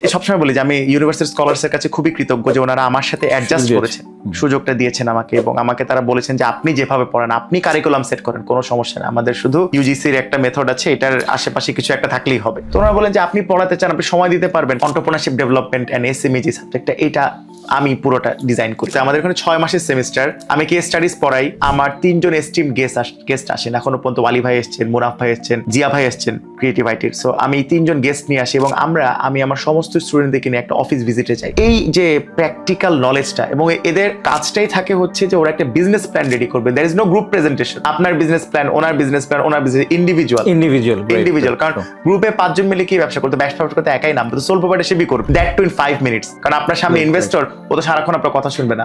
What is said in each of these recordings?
সবসময় বলি যে আমি ইউনিভার্সিটি স্কলার্সের কাছে খুবই কৃতজ্ঞ যে ওনারা আমার সাথে অ্যাডজাস্ট করেছেন, সুযোগটা দিয়েছেন আমাকে, এবং আমাকে তারা বলেছেন যে আপনি যেভাবে পড়ান, আপনি কারিকুলাম সেট করেন, কোনো সমস্যা নেই, আমাদের শুধু ইউজিসির একটা মেথড আছে, এটার আশেপাশে কিছু একটা থাকলেই হবে। তো ওনারা বলেন যে আপনি পড়াতে চান, আপনি সময় দিতে পারবেন, এন্টারপ্রেনারশিপ ডেভেলপমেন্ট এন্ড এসএমই সাবজেক্টটা, এটা আমি পুরোটা ডিজাইন করি। আমাদের এখানে 6 মাসের সেমিস্টার, আমি কেস স্টাডিজ পড়াই। আমার 3 জন এস্টিম গেস্ট আসেন, এখনো পর্যন্ত ওয়ালি ভাই এসেছেন, মুনাফ ভাই এসেছেন, জিয়া ভাই এসেছেন ক্রিয়েটিভ আইটির। সো আমি 3 জন গেস্ট নিয়ে আসি এবং আমি আমার সমস্ত স্টুডেন্টদেরকে নিয়ে একটা অফিস ভিজিটে যাই। এই যে প্র্যাকটিক্যাল নলেজটা, এবং এদের কাজটাই থাকে হচ্ছে যে ওরা একটা বিজনেস প্ল্যান রেডি করবে। There is no group presentation. আপনার বিজনেস প্ল্যান, ওনার বিজনেস প্ল্যান, ওনার বিজনেস ইন্ডিভিজুয়াল। কারণ গ্রুপে 5 জন মিলে কি ব্যবসা করতে একাই নাম তো সোল প্রোভাইডার সে করবে, দ্যাট টু ইন 5 মিনিটস। কারণ আপনার সামনে ইনভেস্টর, ও তো সারাক্ষণ আপনার কথা শুনবে না,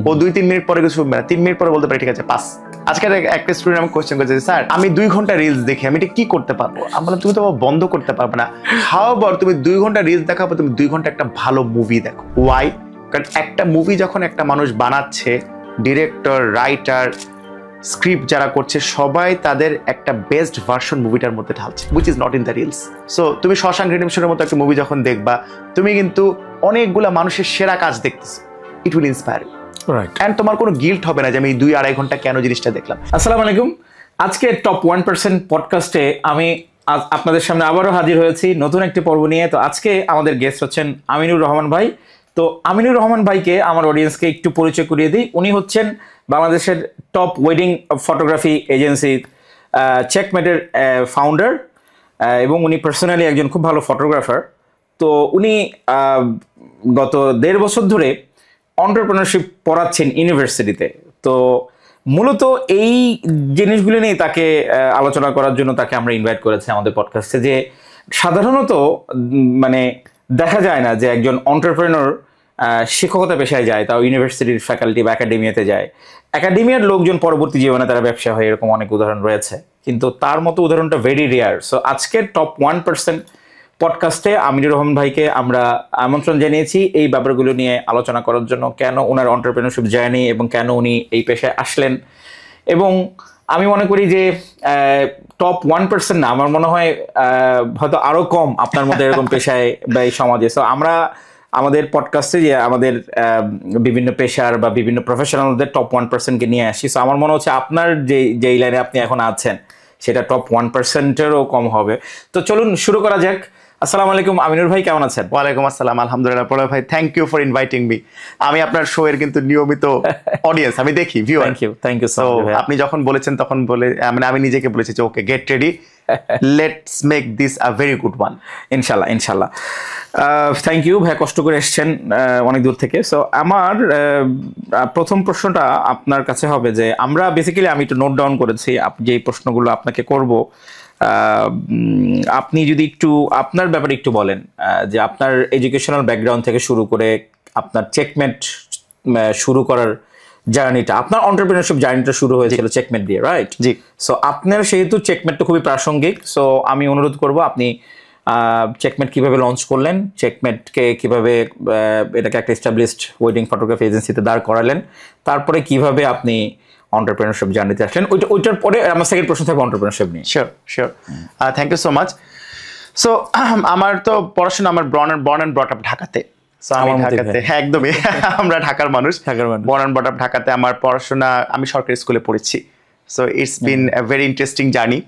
ও 2-3 মিনিট পরে কিছু শুনবে না, 3 মিনিট পরে বলতে পারে ঠিক আছে পাস। আজকে একটা স্টুডেন্ট আমাকে কোশ্চেন করেছে, স্যার আমি 2 ঘন্টা রিলস দেখি, আমি এটা কি করতে পারবো? আমি বললাম তুমি তো বন্ধ করতে পারবে না। হাউএভার তুমি 2 ঘন্টা রিলস দেখাবো, তুমি 2 ঘন্টা একটা ভালো মুভি দেখো। ওয়াই? কারণ একটা মুভি যখন একটা মানুষ বানাচ্ছে, ডিরেক্টর, রাইটার, স্ক্রিপ্ট যারা করছে, সবাই তাদের একটা বেস্ট ভার্সন মুভিটার মধ্যে ঢালছে, which is not in the reels. So তুমি শশাঙ্ক রিডেম্পশনের মতো একটা মুভি যখন দেখবা, তুমি কিন্তু অনেকগুলা মানুষের সেরা কাজ দেখতেছো, it will inspire you, right? And তোমার কোনো গিল্ট হবে না যে আমি 2-2.5 ঘন্টা কেন জিনিসটা দেখলাম। আসসালামু আলাইকুম। আজকে টপ 1% পডকাস্টে আমি আপনাদের সামনে আবারও হাজির হয়েছি নতুন একটি পর্ব নিয়ে। তো আজকে আমাদের গেস্ট হচ্ছেন আমিনুর রহমান ভাই। তো আমিনুর রহমান ভাইকে আমার অডিয়েন্সকে একটু পরিচয় করিয়ে দিই। উনি হচ্ছেন বাংলাদেশের টপ ওয়েডিং ফটোগ্রাফি এজেন্সি চেকমেটের ফাউন্ডার, এবং উনি পার্সোনালি একজন খুব ভালো ফটোগ্রাফার। তো উনি গত 1.5 বছর ধরে এন্টারপ্রেনারশিপ পড়াচ্ছেন ইউনিভার্সিটিতে। তো মূলত এই জিনিসগুলো নিয়ে তাকে আলোচনা করার জন্য তাকে আমরা ইনভাইট করেছি আমাদের পডকাস্টে। যে সাধারণত মানে দেখা যায় না যে একজন এন্টারপ্রেনার শিক্ষকতা পেশায় যায়, তাও ইউনিভার্সিটির ফ্যাকাল্টি বা একাডেমিয়াতে যায়। একাডেমিয়ার লোকজন পরবর্তী জীবনে তারা ব্যবসা হয়, এরকম অনেক উদাহরণ রয়েছে, কিন্তু তার মতো উদাহরণটা ভেরি রেয়ার। সো আজকের টপ 1% পডকাস্টে আমিনুর রহমান ভাইকে আমরা আমন্ত্রণ জানিয়েছি এই ব্যাপারগুলো নিয়ে আলোচনা করার জন্য, কেন ওনার এন্টারপ্রেনারশিপ জার্নি এবং কেন উনি এই পেশায় আসলেন। এবং আমি মনে করি যে টপ 1% না, আমার মনে হয় হয়তো আরো কম আপনার মধ্যে এরকম পেশায় বা এই সমাজে। সো আমরা আমাদের পডকাস্টে যে আমাদের বিভিন্ন পেশার বা বিভিন্ন প্রফেশনালদের টপ 1%কে নিয়ে আসি। সো আমার মনে হচ্ছে আপনার যেই লাইনে আপনি এখন আছেন সেটা টপ 1%-এরও কম হবে। তো চলুন শুরু করা যাক। আসসালামু আলাইকুম আমিনুর ভাই, কেমন আছেন? ওয়ালাইকুম আসসালাম, আলহামদুলিল্লাহ। পড়া ভাই, thank you for inviting me. আমি আপনার শো এর কিন্তু নিয়মিত অডিয়েন্স, আমি দেখি, viewer. Thank you so much. আপনি যখন বলেছেন তখন মানে আমি নিজেকে বলেছি যে okay, get ready, let's make this a very good one. ইনশাল্লাহ। থ্যাংক ইউ ভাই, কষ্ট করে এসেছেন অনেক দূর থেকে। সো আমার প্রথম প্রশ্নটা আপনার কাছে হবে যে আমরা বেসিক্যালি আমি একটু নোট ডাউন করেছি যে প্রশ্নগুলো আপনাকে করব। আপনি যদি একটু আপনার ব্যাপারে একটু বলেন, যে আপনার এডুকেশনাল ব্যাকগ্রাউন্ড থেকে শুরু করে আপনার চেকমেট শুরু করার জার্নিটা, আপনার এন্টারপ্রেনারশিপ জার্নিটা শুরু হয়েছিল চেকমেট দিয়ে, রাইট? জি। সো আপনার সেহেতু চেকমেটটা খুবই প্রাসঙ্গিক। সো আমি অনুরোধ করব আপনি চেকমেট কিভাবে লঞ্চ করলেন, চেকমেটকে কিভাবে এটাকে একটা এস্টাবলিশড ওয়েডিং ফটোগ্রাফি এজেন্সিতে দাঁড় করালেন, তারপরে কিভাবে আপনি এন্টারপ্রেনারশিপ জার্নিতে আসলেন, ওইটার পরে আমার সেকেন্ড প্রশ্ন থাকবে এন্টারপ্রেনারশিপ নিয়ে। Sure. Thank you so much. So আমার তো পড়াশোনা, আমার বর্ন অ্যান্ড ব্রট আপ ঢাকাতে। হ্যাঁ, একদমই আমরা ঢাকার মানুষ, বর্ন অ্যান্ড ব্রট আপ ঢাকাতে। আমার পড়াশোনা, আমি সরকারি স্কুলে পড়েছি। So it's been a very interesting journey.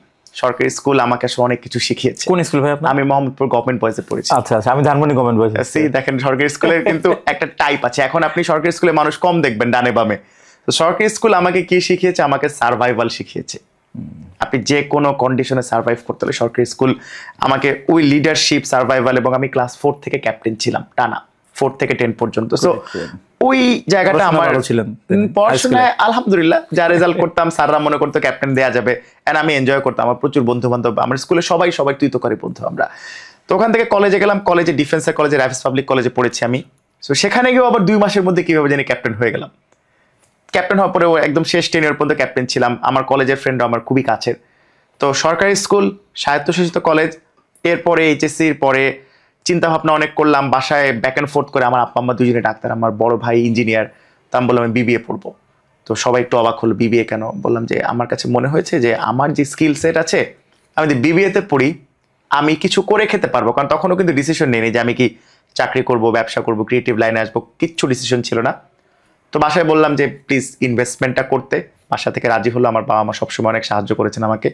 সরকারি স্কুল আমাকে আসলে অনেক কিছু শিখিয়েছে। কোন স্কুল ভাই আপনার? আমি মোহাম্মদপুর গভর্নমেন্ট বয়েজে পড়েছি। আচ্ছা, আমি ধানমন্ডি গভর্নমেন্ট বয়েজ। দেখেন, সরকারি স্কুলের কিন্তু একটা টাইপ আছে। এখন আপনি সরকারি স্কুলে মানুষ কম দেখবেন ডানে বামে। তো সরকারি স্কুল আমাকে কি শিখিয়েছে? আমাকে সার্ভাইভাল শিখিয়েছে। আপনি যে কোনো কন্ডিশনে সার্ভাইভ করতে হলে সরকারি স্কুল আমাকে ওই লিডারশিপ, সার্ভাইভাল, এবং আমি ক্লাস 4 থেকে ক্যাপ্টেন ছিলাম টানা, 4 থেকে 10 পর্যন্ত। সো ওই জায়গাটা আমার পড়াশোনায় আলহামদুলিল্লাহ যা রেজাল্ট করতাম, স্যাররা মনে করতো ক্যাপ্টেন দেওয়া যাবে, এন্ড আমি এনজয় করতাম। আমার প্রচুর বন্ধু বান্ধব, আমার স্কুলে সবাই তুই তো করে বন্ধু আমরা। তো ওখান থেকে কলেজে গেলাম, কলেজে ডিফেন্সের কলেজে, রাইফেলস পাবলিক কলেজে পড়েছি আমি। সো সেখানে গিয়েও আবার 2 মাসের মধ্যে কিভাবে জানি ক্যাপ্টেন হয়ে গেলাম। ক্যাপ্টেন হওয়ার পরেও একদম শেষ টেনিয়র পর্যন্ত ক্যাপ্টেন ছিলাম। আমার কলেজের ফ্রেন্ড আমার খুবই কাছের। তো সরকারি স্কুল, স্বায়ত্তশাসিত কলেজ, এরপরে এইচএসসির পরে চিন্তা ভাবনা অনেক করলাম, বাসায় ব্যাক অ্যান্ড ফোর্থ করে। আমার আব্বা আম্মা দুজনে ডাক্তার, আমার বড় ভাই ইঞ্জিনিয়ার। তো আমি বললাম আমি বিবিএ পড়বো। তো সবাই একটু অবাক হলো, বিবিএ কেন? বললাম যে আমার কাছে মনে হয়েছে যে আমার যে স্কিল সেট আছে, আমি যদি বিবিএতে পড়ি আমি কিছু করে খেতে পারবো। কারণ তখনও কিন্তু ডিসিশন নেই যে আমি কি চাকরি করব, ব্যবসা করব, ক্রিয়েটিভ লাইনে আসবো, কিচ্ছু ডিসিশন ছিল না। তো বাসায় বললাম যে প্লিজ ইনভেস্টমেন্টটা করতে, বাসা থেকে রাজি হলো। আমার বাবা মা সবসময় অনেক সাহায্য করেছেন আমাকে।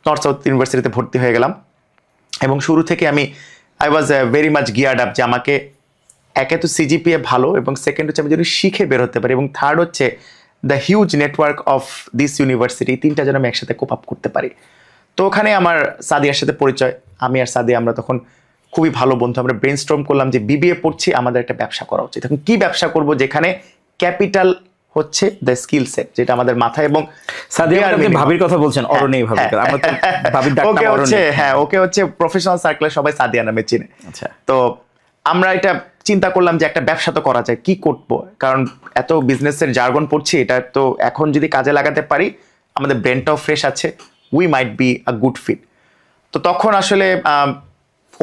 নর্থ সাউথ ইউনিভার্সিটিতে ভর্তি হয়ে গেলাম এবং শুরু থেকে I was very much geared up যে আমাকে একে তো সিজিপিএ ভালো, এবং সেকেন্ড হচ্ছে আমি যদি শিখে বের হতে পারি, এবং থার্ড হচ্ছে the huge network of this university, তিনটা যেন আমি একসাথে কোপ আপ করতে পারি। তো ওখানে আমার সাদিয়ার সাথে পরিচয়। আমি আর সাদিয়া আমরা তখন খুবই ভালো বন্ধু। আমরা ব্রেনস্টর্ম করলাম যে বিবিএ পড়ছি, আমাদের একটা ব্যবসা করা উচিত। এখন কি ব্যবসা করব যেখানে ক্যাপিটাল হচ্ছে দ্য স্কিল সেট, যেটা আমাদের মাথায়। এবং সাদিয়া আপনি ভাবির কথা বলছেন, অরণি ভাবি, আমরা তো ভাবির ডাকনাম ওকে অরণি। হচ্ছে, হ্যাঁ ওকে হচ্ছে প্রফেশনাল সার্কেলে সবাই সাদিয়া নামে চিনে। আচ্ছা, তো আমরা এটা চিন্তা করলাম যে একটা ব্যবসা তো করা যায়, কি করব, কারণ এত বিজনেসের জার্গন পড়ছি, এটা তো এখন যদি কাজে লাগাতে পারি, আমাদের ব্রেনটাও ফ্রেশ আছে, we might be a good fit. তো তখন আসলে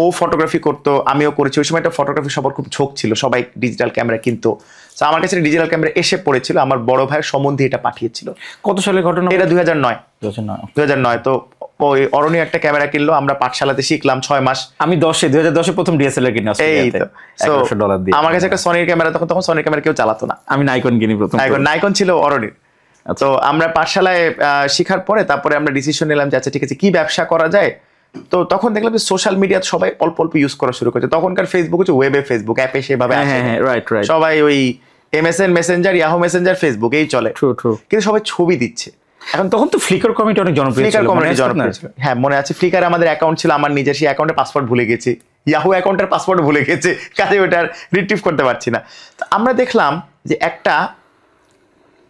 ও ফটোগ্রাফি করতো, আমিও করেছি। ওই সময় একটা ফটোগ্রাফি সবার খুব ঝোঁক ছিল, সবাই ডিজিটাল ক্যামেরা কিনতো। তো আমার কাছে ডিজিটাল ক্যামেরা এসে পড়েছিল, আমার বড় ভাইয়ের সম্বন্ধে এটা পাঠিয়েছিল। কত সালের ঘটনা? এটা 2009। 2009। তো ওই অরণ্য একটা ক্যামেরা কিনলো, আমরা পাঠশালাতে শিখলাম 6 মাস। আমি 2010 প্রথম ডিএসএলআর কিনে এই তো $1,100 দিয়ে। আমার কাছে একটা সনির ক্যামেরা, তখন সনির ক্যামেরা কেউ চালাতো না। আমি নাইকন কিনি প্রথম। নাইকন ছিল অরণ্যের। তো আমরা পাঠশালায় শিখার পরে তারপরে আমরা ডিসিশন নিলাম যে আচ্ছা ঠিক আছে, কি ব্যবসা করা যায়। তো তখন দেখলাম যে সোশ্যাল মিডিয়া সবাই অল্প অল্প ইউজ করা শুরু করেছে। তখনকার ফেসবুক হচ্ছে ওয়েবে ফেসবুক, অ্যাপে সেভাবে আসে না। রাইট। সবাই ওই MSN Messenger, Yahoo Messenger, Facebook এই চলে। ট্রু। কিন্তু সবাই ছবি দিচ্ছে। এখন তখন তো ফ্লিকার কমিটি অনেক জনপ্রিয় ছিল। হ্যাঁ মনে আছে, ফ্লিকার আমাদের অ্যাকাউন্ট ছিল, আমার নিজের সেই অ্যাকাউন্টে পাসওয়ার্ড ভুলে গেছি, ইয়াহু অ্যাকাউন্টের পাসওয়ার্ড ভুলে গেছে, কাজে ওটার রিট্রিভ করতে পারছি না। তো আমরা দেখলাম যে একটা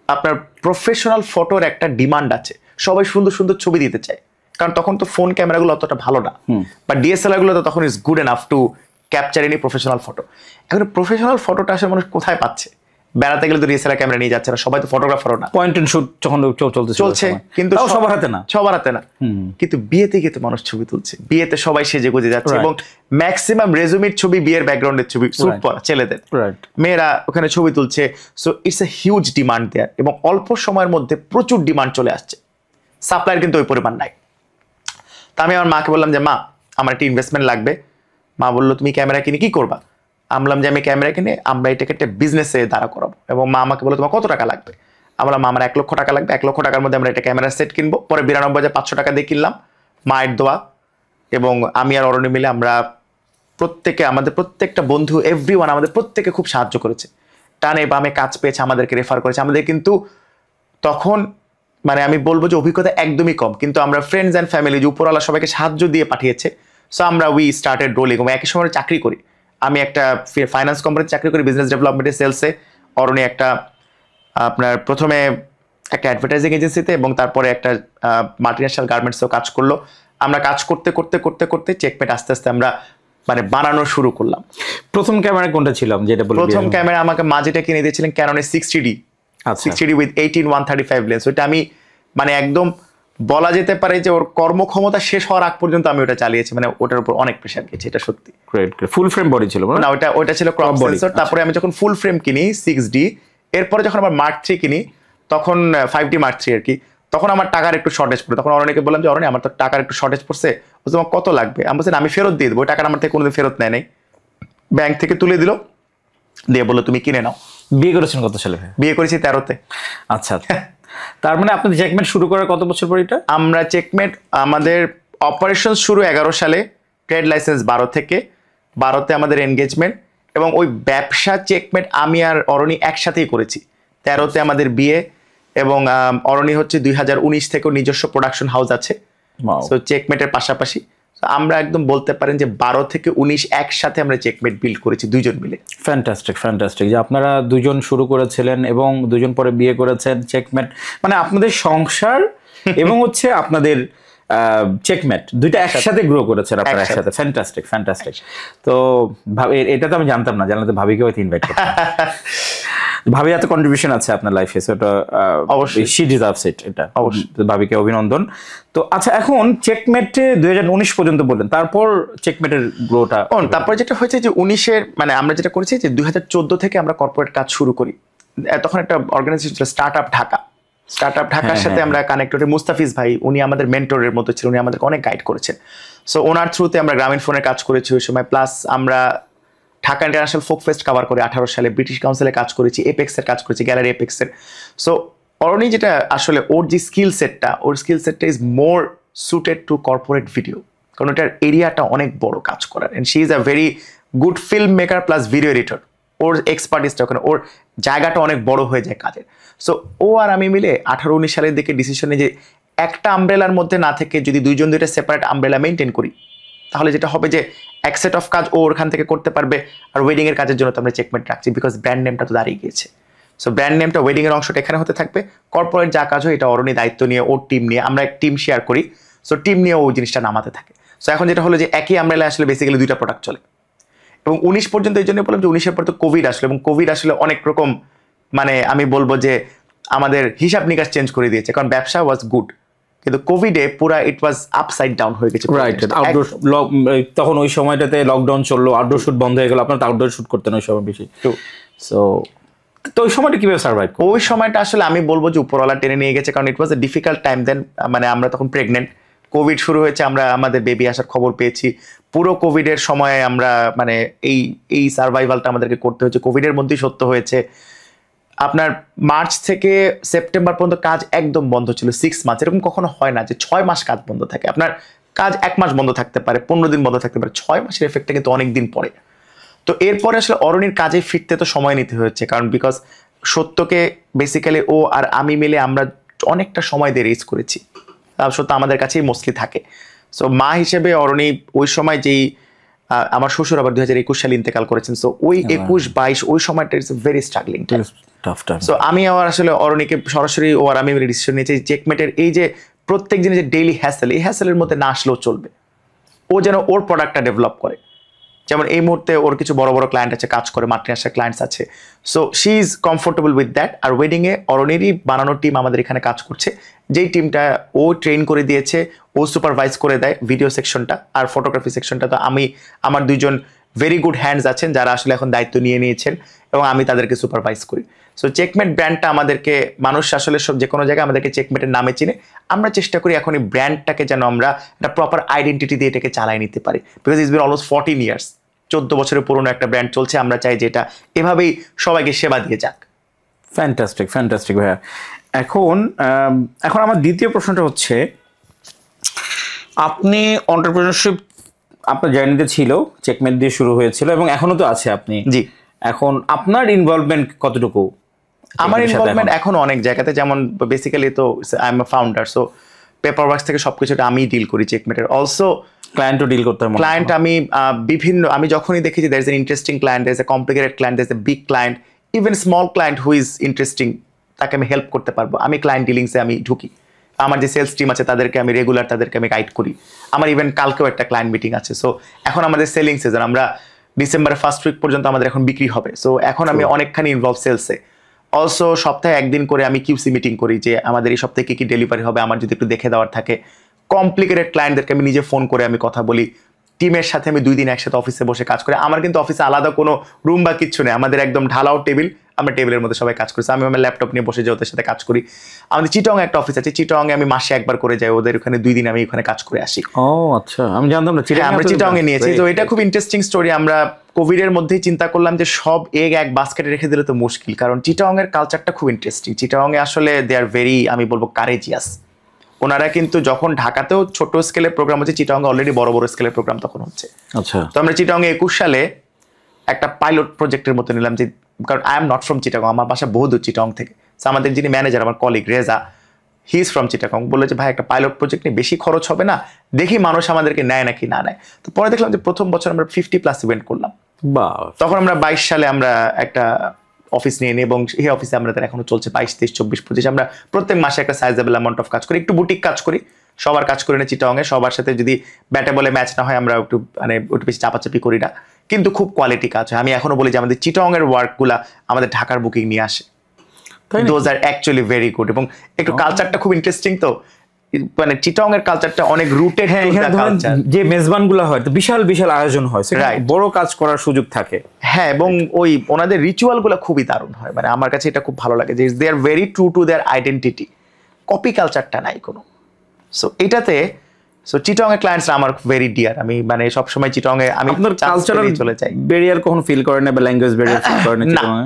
আপনার প্রফেশনাল ফটোর একটা ডিমান্ড আছে, সবাই সুন্দর সুন্দর ছবি দিতে চায়, কারণ তখন তো ফোন ক্যামেরাগুলো অতটা ভালো না, বা ডিএসএলআর গুলো তো তখন is good enough to capture any professional photo. এখন প্রফেশনাল ফটোটা আসলে মানুষ কোথায় পাচ্ছে? বেড়াতে গেলে তো ডিএসএলআর ক্যামেরা নিয়ে যাচ্ছে না, সবাই তো ফটোগ্রাফারও না। পয়েন্ট এন্ড শুট যখন চলছে, কিন্তু সবার হাতে না। কিন্তু বিয়েতে গিয়ে তো মানুষ ছবি তুলছে, বিয়েতে সবাই সেজে গুজে যাচ্ছে, এবং ম্যাক্সিমাম রেজুমির ছবি, বিয়ের ব্যাকগ্রাউন্ডের ছবি, স্যুট পরা ছেলেদের, মেয়েরা ওখানে ছবি তুলছে। So it's a huge demand there, এবং অল্প সময়ের মধ্যে প্রচুর ডিমান্ড চলে আসছে, সাপ্লাইয়ের কিন্তু ওই পরিমাণ নাই। তা আমি আমার মাকে বললাম যে মা, আমার একটা ইনভেস্টমেন্ট লাগবে। মা বললো তুমি ক্যামেরা কিনে কি করবা? আমি বললাম যে আমি ক্যামেরা কিনে আমরা এটাকে একটা বিজনেসে দাঁড়া করাবো। এবং মা আমাকে বললো তোমার কত টাকা লাগবে? আমি বললাম আমার 1 লক্ষ টাকা লাগবে। 1 লক্ষ টাকার মধ্যে আমরা একটা ক্যামেরা সেট কিনবো। পরে 92,500 টাকা দিয়ে কিনলাম, মায়ের দোয়া। এবং আমি আর অরণ্য মিলে আমরা প্রত্যেকে, আমাদের প্রত্যেকটা বন্ধু, এভরিওয়ান আমাদের প্রত্যেকে খুব সাহায্য করেছে, টানে বামে কাজ পেয়েছে, আমাদেরকে রেফার করেছে। আমাদের কিন্তু তখন মানে আমি বলবো যে অভিজ্ঞতা একদমই কম, কিন্তু আমরা ফ্রেন্ডস অ্যান্ড ফ্যামিলি, যে উপরওয়ালা সবাইকে সাহায্য দিয়ে পাঠিয়েছে। সো আমরা উই স্টার্টেড রোলিং, এবং একই সময় চাকরি করি। আমি একটা ফাইন্যান্স কোম্পানিতে চাকরি করি, বিজনেস ডেভেলপমেন্টে, সেলসে। অরণি একটা আপনার প্রথমে একটা অ্যাডভার্টাইজিং এজেন্সিতে, এবং তারপরে একটা মাল্টিন্যাশনাল গার্মেন্টসেও কাজ করলো। আমরা কাজ করতে করতে করতে করতে চেকমেট আস্তে আস্তে আমরা মানে বানানো শুরু করলাম। প্রথম ক্যামেরা কোনটা ছিল যেটা বললেন? প্রথম ক্যামেরা আমাকে মা যেটা কিনে দিয়েছিলেন, ক্যাননের 60D, 60D উইথ 18-135 লেন্স। ওইটা আমি মানে একদম বলা যেতে পারে যে ওর কর্মক্ষমতা শেষ হওয়ার আগ পর্যন্ত আমি ওটা চালিয়েছি, মানে ওটার উপর অনেক প্রেশার গেছে, এটা সত্যি। ফুল ফ্রেম বডি ছিল না? ওটা ছিল ক্রপ সেন্সর। তারপরে আমি যখন ফুল ফ্রেম কিনি 6D, এরপরে যখন আমার Mark 3 কিনি, তখন 5D Mark 3 আর কি, তখন আমার টাকার একটু শর্টেজ পড়ে। তখন অরণ্যকে বললাম যে অরণ্য, আমার তো টাকার একটু শর্টেজ পড়ছে, তোমার কত লাগবে? আমি বলছি আমি ফেরত দিয়ে দেবো, ওই টাকাটা আমার থেকে কোনোদিন ফেরত নেয় নাই, ব্যাংক থেকে তুলে দিল, দিয়ে বললো তুমি কিনে নাও। বিয়ে করেছেন কত সালে? বিয়ে করেছি 13-তে। আচ্ছা, তার মানে আপনাদের চেকমেট শুরু করার কত বছর পর? এটা আমরা চেকমেট আমাদের অপারেশন শুরু 11 সালে, ট্রেড লাইসেন্স 12 থেকে, 12তে আমাদের এনগেজমেন্ট, এবং ওই ব্যবসা চেকমেট আমি আর অরণি একসাথেই করেছি। 13তে আমাদের বিয়ে, এবং অরণি হচ্ছে 2019 থেকেও নিজস্ব প্রোডাকশন হাউস আছে। সো চেকমেটের পাশাপাশি আমরা একদম বলতে পারেন যে 12 থেকে 19 একসাথে আমরা চেকমেট বিল্ড করেছি দুইজন মিলে। ফ্যান্টাস্টিক যে আপনারা দুজন শুরু করেছিলেন এবং দুজন পরে বিয়ে করেছেন। চেকমেট মানে আপনাদের সংসার এবং হচ্ছে আপনাদের চেকমেট দুইটা একসাথে গ্রো করেছেন আপনারা একসাথে। ফ্যান্টাস্টিক। তো এটা তো আমি জানতাম না, জানলে তো ভাবিকে হয়তো ইনভাইট করতাম। ভাবি এত কন্ট্রিবিউশন আছে আপনার লাইফে, সেটা অবশ্যই শি ডিজার্ভস ইট, এটা অবশ্যই, ভাবিকে অভিনন্দন। তো আচ্ছা, এখন চেকমেটে 2019 পর্যন্ত বললেন, তারপর চেকমেটের গ্রোটা তারপর যেটা হয়েছে যে 19-এর মানে আমরা যেটা করেছি যে 2014 থেকে আমরা কর্পোরেট কাজ শুরু করি। তখন একটা অর্গানাইজেশন ছিল স্টার্টআপ ঢাকার সাথে আমরা কানেক্টেড। মুস্তাফিজ ভাই, উনি আমাদের মেন্টরের মতো ছিলেন, উনি আমাদেরকে অনেক গাইড করেছেন। সো ওনার থ্রুতে আমরা গ্রামীণ ফোনের কাজ করেছি ওই সময়। প্লাস আমরা Dhaka international folk fest cover করে 18 সালে, ব্রিটিশ কাউন্সিলে কাজ করেছি, এপেক্সের কাজ করেছি, গ্যালারি এপেক্সের। সো অরণি যেটা আসলে ওর যে স্কিল সেটটা is more suited to corporate video, কারণ এটার এরিয়াটা অনেক বড় কাজ করার, and she is a very good film maker plus video editor. ওর এক্সপার্টিসটা ওখানে, ওর জায়গাটা অনেক বড় হয়ে যায় কাজের। সো ও আর আমি মিলে 18-19 সালের দিকে ডিসিশন নিয়ে যে একটা আমব্রেলার মধ্যে না থেকে যদি দুইজন দুইটা সেপারেট আমব্রেলা মেনটেন করি, তাহলে যেটা হবে যে এক সেট অফ কাজ ও ওখান থেকে করতে পারবে, আর ওয়েডিং এর কাজের জন্য তো আমরা চেকমেট রাখছি, বিকজ ব্র্যান্ড নেমটা তো দাঁড়িয়ে গিয়েছে। সো ব্র্যান্ড নেমটা, ওয়েডিং এর অংশটা এখানে হতে থাকবে, কর্পোরেট যা কাজ হয় এটা অরণি দায়িত্ব নিয়ে, ওর টিম নিয়ে, আমরা এক টিম শেয়ার করি, সো টিম নিয়ে ওই জিনিসটা নামাতে থাকে। সো এখন যেটা হলো যে একই আমব্রেলা আসলে বেসিক্যালি দুইটা প্রোডাক্ট চলে, এবং 19 পর্যন্ত এই জন্য বললাম যে 19-এর পর তো কোভিড আসলো, এবং কোভিড আসলে অনেক রকম মানে আমি বলবো যে আমাদের হিসাব নিকাশ চেঞ্জ করে দিয়েছে, কারণ ব্যবসা ওয়াজ গুড, কিন্তু কোভিডে পুরা ইট ওয়াজ আপসাইড ডাউন হয়ে গেছে। রাইট, আউটডোর তখন ওই সময়টাতে লকডাউন চললো, আউটডোর শুট বন্ধ হয়ে গেল, আপনার তো আউটডোর শুট করতেন ওই সময় বেশি। সো তো ওই সময়টা কিভাবে সার্ভাইভ? ওই সময়টা আসলে আমি বলবো যে উপরওয়ালা টেনে নিয়ে গেছে, কারণ ইট ওয়াজ এ ডিফিকাল্ট টাইম দেন। মানে আমরা তখন প্রেগনেন্ট, কোভিড শুরু হয়েছে, আমরা আমাদের বেবি আসার খবর পেয়েছি, পুরো কোভিডের সময় আমরা মানে এই সার্ভাইভালটা আমাদেরকে করতে হয়েছে, কোভিডের মধ্যেই সত্য হয়েছে। আপনার মার্চ থেকে সেপ্টেম্বর পর্যন্ত কাজ একদম বন্ধ ছিল, 6 মাস। এরকম কখনো হয় না যে 6 মাস কাজ বন্ধ থাকে, আপনার কাজ 1 মাস বন্ধ থাকতে পারে, 15 দিন বন্ধ থাকতে পারে, 6 মাসের এফেক্টটা কিন্তু অনেক দিন পরে। তো এরপরে আসলে অরণির কাজে ফিরতে তো সময় নিতে হয়েছে, কারণ বিকজ সত্যকে বেসিক্যালি ও আর আমি মিলে আমরা অনেকটা সময় দিয়ে রেজ করেছি, সত্য আমাদের কাছেই মোস্টলি থাকে। সো মা হিসেবে অরণি ওই সময় যেই আমার শ্বশুর আবার 2021 সালে ইন্তেকাল করেছেন, সো ওই 21-22 ওই সময়টা it's very struggling time. So আমি আবার আসলে অরণিকে সরাসরি ও আর আমি ডিসিশন নিয়েছি চেকমেটের এই যে প্রত্যেক দিনে যে ডেইলি হ্যাসেল, এই হ্যাসেলের মধ্যে না আসলেও চলবে, ও যেন ওর প্রোডাক্টটা ডেভেলপ করে। যেমন এই মুহূর্তে ওর কিছু বড় বড় ক্লায়েন্ট আছে, কাজ করে, মাল্টিন্যাশনাল ক্লায়েন্টস আছে, so she is comfortable with that. আর ওয়েডিংয়ে অরণিরই বানানো টিম আমাদের এখানে কাজ করছে, যেই টিমটা ও ট্রেন করে দিয়েছে, ও সুপারভাইজ করে দেয় ভিডিও সেকশনটা, আর ফটোগ্রাফি সেকশনটা তো আমি, আমার দুইজন ভেরি গুড হ্যান্ডস আছেন যারা আসলে এখন দায়িত্ব নিয়ে নিয়েছেন, এবং আমি তাদেরকে সুপারভাইজ করি। সো চেকমেট ব্র্যান্ডটা আমাদেরকে মানুষ আসলে সব যে কোনো জায়গায় আমাদেরকে চেকমেটের নামে চিনে, আমরা চেষ্টা করি এখন এই ব্র্যান্ডটাকে যেন আমরা একটা প্রপার আইডেন্টিটি দিয়ে এটাকে চালাই নিতে পারি, because it's been almost 14 years, 14 বছরের পুরনো একটা ব্র্যান্ড চলছে, আমরা চাই যে এটা এভাবেই সবাইকে সেবা দিয়ে যাক। ফ্যান্টাস্টিক ফ্যান্টাস্টিক ভাইয়া। এখন আমার দ্বিতীয় প্রশ্নটা হচ্ছে, আপনি এন্টারপ্রেনারশিপ আপনার জার্নিতে ছিল, চেকমেট দিয়ে শুরু হয়েছিল এবং এখনো তো আছে আপনি। জি। এখন আপনার ইনভলভমেন্ট কতটুকু? আমার ইনভলভমেন্ট এখন অনেক জায়গাতে, যেমন বেসিক্যালি তো I am a founder, so paper works থেকে সবকিছুটা আমি ডিল করি চেকমেটের। অলসো ক্লায়েন্টও ডিল করতে হয়? ক্লায়েন্ট আমি বিভিন্ন, আমি যখনই দেখি যে there is an interesting client, there is a complicated client, there is a big client, even small client who is interesting, তাকে আমি হেল্প করতে পারবো, আমি ক্লায়েন্ট ডিলিংসে আমি ঢুকি। আমার যে সেলস টিম আছে তাদেরকে আমি রেগুলার, তাদেরকে আমি গাইড করি। আমার ইভেন কালকেও একটা ক্লায়েন্ট মিটিং আছে। সো এখন আমাদের সেলিং সিজন, আমরা ডিসেম্বরের ফার্স্ট উইক পর্যন্ত আমাদের এখন বিক্রি হবে, সো এখন আমি অনেকখানি ইনভলভ সেলসে। অলসো সপ্তাহে একদিন করে আমি কিউসি মিটিং করি, যে আমাদের এই সপ্তাহে কি ডেলিভারি হবে, আমার যদি একটু দেখে দেওয়ার থাকে। কমপ্লিকেটেড ক্লায়েন্টদেরকে আমি নিজে ফোন করে আমি কথা বলি, টিমের সাথে আমি 2 দিন একসাথে অফিসে বসে কাজ করি। আমার কিন্তু অফিসে আলাদা কোনো রুম বা কিচ্ছু নেই, আমাদের একদম ঢালাও টেবিল, আমরা টেবিলের মধ্যে সবাই কাজ করছি। আমি আমার ল্যাপটপ নিয়ে বসে যে ওদের সাথে কাজ করি। আমাদের চিটং একটা অফিস আছে, চিটংয়ে আমি মাসে একবার করে যাই, ওদের ওখানে 2 দিন আমি ওখানে কাজ করে আসি। ও আচ্ছা, আমি জানতাম না। আমরা চিটংয়ে নিয়েছি, তো এটা খুব ইন্টারেস্টিং স্টোরি। আমরা কোভিডের মধ্যেই চিন্তা করলাম যে সব এগ এক বাস্কেটে রেখে দিলে তো মুশকিল, কারণ চিটং এর কালচারটা খুব ইন্টারেস্টিং। চিটংয়ে আসলে দে আর ভেরি, আমি বলবো কারেজিয়াস। ওনারা কিন্তু যখন ঢাকাতেও ছোট স্কেলের প্রোগ্রাম হচ্ছে, চিটংয়ে অলরেডি বড় বড় স্কেলের প্রোগ্রাম তখন হচ্ছে। আচ্ছা। তো আমরা চিটংয়ে 21 সালে একটা পাইলট প্রজেক্টের মতো নিলাম, যে কারণ I am not from Chittagong, আমার বাসা বহুদূর চিটং থেকে। সো আমাদের যিনি ম্যানেজার, আমার colleague Reza, he is from Chittagong, বললো যে ভাই একটা পাইলট প্রজেক্ট নিয়ে বেশি খরচ হবে না, দেখি মানুষ আমাদেরকে নেয় নাকি না নেয়। তো পরে দেখলাম যে প্রথম বছর আমরা 50+ ইভেন্ট করলাম। তখন আমরা 22 সালে আমরা একটা অফিস নিয়ে নিই, এবং এই অফিসে আমাদের এখনো চলছে 22, 23, 24, 25। আমরা প্রত্যেক মাসে একটা সাইজেবল অ্যামাউন্ট অফ কাজ করি, একটু বুটিক কাজ করি, সবার কাজ করি না চিটাগংয়ে। সবার সাথে যদি ব্যাটে বলে ম্যাচ না হয়, আমরা একটু মানে একটু বেশি চাপাচাপি করি না, কিন্তু খুব কোয়ালিটি কাজ হয়। আমি এখনো বলি যে আমাদের চিটাগংয়ের ওয়ার্কগুলা আমাদের ঢাকার বুকিং নিয়ে আসে, those are actually very good. এবং একটু কালচারটা খুব ইন্টারেস্টিং, তো মানে চিটাগংয়ের কালচারটা অনেক রুটেড। হ্যাঁ, যে মেজবানগুলো হয় তো বিশাল বিশাল আয়োজন হয়, বড় কাজ করার সুযোগ থাকে। হ্যাঁ, এবং ওই ওনাদের রিচুয়ালগুলো খুবই দারুণ হয়, মানে আমার কাছে এটা খুব ভালো লাগে যে they are very true to their identity, copy কালচারটা নাই কোনো। সো এটাতে সো চিটং এর ক্লায়েন্টস আমার ভেরি ডিয়ার, আমি মানে সবসময় চিটং এ আমি আপনার কালচারাল চলে যাই। ব্যারিয়ার কখন ফিল করেন না বা ল্যাঙ্গুয়েজ ব্যারিয়ার ফিল করেন না চিটং এ?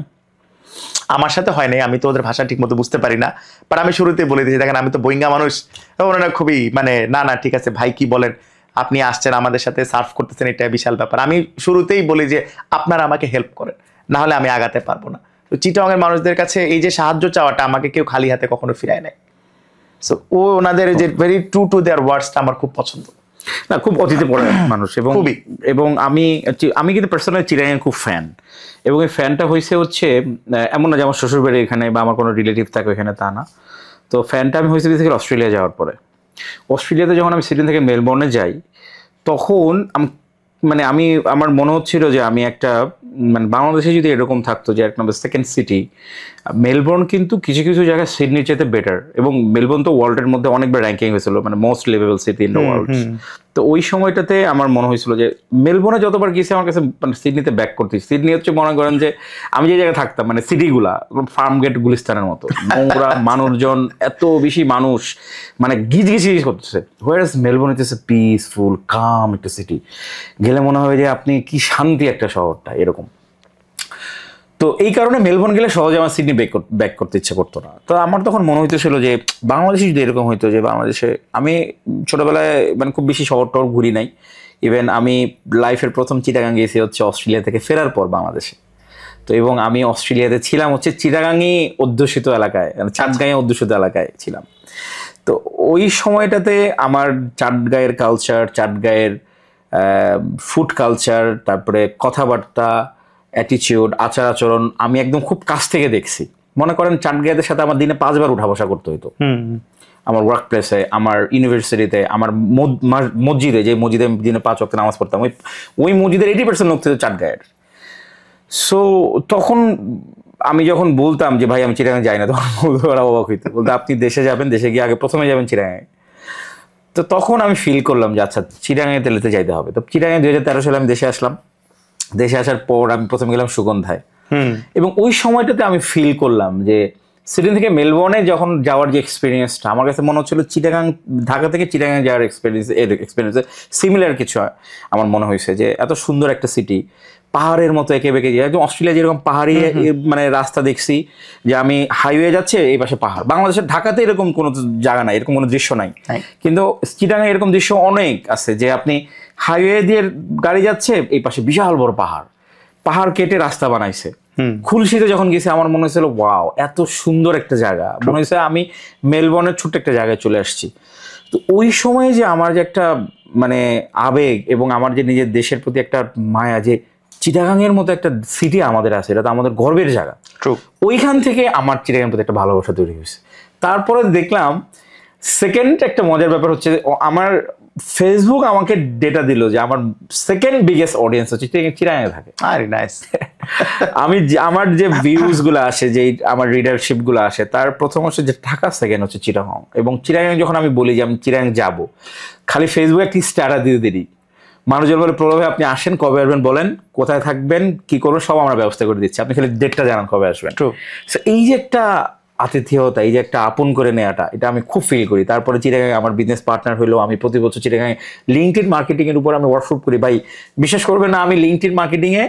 আমার সাথে হয় নাই, আমি তো ওদের ভাষা ঠিক মতো বুঝতে পারি না, বাট আমি শুরুতেই বলে দিয়েছি দেখেন আমি তো বইঙ্গা মানুষ, ওনারা খুবই মানে না ঠিক আছে ভাই কি বলেন, আপনি আসছেন আমাদের সাথে সার্ভ করতেছেন, এটা বিশাল ব্যাপার। আমি শুরুতেই বলি যে আপনারা আমাকে হেল্প করেন, না হলে আমি আগাতে পারবো না। তো চিটং এর মানুষদের কাছে এই যে সাহায্য চাওয়াটা, আমাকে কেউ খালি হাতে কখনো ফিরায় নাই। সো ওনাদের যে ভেরি ট্রু টু দেয়ার ওয়ার্ডসটা আমার খুব পছন্দ। না, খুব অতিথি পড়ে মানুষ, এবং আমি কিন্তু পার্সোনালি চিরাঙের খুব ফ্যান, এবং এই ফ্যানটা হচ্ছে এমন না যে আমার শ্বশুর বাড়ি এখানে বা আমার কোনো রিলেটিভ থাকে এখানে, তা না। তো ফ্যানটা আমি হয়েছে থেকে অস্ট্রেলিয়া যাওয়ার পরে। অস্ট্রেলিয়াতে যখন আমি সিডনি থেকে মেলবোর্নে যাই, তখন আমার মনে হচ্ছিল যে আমি একটা মানে বাংলাদেশে যদি এরকম থাকতো যে একটা সেকেন্ড সিটি, মেলবোর্ন কিন্তু কিছু কিছু জায়গায় সিডনির চাইতে বেটার, এবং মেলবোর্ন তো ওয়ার্ল্ডের মধ্যে অনেকবার র্যাঙ্কিং হয়েছিল, মানে most liveable city in the world. তো ওই সময়টাতে আমার মনে হয়েছিল যে মেলবোর্নে যতবার গেছি আমার কাছে মানে সিডনিতে ব্যাক করতেছি। সিডনি হচ্ছে মনে করেন যে আমি যে জায়গায় থাকতাম মানে সিটিগুলা ফার্ম গেট গুলিস্তানের মতো নোংরা, মানুষজন এত বেশি মানুষ, মানে গিজ করতেছে। হোয়ারএজ মেলবোর্ন ইজ এ পিসফুল কাম একটা সিটি, গেলে মনে হয় যে আপনি কি শান্তি একটা শহরটা এরকম। তো এই কারণে মেলবোর্ন গেলে সহজে আমার সিডনি ব্যাক করতে ইচ্ছে করতো না। তো আমার তখন মনে হইতেছিল যে বাংলাদেশে যদি এরকম হইতো, যে বাংলাদেশে আমি ছোটবেলায় মানে খুব বেশি শহর টহর ঘুরি নাই, ইভেন আমি লাইফের প্রথম চিটাগাং গেছি অস্ট্রেলিয়া থেকে ফেরার পর বাংলাদেশে। তো এবং আমি অস্ট্রেলিয়াতে ছিলাম চিটাগাংই অধ্যুষিত এলাকায়, মানে চাটগাঁয়ে অধ্যুষিত এলাকায় ছিলাম। তো ওই সময়টাতে আমার চাটগাঁয়ের কালচার, চাটগাঁয়ের ফুড কালচার, তারপরে কথাবার্তা, অ্যাটিটিউড, আচার আচরণ আমি একদম খুব কাছ থেকে দেখছি। মনে করেন চাটগাঁয়ের সাথে আমার দিনে 5 বার উঠা বসা করতে হইতো, আমার ওয়ার্ক প্লেসে, আমার ইউনিভার্সিটিতে, আমার মসজিদে, যে মসজিদে দিনে 5 ওয়াক্ত নামাজ পড়তাম, ওই মসজিদের 80% লোক ছিল চাটগাঁয়ের। সো তখন আমি যখন বলতাম যে ভাই আমি চিটাগাং যাই না, তখন ওরা অবাক হইতো, বলতো আপনি দেশে যাবেন, দেশে গিয়ে আগে প্রথমে যাবেন চিটাগাঙে। তো তখন আমি ফিল করলাম যে আচ্ছা চিটাগাঙে তেলেতে যাইতে হবে। তো চিটাগাঙে 2013 সালে আমি দেশে আসলাম। দেশে আসার পর আমি প্রথমে গেলাম সুগন্ধায়, এবং ওই সময়টাতে আমি ফিল করলাম যে সিডনি থেকে মেলবোর্নে যখন যাওয়ার যে এক্সপিরিয়েন্সটা, আমার কাছে মনে হচ্ছিল চিটাগাং, ঢাকা থেকে চিটাগাং যাওয়ার এক্সপিরিয়েন্সে সিমিলার কিছু আমার মনে হয়েছে, যে এত সুন্দর একটা সিটি, পাহাড়ের মতো এঁকে বেঁকে যায়, একদম অস্ট্রেলিয়া যেরকম পাহাড়ি মানে রাস্তা দেখছি, যে আমি হাইওয়ে যাচ্ছে এই পাশে পাহাড়। বাংলাদেশের ঢাকাতে এরকম কোনো জায়গা নাই, এরকম কোনো দৃশ্য নাই, কিন্তু চিটাগাং এরকম দৃশ্য অনেক আছে, যে আপনি হাইওয়ে দিয়ে গাড়ি যাচ্ছে, এই পাশে বিশাল বড় পাহাড়, পাহাড় কেটে রাস্তা বানাইছে। খুলশিতে যখন গেছি আমার মনে হয়েছিল ওয়াও এত সুন্দর একটা জায়গা, মনে হয়েছে আমি মেলবোর্নের ছোট্ট একটা জায়গায় চলে আসছি। তো ওই সময় যে আমার যে একটা মানে আবেগ, এবং আমার যে নিজের দেশের প্রতি একটা মায়া, যে চিটাগাংয়ের মতো একটা সিটি আমাদের আছে, এটা তো আমাদের গর্বের জায়গা, ওইখান থেকে আমার চিটাগাংয়ের প্রতি একটা ভালোবাসা তৈরি হয়েছে। তারপরে দেখলাম সেকেন্ড একটা মজার ব্যাপার হচ্ছে, আমার ফেসবুক আমাকে ডেটা দিল যে আমার সেকেন্ড বিগেস্ট অডিয়েন্স হচ্ছে চিটাগাংয়ে থাকে। আরে নাইস। আমার যে ভিউজ গুলো আসে, যে আমার রিডারশিপ গুলো আসে, তার প্রথম হচ্ছে যে ঢাকা, সেকেন্ড হচ্ছে চিটাগাং। এবং চিটাগাং যখন আমি বলি যে আমি চিটাগাং যাবো, খালি ফেসবুকে একটি স্ট্যাটাস দিয়ে দিই, মানুষজন বলে প্রভাবে আপনি আসেন, কবে আসবেন বলেন, কোথায় থাকবেন, কি করবেন, সব আমরা ব্যবস্থা করে দিচ্ছি, আপনি খালি ডেটটা জানান কবে আসবেন। এই যে একটা আতিথেয়তা, এই যে একটা আপন করে নেওয়াটা, এটা আমি খুব ফিল করি। তারপরে চিটাগাং আমার বিজনেস পার্টনার হইলো, আমি প্রতি বছর চিটাগাং লিঙ্কডইন মার্কেটিং এর উপর আমি ওয়ার্কশপ করি। ভাই বিশ্বাস করবেন না, আমি লিঙ্কডইন মার্কেটিং এ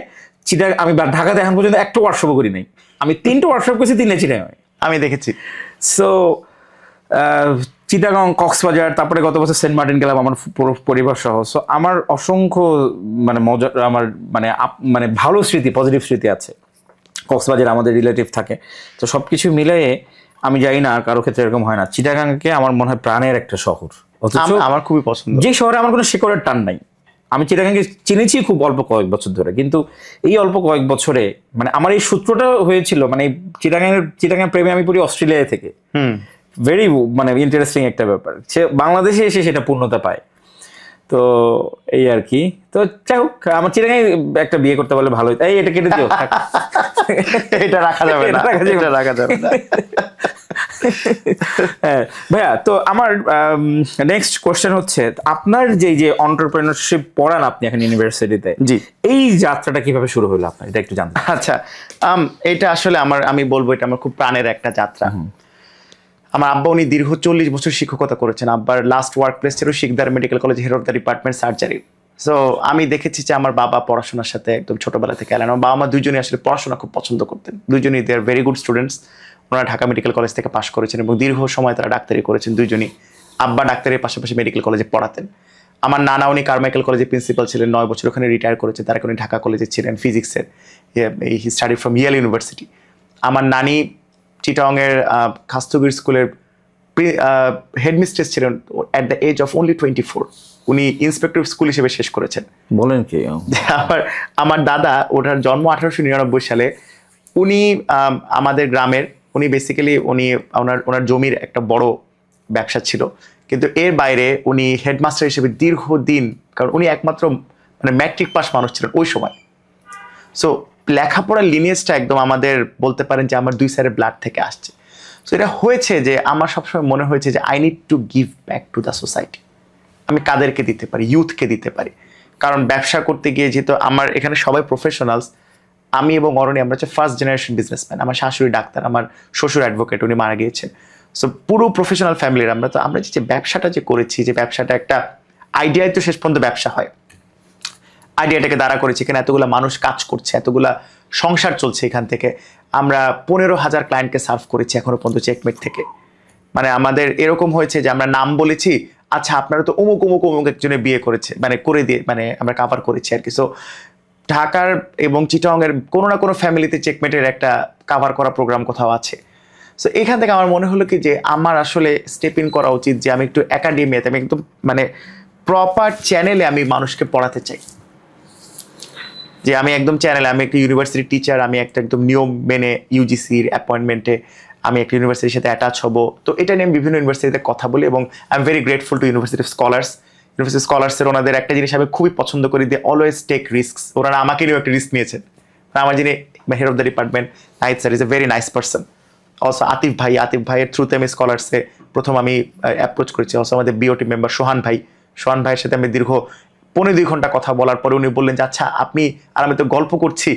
আমি ঢাকাতে এখন পর্যন্ত একটা ওয়ার্কশপও করি নাই, আমি 3টা ওয়ার্কশপ করেছি 3 চিটাগাং আমি দেখেছি। সো চিটাগাং, কক্সবাজার, তারপরে গত বছর সেন্ট মার্টিন গেলাম আমার পুরো পরিবার সহ। সো আমার অসংখ্য মানে মজা, আমার মানে ভালো স্মৃতি, পজিটিভ স্মৃতি আছে। কক্সবাজার আমাদের রিলেটিভ থাকে, তো সবকিছু মিলিয়ে আমি জানি না আর কারো ক্ষেত্রে এরকম হয় না, চিটাগাংকে আমার মনে হয় প্রাণের একটা শহর, আমার খুবই পছন্দ, যে শহরে আমার কোনো শেকড়ের টান নাই। আমি চিটাগাংকে চিনেছি খুব অল্প কয়েক বছর ধরে, কিন্তু এই অল্প কয়েক বছরে মানে আমার এই সূত্রটা হয়েছিল, মানে চিটাগাং প্রেমে আমি পড়ি অস্ট্রেলিয়া থেকে। ভেরি মানে ইন্টারেস্টিং একটা ব্যাপার, সে বাংলাদেশে এসে সেটা পূর্ণতা পায়। তো এই আর কি। তো যাই হোক, আমার চিটাগাং একটা বিয়ে করতে পারলে ভালো হতো। এই এটা কেটে দিও, এটা রাখা যাবে না, এটা রাখা যাবে না। হ্যাঁ ভাইয়া, তো আমার নেক্সট কোশ্চেন হচ্ছে, আপনার যে এন্টারপ্রেনারশিপ পড়ান আপনি এখন ইউনিভার্সিটিতে, জি, এই যাত্রাটা কিভাবে শুরু হলো আপনার, এটা একটু জানতে। আচ্ছা, এটা আসলে আমি বলবো এটা আমার খুব প্রাণের একটা যাত্রা। আমার আব্বা উনি দীর্ঘ 40 বছর শিক্ষকতা করেছেন। আব্বার লাস্ট ওয়ার্ক প্লেস ছিল Sikdar medical college, head of the department surgery. So আমি দেখেছি যে আমার বাবা পড়াশোনার সাথে একদম ছোটবেলা থেকে এলেন। আমার বাবা মা দুজনই আসলে পড়াশোনা খুব পছন্দ করতেন, দুজনই দে আর ভেরি গুড স্টুডেন্টস। ওনারা ঢাকা মেডিকেল কলেজ থেকে পাশ করেছেন এবং দীর্ঘ সময় তারা ডাক্তারি করেছেন দুজনই। আব্বা ডাক্তারের পাশাপাশি মেডিকেল কলেজে পড়াতেন। আমার নানা উনি কারমাইকেল কলেজের প্রিন্সিপাল ছিলেন, 9 বছর ওখানে রিটায়ার করেছে। তার উনি ঢাকা কলেজে ছিলেন ফিজিক্সের, he study from Yale university. আমার নানি চিটাংয়ের খাস্তগির স্কুলের হেডমিস্ট্রেস ছিলেন at the age of only 24। উনি ইন্সপেক্টর স্কুল হিসেবে শেষ করেছেন। বলেন কি? আমার দাদা, ওটার জন্ম 1899 সালে। উনি আমাদের গ্রামের, উনি বেসিক্যালি উনি ওনার জমির একটা বড় ব্যবসা ছিল, কিন্তু এর বাইরে উনি হেডমাস্টার হিসেবে দীর্ঘদিন, কারণ উনি একমাত্র মানে ম্যাট্রিক পাস মানুষ ছিলেন ওই সময়। সো লেখাপড়ার লিনিয়েজটা একদম আমাদের বলতে পারেন যে আমার 2 সাইডের ব্লাড থেকে আসছে। সো এটা হয়েছে যে আমার সবসময় মনে হয়েছে যে I need to give back to the society. আমি কাদেরকে দিতে পারি? ইউথকে দিতে পারি। কারণ ব্যবসা করতে গিয়ে যেহেতু আমার এখানে সবাই প্রফেশনালস, আমি এবং অরণি আমরা হচ্ছে ফার্স্ট জেনারেশন বিজনেসম্যান। আমার শাশুড়ি ডাক্তার, আমার শ্বশুর অ্যাডভোকেট, উনি মারা গিয়েছেন। সো পুরো প্রফেশনাল ফ্যামিলির আমরা। তো আমরা যে ব্যবসাটা যে করেছি, যে ব্যবসাটা একটা আইডিয়ায় তো শেষ পর্যন্ত ব্যবসা হয়, আইডিয়াটাকে দাঁড়া করেছি, এখানে এতগুলো মানুষ কাজ করছে, এতগুলা সংসার চলছে। এখান থেকে আমরা 15,000 ক্লায়েন্টকে সার্ভ করেছি এখনো পর্যন্ত চেকমেট থেকে। মানে আমাদের এরকম হয়েছে যে আমরা নাম বলেছি, আচ্ছা আপনারা তো অমুক অমুক অমুক একজনে বিয়ে করেছে, মানে করে দিয়ে মানে আমরা কাভার করেছি আর কি। সো ঢাকার এবং চিটাংয়ের কোনো না কোনো ফ্যামিলিতে চেকমেটের একটা কাভার করা প্রোগ্রাম কোথাও আছে। সো এখান থেকে আমার মনে হলো কি যে আমার আসলে স্টেপ ইন করা উচিত, যে আমি একটু একাডেমিয়াতে, আমি একদম মানে প্রপার চ্যানেলে আমি মানুষকে পড়াতে চাই। যে আমি একদম চ্যানেলে, আমি একটা ইউনিভার্সিটি টিচার, আমি একটা একদম নিয়ম মেনে ইউজিসির অ্যাপয়েন্টমেন্টে আমি একটা ইউনিভার্সিটির সাথে অ্যাটাচ হব। তো এটা নিয়ে আমি বিভিন্ন ইউনিভার্সিটিতে কথা বলি এবং I am very grateful to university scholars. University স্কলার্সের ওনাদের একটা জিনিস আমি খুবই পছন্দ করি, দে অলওয়েজ টেক রিস্কস। ওনারা আমাকে নিয়েও একটা রিস্ক নিয়েছেন। আমার যিনি head of the department Nahid sir is a very nice person. Also Atif ভাইয়ের থ্রুতে আমি স্কলার্সে প্রথম আমি অ্যাপ্রোচ করেছি। অলসো আমাদের বিওটি মেম্বার সোহান ভাইয়ের সাথে আমি দীর্ঘ 15-2 ঘন্টা কথা বলার পরে উনি বললেন যে আচ্ছা আপনি আর আমি তো গল্প করছি,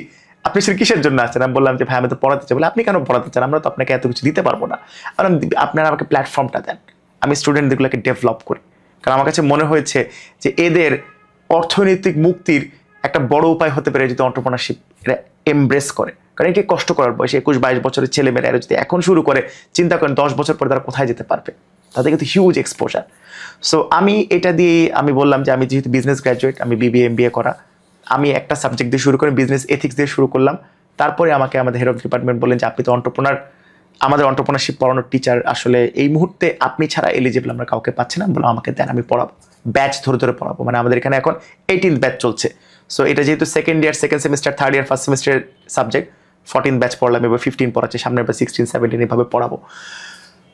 আপনি সেটা কিসের জন্য আছেন? আমি বললাম যে ভাই আমি তো পড়াতে চাই। বলে আপনি কেন পড়াতে চান? আমরা তো আপনাকে এত কিছু দিতে পারবো না। আপনারা আমাকে প্ল্যাটফর্মটা দেন, আমি স্টুডেন্টদেরগুলোকে ডেভেলপ করি। কারণ আমার কাছে মনে হয়েছে যে এদের অর্থনৈতিক মুক্তির একটা বড় উপায় হতে পারে যদি এন্টারপ্রেনারশিপ এরা এমব্রেস করে। কারণ এটি কষ্ট করার বয়স, 21-22 বছরের ছেলেমেয়েরা এরা যদি এখন শুরু করে, চিন্তা করেন 10 বছর পরে তারা কোথায় যেতে পারবে। তাদের কিন্তু হিউজ এক্সপোজার। সো আমি এটা দিয়ে আমি বললাম যে আমি যেহেতু বিজনেস গ্র্যাজুয়েট, আমি বিবিএ এমবিএ করা, আমি একটা সাবজেক্ট দিয়ে শুরু করে বিজনেস এথিক্স দিয়ে শুরু করলাম। তারপরে আমাকে আমাদের হেড অফ ডিপার্টমেন্ট বললেন যে আপনি তো এন্টারপ্রেনার, আমাদের এন্টারপ্রেনারশিপ পড়ানোর টিচার আসলে এই মুহূর্তে আপনি ছাড়া এলিজিবল আমরা কাউকে পাচ্ছি না। বললাম আমাকে দেন, আমি পড়াবো, ব্যাচ ধরে ধরে পড়াবো। মানে আমাদের এখানে এখন 18th ব্যাচ চলছে। সো এটা যেহেতু second year, second semester, third year, first সেমিস্টারের সাবজেক্ট, 14 ব্যাচ পড়লাম, এবার 15 পড়াচ্ছে, সামনে এবার 16-17 এভাবে পড়াবো।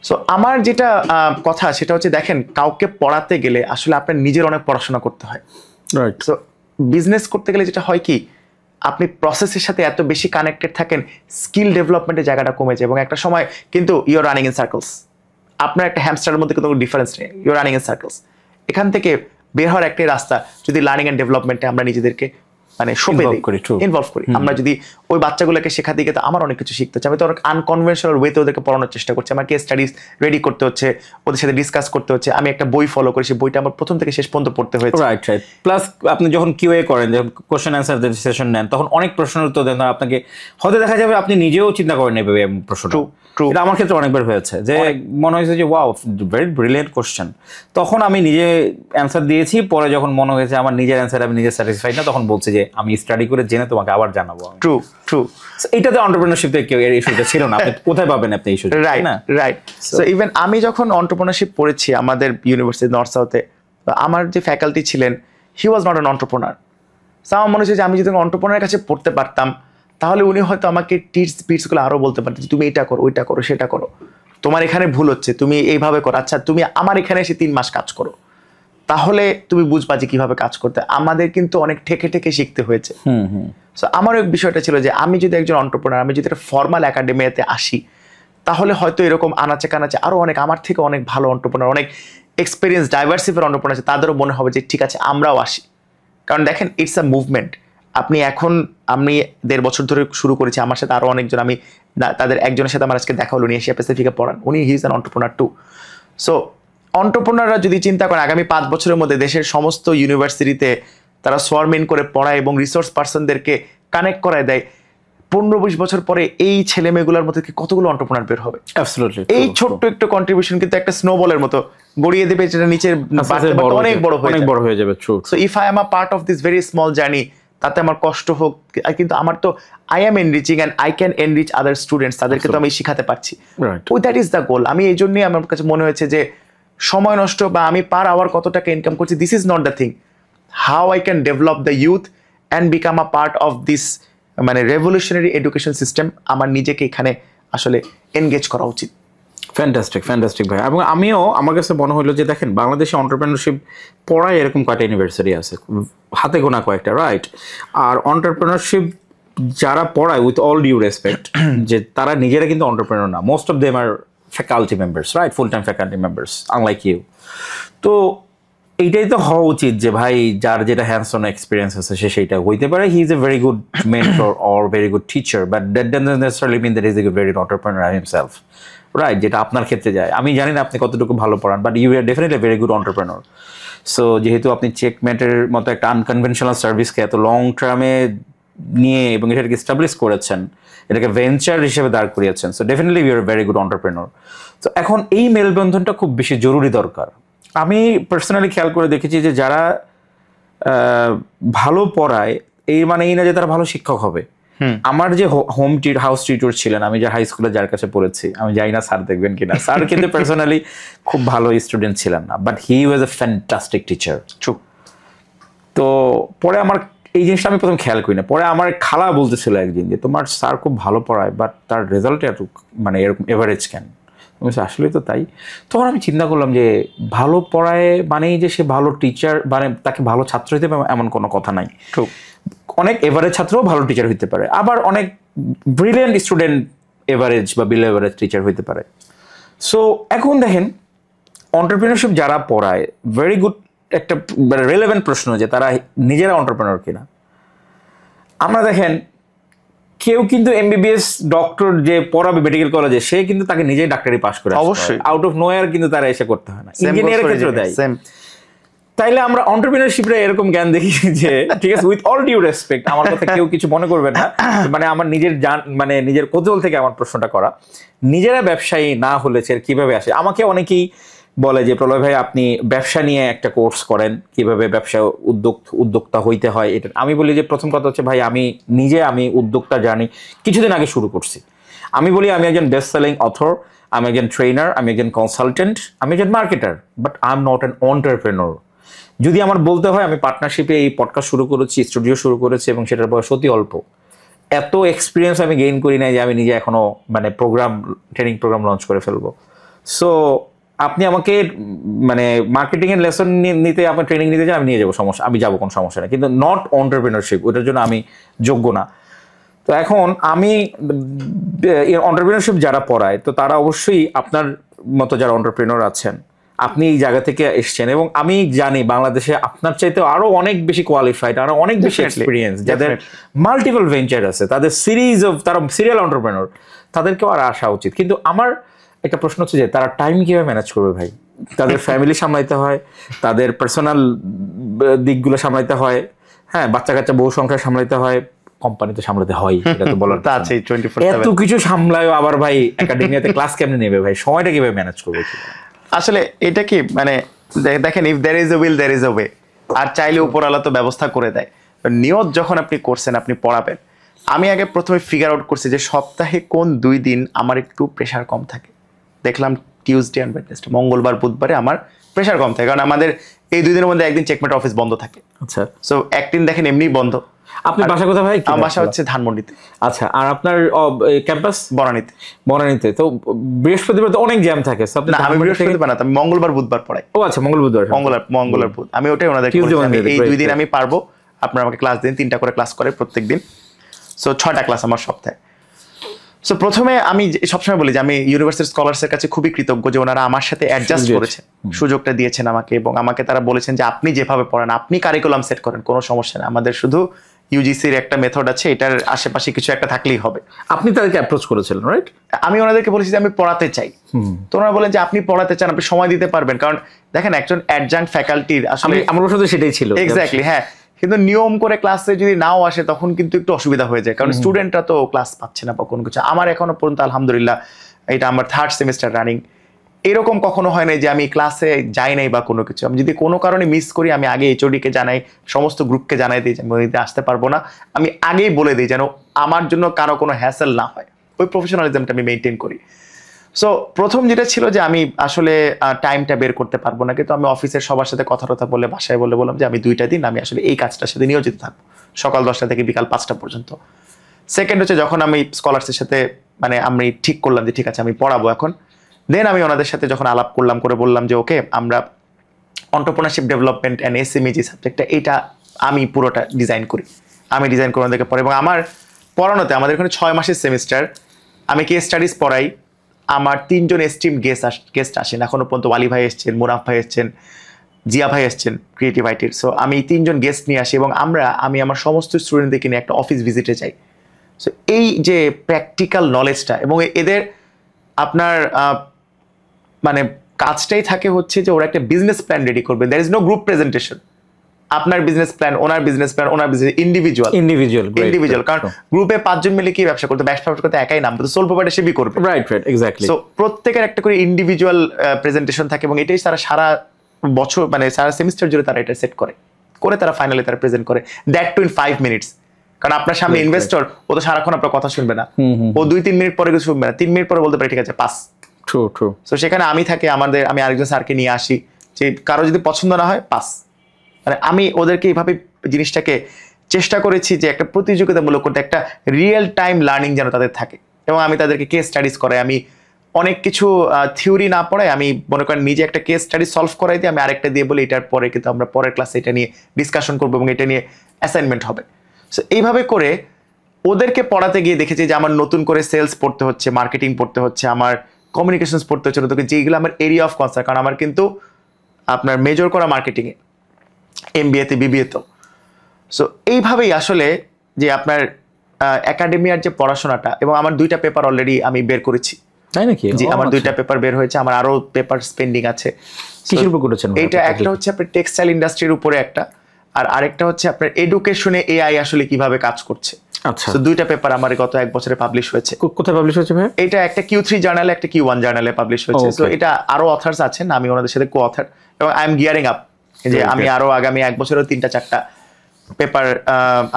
সো আমার যেটা কথা সেটা হচ্ছে, দেখেন কাউকে পড়াতে গেলে আসলে আপনার নিজের অনেক পড়াশোনা করতে হয়। রাইট। সো বিজনেস করতে গেলে যেটা হয় কি, আপনি প্রসেসের সাথে এত বেশি কানেক্টেড থাকেন, স্কিল ডেভেলপমেন্টের জায়গাটা কমে যায় এবং একটা সময় কিন্তু ইউর রানিং ইন সার্কেলস। আপনার একটা হ্যামস্টারের মধ্যে কিন্তু কোনো ডিফারেন্স নেই, ইউর রানিং ইন সার্কেলস। এখান থেকে বের হওয়ার একটাই রাস্তা, যদি লার্নিং অ্যান্ড ডেভেলপমেন্টে আমরা নিজেদেরকে মানে ইনভলভ করি। আমরা যদি ওই বাচ্চাগুলোকে শেখাতে গিয়ে, তো আমার অনেক কিছু শিখতে হচ্ছে। আমি তো অনেক আনকনভেনশনাল ওয়েতে ওদেরকে পড়ানোর চেষ্টা করছি। আমার কেস স্টাডিজ রেডি করতে হচ্ছে, ওদের সাথে ডিসকাস করতে হচ্ছে। আমি একটা বই ফলো করি, সেই বইটা আমার প্রথম থেকে শেষ পর্যন্ত পড়তে হয়েছে। রাইট। প্লাস আপনি যখন কিউএ করেন, যখন কোশ্চেন অ্যান্সার সেশন নেন, তখন অনেক প্রশ্নের উত্তর দেন। আপনাকে হয়তো দেখা যাবে আপনি নিজেও চিন্তা করেন নেবে প্রশ্নটা। এটা আমার ক্ষেত্রে অনেকবার হয়েছে যে মনে হয়েছে যে ওয়াও ভেরি ব্রিলিয়েন্ট কোশ্চেন, তখন আমি নিজে অ্যান্সার দিয়েছি। পরে যখন মনে হয়েছে আমার নিজের অ্যান্সার আমি নিজে স্যাটিসফাইড না, তখন বলছি যে আমি স্টাডি করে জেনে তোমাকে আবার জানাবো। ট্রু। এটাতে এন্টারপ্রেনারশিপে কেউ এই ইস্যুটা ছিল না। আপনি কোথায় পাবেন আপনি এই ইস্যুটা? রাইট। সো ইভেন আমি যখন এন্টারপ্রেনারশিপ পড়েছি আমাদের ইউনিভার্সিটি নর্থ সাউথে, আমার যে ফ্যাকাল্টি ছিলেন, he was not an entrepreneur. So আমার মনে হচ্ছে যে আমি যদি এন্টারপ্রেনারের কাছে পড়তে পারতাম, তাহলে উনি হয়তো আমাকে টিপসগুলো আরো বলতে পারতেন, তুমি এটা করো, ওইটা করো, সেটা করো, তোমার এখানে ভুল হচ্ছে, তুমি এইভাবে করো, আচ্ছা তুমি আমার এখানে এসে 3 মাস কাজ করো, তাহলে তুমি বুঝবা যে কিভাবে কাজ করতে। আমাদের কিন্তু অনেক ঠেকে শিখতে হয়েছে। সো আমার এক বিষয়টা ছিল যে আমি যদি একজন এন্টারপ্রেনার, আমি যদি একটা ফর্মাল একাডেমিতে আসি, তাহলে হয়তো এরকম আনাচে কানাচে আরো অনেক আমার থেকে অনেক ভালো এন্টারপ্রেনার, অনেক এক্সপিরিয়েন্স ডাইভার্সিফাইড এন্টারপ্রেনার আছে, তাদেরও মনে হবে যে ঠিক আছে আমরাও আসি। কারণ দেখেন ইটস আ মুভমেন্ট। আপনি এখন আমি 1.5 বছর ধরে শুরু করেছি, আমার সাথে আরো অনেকজন, আমি তাদের একজনের সাথে আমার আজকে দেখা হলো, উনি এশিয়া প্যাসিফিকে পড়ান, উনি he is an entrepreneur too. So অন্টারপ্রেনাররা যদি চিন্তা করেন আগামী 5 বছরের মধ্যে দেশের সমস্ত ইউনিভার্সিটিতে তারা সোয়ারমেন করে পড়ায় এবং রিসোর্স পার্সনদেরকে কানেক্ট করায় দেয়, 15-20 বছর পরে এই ছেলে মেয়েগুলোর মধ্যে কতগুলো অন্টারপ্রেনার বের হবে। এই ছোট্ট একটু কন্ট্রিবিউশন কিন্তু একটা স্নোবলের মতো গড়িয়ে দেবে, যেটা নিচের অনেক বড় হয়ে যাবে। So if I am a part of this very small journey, তাতে আমার কষ্ট হোক, কিন্তু আমার তো I am enriching and I can enrich other students, তাদেরকে তো আমি শিখাতে পারছি। দ্যাট ইজ দ্য গোল। আমি এই জন্যই আমার কাছে মনে হয়েছে যে সময় নষ্ট বা আমি পার আওয়ার কত টাকা ইনকাম করছি, this is not the thing. How I can develop the youth and become a part of this মানে রেভলিউশনারি এডুকেশন সিস্টেম, আমার নিজেকে এখানে আসলে এনগেজ করা উচিত। ফ্যান্টাস্টিক ভাই। এবং আমার কাছে মনে হলো যে দেখেন, বাংলাদেশে এন্টারপ্রেনারশিপ পড়ায় এরকম কয়টা ইউনিভার্সিটি আছে, হাতে গোনা কয়েকটা, রাইট? আর এন্টারপ্রেনারশিপ যারা পড়ায়, উইথ অল ডিউ রেসপেক্ট, যে তারা নিজেরা কিন্তু এন্টারপ্রেনার না, most of them are faculty members, right? Full time faculty members, unlike you. তো এইটাই তো হওয়া উচিত যে ভাই, যার যেটা হ্যান্ডস অন এক্সপিরিয়েন্স আছে সে সেইটা হইতে পারে। He is a very good mentor or very good teacher, but that doesn't necessarily mean that he is a very good entrepreneur himself, right? যেটা আপনার ক্ষেত্রে যায়। আমি জানি না আপনি কতটুকু ভালো পড়ান, but you are definitely very good entrepreneur. So যেহেতু আপনি চেকমেটের মতো একটা আনকনভেনশনাল সার্ভিসকে এত লং টার্মে নিয়ে এবং এটাকে এস্টাবলিশ করেছেন, এটাকে ভেঞ্চার হিসেবে দাঁড় করিয়েছেন, so definitely you are very good entrepreneur. তো এখন এই মেলবন্ধনটা খুব বেশি জরুরি দরকার। আমি পার্সোনালি খেয়াল করে দেখেছি যে যারা ভালো পড়ায়, এই মানে এই না যে তারা ভালো শিক্ষক হবে। আমার যে হাউস টিউটর ছিলেন, আমি যে হাই স্কুলে যার কাছে পড়েছি, আমি জানি না স্যার দেখবেন কিনা, স্যার কিন্তু পার্সোনালি খুব ভালো স্টুডেন্ট ছিলেন না, but he was a fantastic teacher. তো পরে আমার এই জিনিসটা আমি প্রথম খেয়াল করি না, পরে আমার খালা বলতেছিল একদিন যে তোমার স্যার খুব ভালো পড়ায়, বাট তার রেজাল্ট এত মানে এরকম এভারেজ কেন? আসলে তো তাই। তখন আমি চিন্তা করলাম যে ভালো পড়ায় মানেই যে সে ভালো টিচার, মানে তাকে ভালো ছাত্র হইতে পারে এমন কোনো কথা নাই। অনেক এভারেজ ছাত্রও ভালো টিচার হইতে পারে, আবার অনেক ব্রিলিয়েন্ট স্টুডেন্ট এভারেজ বা বিলো এভারেজ টিচার হইতে পারে। সো এখন দেখেন, এন্টারপ্রেনারশিপ যারা পড়ায়, ভেরি গুড একটা রেলেভেন্ট প্রশ্ন যে তারা নিজেরা এন্টারপ্রেনার কিনা। আমরা দেখেন, কেউ কিন্তু এমবিবিএস ডক্টর যে পড়াবে মেডিকেল কলেজে, সে কিন্তু তাকে নিজেই ডাক্তারি পাস করে, অবশ্যই আউট অফ নোয়ার কিন্তু তারা এসে করতে হয় না, ইঞ্জিনিয়ারের ক্ষেত্রে দেয়। তাইলে আমরা এন্টারপ্রেনারশিপে এরকম জ্ঞান দেখি যে, ঠিক আছে, উইথ অল ডিউ রেসপেক্ট, আমার কথা কেউ কিছু মনে করবেন না, মানে আমার নিজের মানে নিজের কৌতূহল থেকে আমার প্রশ্নটা করা, নিজেরা ব্যবসায়ী না হলে কিভাবে আসে? আমাকে অনেকেই বলে যে প্রলয় ভাই, আপনি ব্যবসা নিয়ে একটা কোর্স করেন, কিভাবে ব্যবসা উদ্যোক্তা হইতে হয়। এটা আমি বলি যে প্রথম কথা হচ্ছে ভাই, আমি উদ্যোক্তা জানি, কিছুদিন আগে শুরু করছি। আমি বলি আমি একজন বেস্ট সেলিং অথর, আমি একজন ট্রেনার, আমি একজন কনসালটেন্ট, আমি একজন marketer, but I am not an entrepreneur. যদি আমার বলতে হয়, আমি পার্টনারশিপে এই পডকাস্ট শুরু করেছি, স্টুডিও শুরু করেছি, এবং সেটার বয়স অতি অল্প। এত এক্সপিরিয়েন্স আমি গেইন করি নাই যে আমি নিজে এখনো মানে ট্রেনিং প্রোগ্রাম লঞ্চ করে ফেলবো। সো আপনি আমাকে মানে মার্কেটিং এর লেসন নিতে, আপনার ট্রেনিং নিতে চান, আমি নিয়ে যাবো, আমি যাবো, কোনো সমস্যা নেই, কিন্তু নট এন্টারপ্রেনারশিপ, ওটার জন্য আমি যোগ্য না। তো এখন আমি এন্টারপ্রেনারশিপ যারা পড়ায়, তো তারা অবশ্যই আপনার মতো যারা এন্টারপ্রেনার আছেন, আপনি এই জায়গা থেকে এসছেন, এবং আমি জানি বাংলাদেশে আপনার চাইতে আরো অনেক বেশি কোয়ালিফাইড, আরো অনেক বেশি এক্সপিরিয়েন্স, যাদের মাল্টিপল ভেঞ্চার আছে, তাদের তারা সিরিয়াল এন্টারপ্রেনার, তাদেরকেও আর আসা উচিত। কিন্তু আমার একটা প্রশ্ন হচ্ছে যে তারা টাইম কিভাবে ম্যানেজ করবে ভাই? তাদের ফ্যামিলি সামলাইতে হয়, তাদের পার্সোনাল দিকগুলো সামলাইতে হয়, হ্যাঁ, বাচ্চা কাচ্চা বউ সংসার সামলাইতে হয়, কোম্পানি তো সামলাতে হয়, এটা তো বলার আছে, এত কিছু সামলায়, আবার ভাই একাডেমিয়াতে ক্লাস কেমনে নেবে ভাই? সময়টা কিভাবে ম্যানেজ করবে? আসলে এটা কি মানে দেখেন, if there is a will there is a way, আর চাইলে উপরওয়ালা তো ব্যবস্থা করে দেয়। নিয়ত যখন আপনি করছেন, আপনি পড়াবেন, আমি আগে প্রথমে ফিগার আউট করছি যে সপ্তাহে কোন 2 দিন আমার একটু প্রেশার কম থাকে। দেখলাম টিউসডে অ্যান্ড ওয়েডনেসডে, মঙ্গলবার বুধবারে আমার প্রেশার কম থাকে, কারণ আমাদের এই 2 দিনের মধ্যে একদিন চেকমেট অফিস বন্ধ থাকে। আচ্ছা, সো একদিন দেখেন এমনি বন্ধ। আপনার বাসা কোথায় ভাই? আমার বাসা হচ্ছে ধানমন্ডিতে। আচ্ছা, আর আপনার ক্যাম্পাস? বনানীতে। তো বৃহস্পতিবার তো অনেক জ্যাম থাকে। না, আমি বৃহস্পতিবার না, আমি মঙ্গলবার বুধবার পড়াই। ও আচ্ছা, মঙ্গলবার বুধ। আমি ওটাই ওনাদের এই 2 দিন আমি পারবো, আপনারা আমাকে ক্লাস দিন, 3টা করে ক্লাস করে প্রত্যেক দিন, সো 6টা ক্লাস আমার সপ্তাহে। সো প্রথমে আমি সবসময় বলি যে আমি ইউনিভার্সিটি স্কলার্সের কাছে খুবই কৃতজ্ঞ যে ওনারা আমার সাথে অ্যাডজাস্ট করেছেন, সুযোগটা দিয়েছেন আমাকে, এবং আমাকে তারা বলেছেন যে আপনি যেভাবে পড়ান, আপনি কারিকুলাম সেট করেন, কোনো সমস্যা নেই, আমাদের শুধু ইউজিসির একটা মেথড আছে, এটার আশেপাশে কিছু একটা থাকলেই হবে। আপনি তাদেরকে অ্যাপ্রোচ করেছিলেন, রাইট? আমি ওনাদেরকে বলেছি যে আমি পড়াতে চাই। তো ওনারা বলেন যে আপনি পড়াতে চান, আপনি সময় দিতে পারবেন, কারণ দেখেন একজন অ্যাডজাঙ্ক ফ্যাকাল্টির আসলে আমার প্রশ্ন সেটাই ছিল। এক্স্যাক্টলি, হ্যাঁ। কিন্তু নিয়ম করে ক্লাসে যদি নাও আসে তখন কিন্তু একটু অসুবিধা হয়ে যায়, কারণ স্টুডেন্টরা তো ক্লাস পাচ্ছে না বা কোনো কিছু। আমার এখনো পর্যন্ত আলহামদুলিল্লাহ এটা আমার 3rd সেমিস্টার রানিং, এরকম কখনো হয় নাই যে আমি ক্লাসে যাই নাই বা কোনো কিছু। আমি যদি কোনো কারণে মিস করি আমি আগে এইচওডি কে জানাই, সমস্ত গ্রুপকে জানাই দিই যে আমি আসতে পারবো না, আমি আগেই বলে দিই যেন আমার জন্য কারো কোনো হ্যাসেল না হয়। ওই প্রফেশনালিজমটা আমি মেনটেন করি। সো প্রথম যেটা ছিল যে আমি আসলে টাইমটা বের করতে পারবো না, কিন্তু আমি অফিসের সবার সাথে কথা বলে বাসায় বললাম যে আমি 2টা দিন আমি আসলে এই কাজটার সাথে নিয়োজিত থাকবো, সকাল 10টা থেকে বিকাল 5টা পর্যন্ত। সেকেন্ড হচ্ছে যখন আমি স্কলারসের সাথে মানে আমি ঠিক করলাম যে ঠিক আছে আমি পড়াবো এখন, দেন আমি ওনাদের সাথে যখন আলাপ করলাম, করে বললাম যে ওকে আমরা এন্টারপ্রেনারশিপ ডেভেলপমেন্ট অ্যান্ড এসএমই যে সাবজেক্টটা, এটা আমি পুরোটা ডিজাইন করি, আমি ডিজাইন করে ওনাদেরকে পড়াই। এবং আমার পড়ানোতে আমাদের এখানে 6 মাসের সেমিস্টার, আমি কেস স্টাডিজ পড়াই। আমার 3জন এস্টিম গেস্ট আসেন এখনো পর্যন্ত, ওয়ালি ভাই এসছেন, মুনাফ ভাই এসছেন, জিয়া ভাই এসছেন ক্রিয়েটিভ আইটির। সো আমি 3জন গেস্ট নিয়ে আসি এবং আমি আমার সমস্ত স্টুডেন্টদেরকে নিয়ে একটা অফিস ভিজিটে যাই। সো এই যে প্র্যাকটিক্যাল নলেজটা, এবং এদের আপনার মানে কাজটাই থাকে হচ্ছে যে ওরা একটা বিজনেস প্ল্যান রেডি করবে। There is no group presentation. আপনার বিজনেস প্ল্যান, ওনার বিজনেস প্ল্যান, ওনার বিজনেস ইন্ডিভিজুয়াল। কারণ গ্রুপে 5 জন মিলে কি ব্যবসা করতে, ব্যবসা করতে একাই নাম তো সোল প্রোভাইডার সেবি করবে, রাইট এক্স্যাক্টলি। সো প্রত্যেকের একটা করে ইন্ডিভিজুয়াল প্রেজেন্টেশন থাকে এবং এটাই তারা সারা বছর মানে সারা সেমিস্টার জুড়ে তারা এটা সেট করে তারা ফাইনালি তারা প্রেজেন্ট করে, দ্যাট টু ইন 5 মিনিটস। কারণ আপনার সামনে ইনভেস্টর, ও তো সারাক্ষণ আপনার কথা শুনবে না, ও 2-3 মিনিট পরে কিছু শুনবে না, 3 মিনিট পরে বলতে পারে ঠিক আছে পাস। ট্রু। সো সেখানে আমি থাকি, আমি আরেকজন স্যারকে নিয়ে আসি যে কারো যদি পছন্দ না হয় পাস। মানে আমি ওদেরকে এইভাবে জিনিসটাকে চেষ্টা করেছি যে একটা প্রতিযোগিতামূলক করতে, একটা রিয়েল টাইম লার্নিং যেন তাদের থাকে। এবং আমি তাদেরকে কেস স্টাডিজ করাই, আমি অনেক কিছু থিওরি না পড়াই, আমি মনে করেন নিজে একটা কেস স্টাডি সলভ করাই দিই, আমি আরেকটা দিয়ে বলি এটার পরে কিন্তু আমরা পরের ক্লাসে এটা নিয়ে ডিসকাশন করবো এবং এটা নিয়ে অ্যাসাইনমেন্ট হবে। সো এইভাবে করে ওদেরকে পড়াতে গিয়ে দেখেছি যে আমার নতুন করে সেলস পড়তে হচ্ছে, মার্কেটিং পড়তে হচ্ছে, আমার কমিউনিকেশনস পড়তে হচ্ছে নতুন, যেগুলো আমার এরিয়া অফ কনসার্ন। কারণ আমার কিন্তু আপনার মেজর করা মার্কেটিংয়ে, এমবিএতে, বিবিএতেও। সো এইভাবেই আসলে যে আপনার একাডেমিয়ার যে পড়াশোনাটা, এবং আমার 2টা পেপার অলরেডি আমি বের করেছি। তাই নাকি? জি, আমার 2টা পেপার বের হয়েছে, আমার আরো পেপার পেন্ডিং আছে। কিসের উপর করেছেন? এটা একটা হচ্ছে আপনার টেক্সটাইল ইন্ডাস্ট্রির উপরে একটা, আর আরেকটা হচ্ছে আপনার এডুকেশনে এআই আসলে কিভাবে কাজ করছে। আচ্ছা, তো 2টা পেপার আমার গত 1 বছরে পাবলিশ হয়েছে। কোথায় পাবলিশ হয়েছে ভাই? এটা একটা Q3 জার্নালে, একটা Q1 জার্নালে পাবলিশ হয়েছে। সো এটা আরো অথার্স আছেন, আমি ওনাদের সাথে কো অথার, এবং আই এম গিয়ারিং আপ যে আমি আরো আগামী 1 বছরেও 3টা-4টা পেপার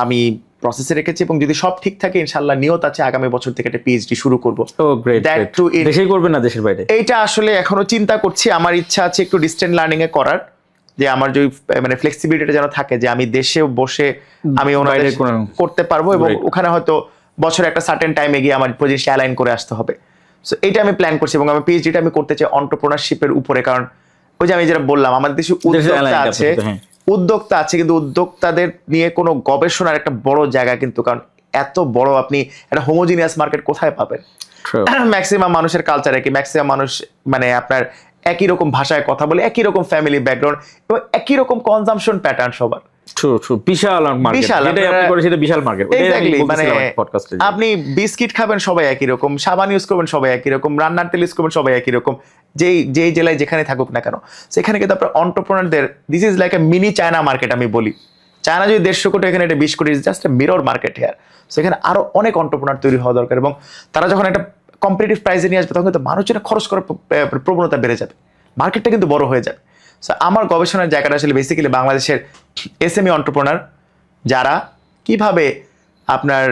আমি প্রসেসে রেখেছি, এবং যদি সব ঠিক থাকে ইনশাআল্লাহ নিয়ত আছে আগামী বছর থেকে একটা পিএইচডি শুরু করব। ও গ্রেট। দেশেই করবেন না দেশের বাইরে? এইটা আসলে এখনো চিন্তা করছি। আমার ইচ্ছা আছে একটু ডিস্টেন্ট লার্নিং এ করার, যে আমার যে মানে ফ্লেক্সিবিলিটিটা যেন থাকে, যে আমি দেশে বসে আমি ওনাদের করতে পারবো, এবং ওখানে হয়তো বছরে একটা সার্টেন টাইমে গিয়ে আমার প্রজেক্ট অ্যালাইন করে আসতে হবে। সো এটা আমি প্ল্যান করছি, এবং আমি পিএইচডিটা আমি করতে চাই এন্টারপ্রেনারশিপের উপরে। কারণ ওই যে আমি যেটা বললাম, আমাদের দেশে উদ্যোক্তা আছে, কিন্তু উদ্যোক্তাদের নিয়ে কোনো গবেষণার একটা বড় জায়গা কিন্তু, কারণ এত বড় আপনি একটা হোমোজিনিয়াস মার্কেট কোথায় পাবেন? ম্যাক্সিমাম মানুষের কালচার একই, ম্যাক্সিমাম মানুষ মানে আপনার একই রকম ভাষায় কথা বলে, একই রকম ফ্যামিলি ব্যাকগ্রাউন্ড এবং একই রকম কনজাম্পশন প্যাটার্ন সবার। আপনি বিস্কিট খাবেন সবাই একই রকম, সাবান ইউজ করবেন সবাই একই রকম, রান্নার তেল ইউজ করবেন সবাই একই রকম, যেই জেলায় যেখানে থাকুক না কেন। সেখানে কিন্তু আপনার এন্টারপ্রেনারদের this is like a mini China market. আমি বলি চায়না যদি 150 কোটি, এখানে এটা 20 কোটি, just a mirror market here. সেখানে আরো অনেক এন্টারপ্রেনার তৈরি হওয়া দরকার, এবং তারা যখন একটা কম্পিটিটিভ প্রাইসে নিয়ে আসবে তখন কিন্তু মানুষের খরচ করার প্রবণতা বেড়ে যাবে, মার্কেটটা কিন্তু বড় হয়ে যাবে। সো আমার গবেষণার জায়গাটা আসলে বেসিক্যালি বাংলাদেশের এসএমই এন্টারপ্রেনার যারা কিভাবে আপনার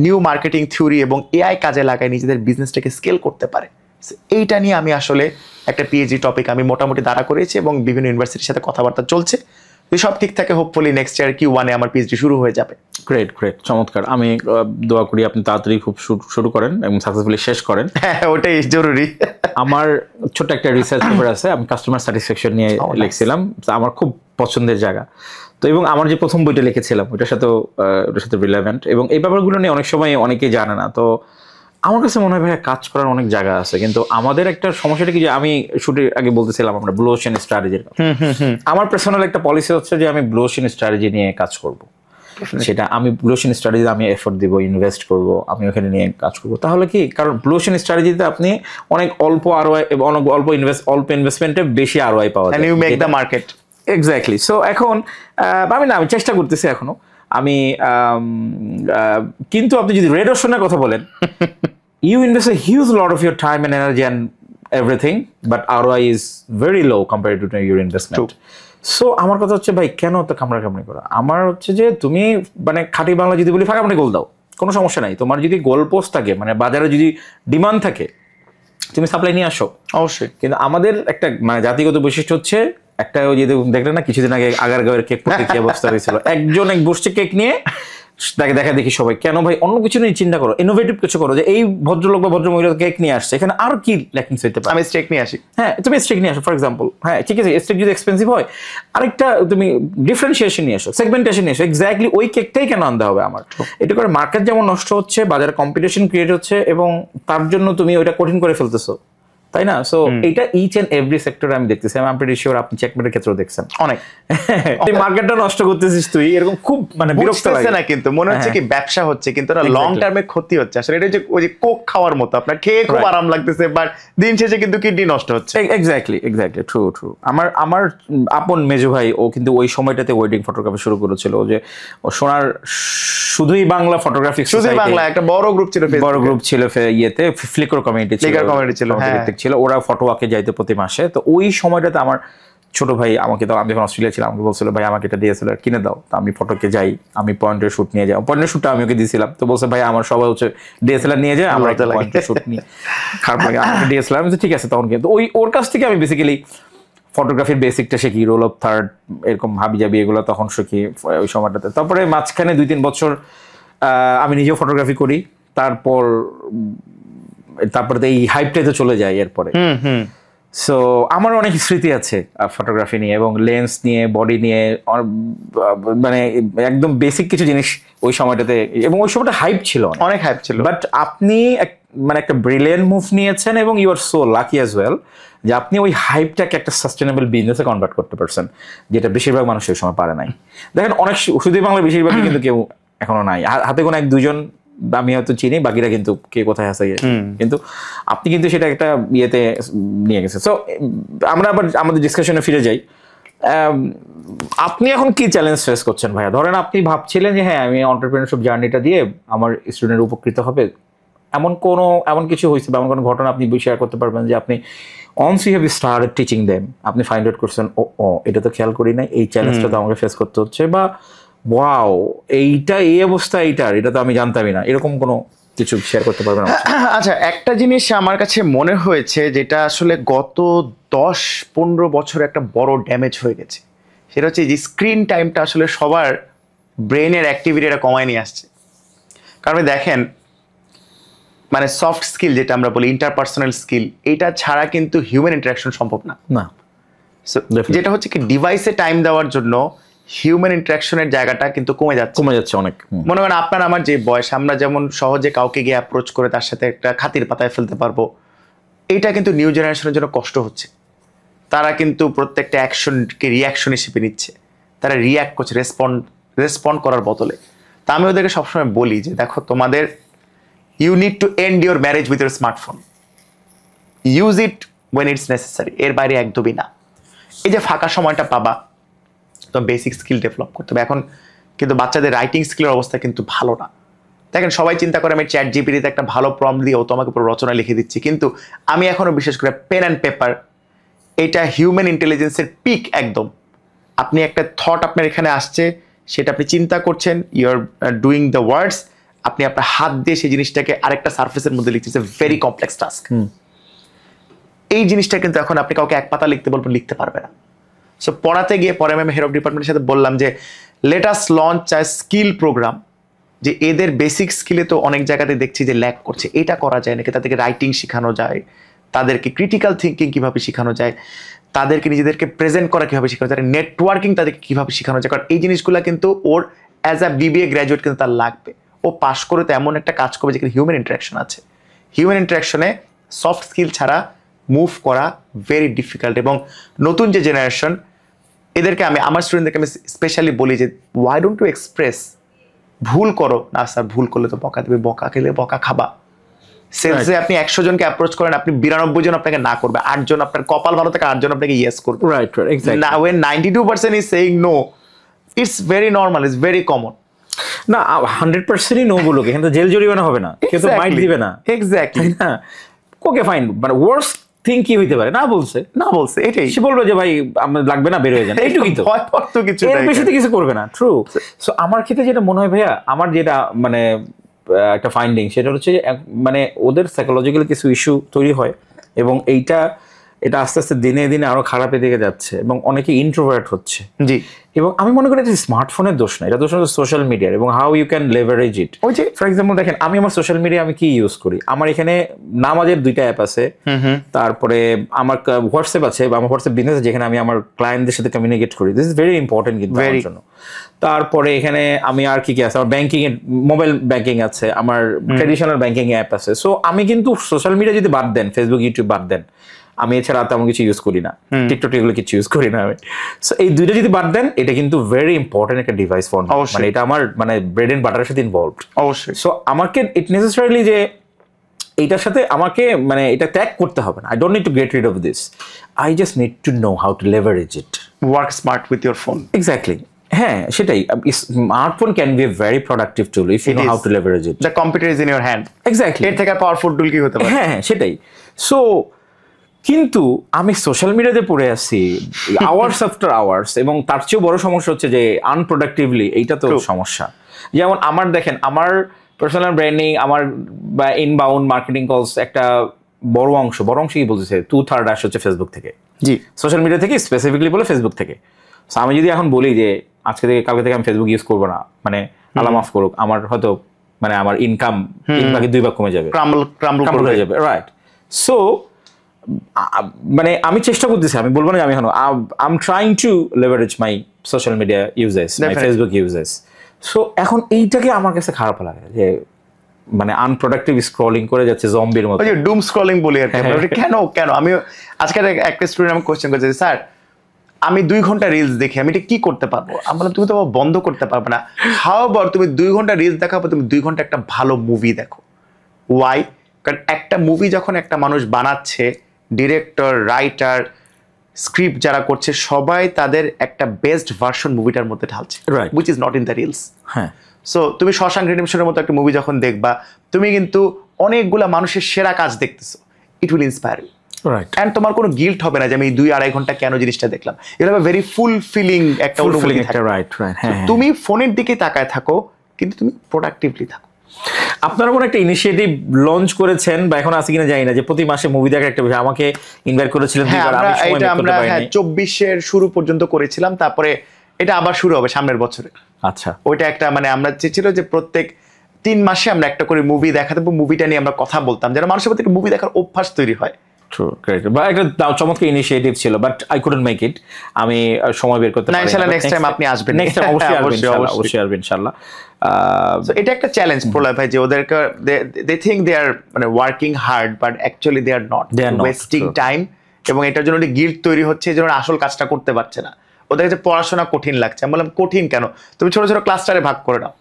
নিউ মার্কেটিং থিওরি এবং এআই কাজে লাগায় নিজেদের বিজনেসটাকে স্কেল করতে পারে, এইটা নিয়ে আমি আসলে একটা পিএইচডি টপিক আমি মোটামুটি দাঁড়া করেছি, এবং বিভিন্ন ইউনিভার্সিটির সাথে কথাবার্তা চলছে। যদি সব ঠিক থাকে হোপফুলি নেক্সট ইয়ার Q1 এ আমার পিএইচডি শুরু হয়ে যাবে। গ্রেট, চমৎকার। আমি দোয়া করি আপনি তাড়াতাড়ি খুব শুরু করেন এবং সাকসেসফুলি শেষ করেন। হ্যাঁ, ওটাই জরুরি। আমার ছোট একটা রিসার্চ পেপার আছে, আমি কাস্টমার স্যাটিসফ্যাকশন নিয়ে লিখছিলাম, আমার খুব পছন্দের জায়গা তো। এবং আমার যে প্রথম বইটা লিখেছিলাম ওটার সাথে রিলেভেন্ট, এবং এই ব্যাপারগুলো নিয়ে অনেক সময় অনেকেই জানে না। তো আমার কাছে মনে হয় ভাই কাজ করার অনেক জায়গা আছে, কিন্তু আমাদের একটা সমস্যাটা কি, যে আমি শুটের আগে বলতেছিলাম আমরা ব্লু ওশেন স্ট্র্যাটেজির কথা। আমার পার্সোনাল একটা পলিসি হচ্ছে যে আমি ব্লু ওশেন স্ট্র্যাটেজি নিয়ে কাজ করব, সেটা আমি ব্লু ওশান স্ট্র্যাটেজিতে আমি এফোর্ট দিব, ইনভেস্ট করব, আমি ওখানে নিয়ে কাজ করব, তাহলে কি, কারণ ব্লু ওশান স্ট্র্যাটেজিতে আপনি অনেক অল্প আরওআই এবং অনেক অল্প ইনভেস্টমেন্টে বেশি আরওআই পাওয়া যায়, and you make the market. Exactly. So এখন আমি চেষ্টা করতেছি এখনো আমি, কিন্তু আপনি যদি রেড ওশনের কথা বলেন, you invest a huge lot of your time and energy and everything, but ROI is very low compared to your investment. True. So আমার কথা হচ্ছে ভাই, কেন তো কামড়াকামড়ি করা? আমার হচ্ছে যে তুমি মানে খাঁটি বাংলা যদি বলি, ফাঁকামড়ি গোল দাও, কোনো সমস্যা নাই। তোমার যদি গোল পোস্ট থাকে, মানে বাজারে যদি ডিমান্ড থাকে, তুমি সাপ্লাই নিয়ে আসো, অবশ্যই। কিন্তু আমাদের একটা মানে জাতিগত বৈশিষ্ট্য হচ্ছে একটা, ওই যে দেখলেন না কিছুদিন আগে আগারগাঁওয়ের কেক পড়তে কি অবস্থা হয়েছিল, একজন বসছে কেক নিয়ে, তাকে দেখা দেখি সবাই, কেন ভাই অন্য কিছু নিয়ে চিন্তা করো, ইনোভেটিভ কিছু করো, যে এই ভদ্রলোক বা ভদ্রমহিলা কেক নিয়ে আসছে, এখানে আর কি ল্যাকিংস হইতে পারে। আমি স্টেক নিয়ে আসি, হ্যাঁ তুমি স্টেক নিয়ে আসো ফর এক্সাম্পল, হ্যাঁ ঠিক আছে, স্টেক যদি এক্সপেন্সিভ হয়, আরেকটা তুমি ডিফারেন্সিয়েশন নিয়ে আসো, সেগমেন্টেশন নিয়ে আসো, এক্স্যাক্টলি ওই কেকটাই কেন আনতে হবে আমার? এটা করে মার্কেট যেমন নষ্ট হচ্ছে, বাজারে কম্পিটিশন ক্রিয়েট হচ্ছে, এবং তার জন্য তুমি ওইটা কঠিন করে ফেলতেছো, তাই না? সো এইটা ইচ এন্ড এভরি সেক্টরে আমি দেখতেছি, আমি প্রিটি শিওর আপনি চেকমেটের ক্ষেত্রেও দেখছেন অনেক তুই মার্কেটটা নষ্ট করতেছিস তুই, এরকম খুব মানে বিরক্ত লাগে না, কিন্তু মনে হচ্ছে কি ব্যবসা হচ্ছে, কিন্তু না লং টার্মে ক্ষতি হচ্ছে। আসলে এটা যে ওই যে কোক খাওয়ার মতো, আপনার খেয়ে খুব আরাম লাগতেছে, বাট দিন শেষে কিন্তু কিডনি নষ্ট হচ্ছে। Exactly true. আমার আপন মেজো ভাই, ও কিন্তু ওই সময়টাতে ওয়েডিং ফটোগ্রাফি শুরু করেছিল, যে ও সোনার শুধুই বাংলা ফটোগ্রাফি, শুধুই বাংলা একটা বড় গ্রুপ ছিল, ইয়েতে ফ্লিকার কমিউনিটি ছিল, ছিল, ওরা ফটো ওয়াকে যাইতো প্রতি মাসে। তো ওই সময়টাতে আমার ছোট ভাই আমাকে, তো আমি যখন অস্ট্রেলিয়া ছিলাম, আমাকে বলছিল ভাই আমাকে এটা ডিএসএলআর কিনে দাও, তো আমি ফটোকে যাই, আমি পয়েন্টের শুট নিয়ে যাই, পয়েন্টের শুটটা আমি ওকে দিয়েছিলাম, তো বলছে ভাই আমার সবাই হচ্ছে ডিএসএলআর নিয়ে যায়, আমরা একটা পয়েন্টের শুট নিই, খারাপ লাগে আমাকে ডিএসএলআর, আমি ঠিক আছে। তখন কিন্তু ওর কাছ থেকে আমি বেসিক্যালি ফটোগ্রাফির বেসিকটা শিখি, রোল অফ থার্ড, এরকম হাবিজাবি এগুলো তখন শিখি ওই সময়টাতে। তারপরে মাঝখানে 2-3 বছর আমি নিজেও ফটোগ্রাফি করি, তারপরে এই হাইপটাই তো চলে যায় এরপরে। সো আমার অনেক স্মৃতি আছে ফটোগ্রাফি নিয়ে, এবং লেন্স নিয়ে, বডি নিয়ে, মানে একদম বেসিক কিছু জিনিস ওই সময়টাতে, এবং ওই সময়টা হাইপ ছিল, অনেক হাইপ ছিল। বাট আপনি মানে একটা ব্রিলিয়েন্ট মুভ নিয়েছেন, এবং you are so lucky as well যে আপনি ওই হাইপটাকে একটা সাস্টেনেবল বিজনেসে কনভার্ট করতে পারছেন, যেটা বেশিরভাগ মানুষ ওই সময় পারে নাই। দেখেন অনেক শুধুই বাংলা বেশিরভাগই কিন্তু কেউ এখনো নাই, হাতে কোনো 1-2 জন আমি হয়তো চিনি, বাকিরা কিন্তু কে কোথায় আছে, কিন্তু আপনি কিন্তু সেটা একটা ইয়েতে নিয়ে গেছে। সো আমরা আবার আমাদের ডিসকাশনে ফিরে যাই। আপনি এখন কি চ্যালেঞ্জ ফেস করছেন ভাইয়া? ধরেন আপনি ভাবছিলেন যে হ্যাঁ আমি এন্টারপ্রেনারশিপ জার্নিটা দিয়ে আমার স্টুডেন্ট উপকৃত হবে, এমন কিছু হয়েছে বা এমন কোনো ঘটনা আপনি শেয়ার করতে পারবেন যে আপনি once you have started teaching them, আপনি ফাইন্ড আউট করছেন ও এটা তো খেয়াল করি নাই, এই চ্যালেঞ্জটা তো আমাকে ফেস করতে হচ্ছে, বা ওয়াও এইটা এই অবস্থা, এটা তো আমি জানতামই না, এরকম কোনো কিছু শেয়ার করতে পারবেন? আচ্ছা, একটা জিনিস আমার কাছে মনে হয়েছে যেটা আসলে গত 10-15 বছর একটা বড় ড্যামেজ হয়ে গেছে, সেটা হচ্ছে যে স্ক্রিন টাইমটা আসলে সবার ব্রেনের অ্যাক্টিভিটিটা কমায় নিয়ে আসছে। কারণ দেখেন, মানে সফট স্কিল যেটা আমরা বলি, ইন্টারপার্সোনাল স্কিল, এটা ছাড়া কিন্তু হিউম্যান ইন্টারাকশন সম্ভব না। যেটা হচ্ছে কি ডিভাইসে টাইম দেওয়ার জন্য হিউম্যান ইন্টারাকশনের জায়গাটা কিন্তু কমে যাচ্ছে অনেক। মনে করেন আপনার আমার যে বয়স, আমরা যেমন সহজে কাউকে গিয়ে অ্যাপ্রোচ করে তার সাথে একটা খাতির পাতায় ফেলতে পারবো, এটা কিন্তু নিউ জেনারেশনের জন্য কষ্ট হচ্ছে। তারা কিন্তু প্রত্যেকটা অ্যাকশনকে রিয়াকশন হিসেবে নিচ্ছে, তারা রিয়াক্ট করছে রেসপন্ড করার বদলে। তা আমি ওদেরকে সবসময় বলি যে দেখো, তোমাদের you need to end your marriage with your smartphone, use it when it's necessary, এর বাইরে একদমই না। এই যে ফাঁকা সময়টা পাবা, তো বেসিক স্কিল ডেভেলপ করতে হবে। এখন কিন্তু বাচ্চাদের রাইটিং স্কিলের অবস্থা কিন্তু ভালো না। দেখেন সবাই চিন্তা করে আমি চ্যাট জিপিটিতে একটা ভালো প্রম্পট দিয়ে ও তোমাকে পুরো রচনা লিখে দিচ্ছি, কিন্তু আমি এখনো বিশেষ করে পেন অ্যান্ড পেপার, এটা হিউম্যান ইন্টেলিজেন্সের পিক একদম। আপনি একটা থট আপনার এখানে আসছে, সেটা আপনি চিন্তা করছেন, you are doing the words, আপনি আপনার হাত দিয়ে সেই জিনিসটাকে আরেকটা সার্ফেসের মধ্যে লিখতেছে, ভেরি কমপ্লেক্স টাস্ক। এই জিনিসটা কিন্তু এখন আপনি কাউকে এক পাতা লিখতে বলবেন, লিখতে পারবে না। সো পড়াতে গিয়ে পরে আমি হেড অফ ডিপার্টমেন্টের সাথে বললাম যে let us launch a skill program, যে এদের বেসিক স্কিলে তো অনেক জায়গাতে দেখছি যে ল্যাক করছে, এটা করা যায় নাকি, তাদেরকে রাইটিং শেখানো যায়, তাদেরকে ক্রিটিক্যাল থিঙ্কিং কীভাবে শেখানো যায়, তাদেরকে নিজেদেরকে প্রেজেন্ট করা কীভাবে শেখানো যায়, নেটওয়ার্কিং তাদেরকে কীভাবে শেখানো যায়। কারণ এই জিনিসগুলো কিন্তু ওর অ্যাজ আ বিবিএ গ্র্যাজুয়েট কিন্তু তার লাগবে। ও পাশ করে তো এমন একটা কাজ করবে যেখানে হিউম্যান ইন্টারাকশন আছে। হিউম্যান ইন্টারাকশনে সফট স্কিল ছাড়া মুভ করা ভেরি ডিফিকাল্ট। এবং নতুন যে জেনারেশন, এদেরকে আমার স্টুডেন্টদেরকে আমি স্পেশালি বলি যে ওয়াই ডোন্ট ইউ এক্সপ্রেস ভুল করো না স্যার, ভুল করলে তো বকা দেবে, বকা খেলে বকা খাবা। সেলসে আপনি 100 জনকে অ্যাপ্রোচ করেন, আপনি 92 জন আপনাকে না করবে, 8 জন আপনার কপাল ভালো থাকে, 8 জন আপনাকে ইয়েস করবে। Right exactly. না, when 92% is saying no, it's very normal, it's very common. না 100%ই নো বলুক, এখানে তো জেল জরিমানা হবে না, কেউ তো মাইট দিবে না। এক্স্যাক্টলি। তাই না? ওকে ফাইন, মানে ওয়ার্স্ট থিং কি হইতে পারে? না বলছে এটাই, সে বলবে যে ভাই আমার লাগবে না, বের হয়ে যান, এইটুকুই তো, ভয় পাওয়ার তো কিছু এর নাই। বেশি তো কিছু করবে না। ট্রু। সো আমার ক্ষেত্রে যেটা মনে হয় ভাইয়া, আমার যেটা মানে একটা ফাইন্ডিং, সেটা হচ্ছে মানে ওদের সাইকোলজিক্যাল কিছু ইস্যু তৈরি হয়, এবং এটা আস্তে আস্তে দিনে দিনে আরো খারাপের দিকে যাচ্ছে, এবং অনেকে ইন্ট্রোভার্ট হচ্ছে। জি। এবং আমি মনে করি যে স্মার্টফোনের দোষ না, এটা দোষ হচ্ছে সোশ্যাল মিডিয়ার, এবং হাউ ইউ ক্যান লেভারেজ ইট। ওই যে ফর এক্সাম্পল দেখেন, আমি আমার সোশ্যাল মিডিয়া আমি কি ইউজ করি, আমার এখানে নামাজের 2টা অ্যাপ আছে, তারপরে আমার হোয়াটসঅ্যাপ আছে, আমার হোয়াটসঅ্যাপ বিজনেস, যেখানে আমি আমার ক্লায়েন্টদের সাথে কমিউনিকেট করি। দিস ইজ ভেরি ইম্পর্টেন্ট কিন্তু আমার জন্য। তারপরে এখানে আমি আর কি আছে, আমার ব্যাংকিং এর মোবাইল ব্যাংকিং আছে, আমার ট্রেডিশনাল ব্যাংকিং অ্যাপ আছে। সো আমি কিন্তু সোশ্যাল মিডিয়া যদি বাদ দেন, ফেসবুক ইউটিউব বাদ দেন, আমি এছাড়া তেমন কিছু ইউজ করি না, টিকটক এগুলো কিছু ইউজ করি না আমি। সো এই 2টা যদি বাদ দেন, এটা কিন্তু ভেরি ইম্পর্টেন্ট একটা ডিভাইস ফোন, মানে এটা আমার মানে ব্রেড এন্ড বাটারের সাথে ইনভলভড। অবশ্যই। সো আমাকে ইট নেসেসারিলি যে এইটার সাথে আমাকে মানে এটা ত্যাগ করতে হবে না। I don't need to get rid of this, I just need to know how to leverage it. Work smart with your phone. Exactly. হ্যাঁ, সেটাই। Smartphone can be a very productive tool if you know how to leverage it. The computer is in your hand. Exactly. এর থেকে powerful টুল কি হতে পারে? হ্যাঁ, সেটাই। So কিন্তু আমি সোশ্যাল মিডিয়াতে পড়ে আসছি আওয়ার্স আফটার আওয়ার্স, এবং তার চেয়েও বড় সমস্যা হচ্ছে যে আনপ্রোডাক্টিভলি, এইটা তো সমস্যা। যেমন আমার দেখেন, আমার পার্সোনাল ব্র্যান্ডিং, আমার বা ইনবাউন্ড মার্কেটিং কলস একটা বড় অংশ কি বলতেছে, 2/3 আসে হচ্ছে ফেসবুক থেকে। জি। সোশ্যাল মিডিয়া থেকে, স্পেসিফিকলি বলে ফেসবুক থেকে। সো আমি যদি এখন বলি যে আজকে থেকে কালকে থেকে আমি ফেসবুক ইউজ করবো না, মানে আল্লাহ মাফ করুক, আমার হয়তো মানে আমার ইনকাম 3 ভাগ কমে যাবে, ক্রাম্বল হয়ে যাবে। রাইট। সো মানে আমি চেষ্টা করতেছি, আমি বলবো না যে আমি এখন I am trying to leverage my social media uses, my Facebook uses. So এখন এইটাকে আমার কাছে খারাপ লাগে যে মানে আনপ্রোডাক্টিভ স্ক্রলিং করে যাচ্ছে জম্বির মতো। ওই যে ডুম স্ক্রলিং বলি আর কি। কেন আমি আজকে একটা স্টুডেন্ট আমাকে কোশ্চেন করছে, স্যার আমি 2 ঘন্টা রিলস দেখি, আমি এটা কি করতে পারবো? আমি বললাম তুমি তো বন্ধ করতে পারবে না। হাউ অ্যাবাউট তুমি 2 ঘন্টা রিলস দেখাবো, তুমি 2 ঘন্টা একটা ভালো মুভি দেখো। ওয়াই? কারণ একটা মুভি যখন একটা মানুষ বানাচ্ছে, ডিরেক্টর, রাইটার, স্ক্রিপ্ট যারা করছে, সবাই তাদের একটা বেস্ট ভার্সন মুভিটার মধ্যে ঢালছে, which is not in the reels. হ্যাঁ। সো তুমি শশাঙ্ক রিডেম্পশনের মতো একটা মুভি যখন দেখবা, তুমি কিন্তু অনেকগুলা মানুষের সেরা কাজ দেখতেছো। It will inspire you. Right. And তোমার কোনো গিল্ট হবে না যে আমি 2-2.5 ঘন্টা কেন জিনিসটা দেখলাম। এটা হবে ভেরি ফুলফিলিং একটা অনুভূতি থাকে। রাইট। হ্যাঁ। তুমি ফোনের দিকে তাকায় থাকো, কিন্তু তুমি প্রোডাক্টিভলি থাকো। আপনারা কোনো একটা ইনিশিয়েটিভ লঞ্চ করেছেন বা এখন আছে কিনা জানি না, যে প্রতি মাসে মুভি দেখার একটা বিষয়, আমাকে ইনভাইট করেছিলেন। হ্যাঁ, আমরা 24-এর শুরু পর্যন্ত করেছিলাম, তারপরে এটা আবার শুরু হবে সামনের বছরে। আচ্ছা। ওইটা একটা মানে আমরা চেয়েছিল যে প্রত্যেক 3 মাসে আমরা একটা করে মুভি দেখা দেবো, মুভিটা নিয়ে আমরা কথা বলতাম, যেন মানুষের প্রতি মুভি দেখার অভ্যাস তৈরি হয়। বা একটা চমৎকার ইনিশিয়েটিভ ছিল, but I couldn't make it. আমি সময় বের করতে পারিনি। ইনশাআল্লাহ নেক্সট টাইম আপনি আসবেন। নেক্সট টাইম অবশ্যই আসবেন ইনশাআল্লাহ। সো এটা একটা চ্যালেঞ্জ প্রলয় ভাই, যে ওদেরকে দে থিংক দে আর মানে working hard, but actually they are not, wasting time. এবং এটার জন্য গিল্ট তৈরি হচ্ছে, এই জন্য আসল কাজটা করতে পারছে না। ওদের কাছে পড়াশোনা কঠিন লাগছে। আমি বললাম কঠিন কেন, তুমি ছোট ছোট ক্লাস্টারে ভাগ করে নাও।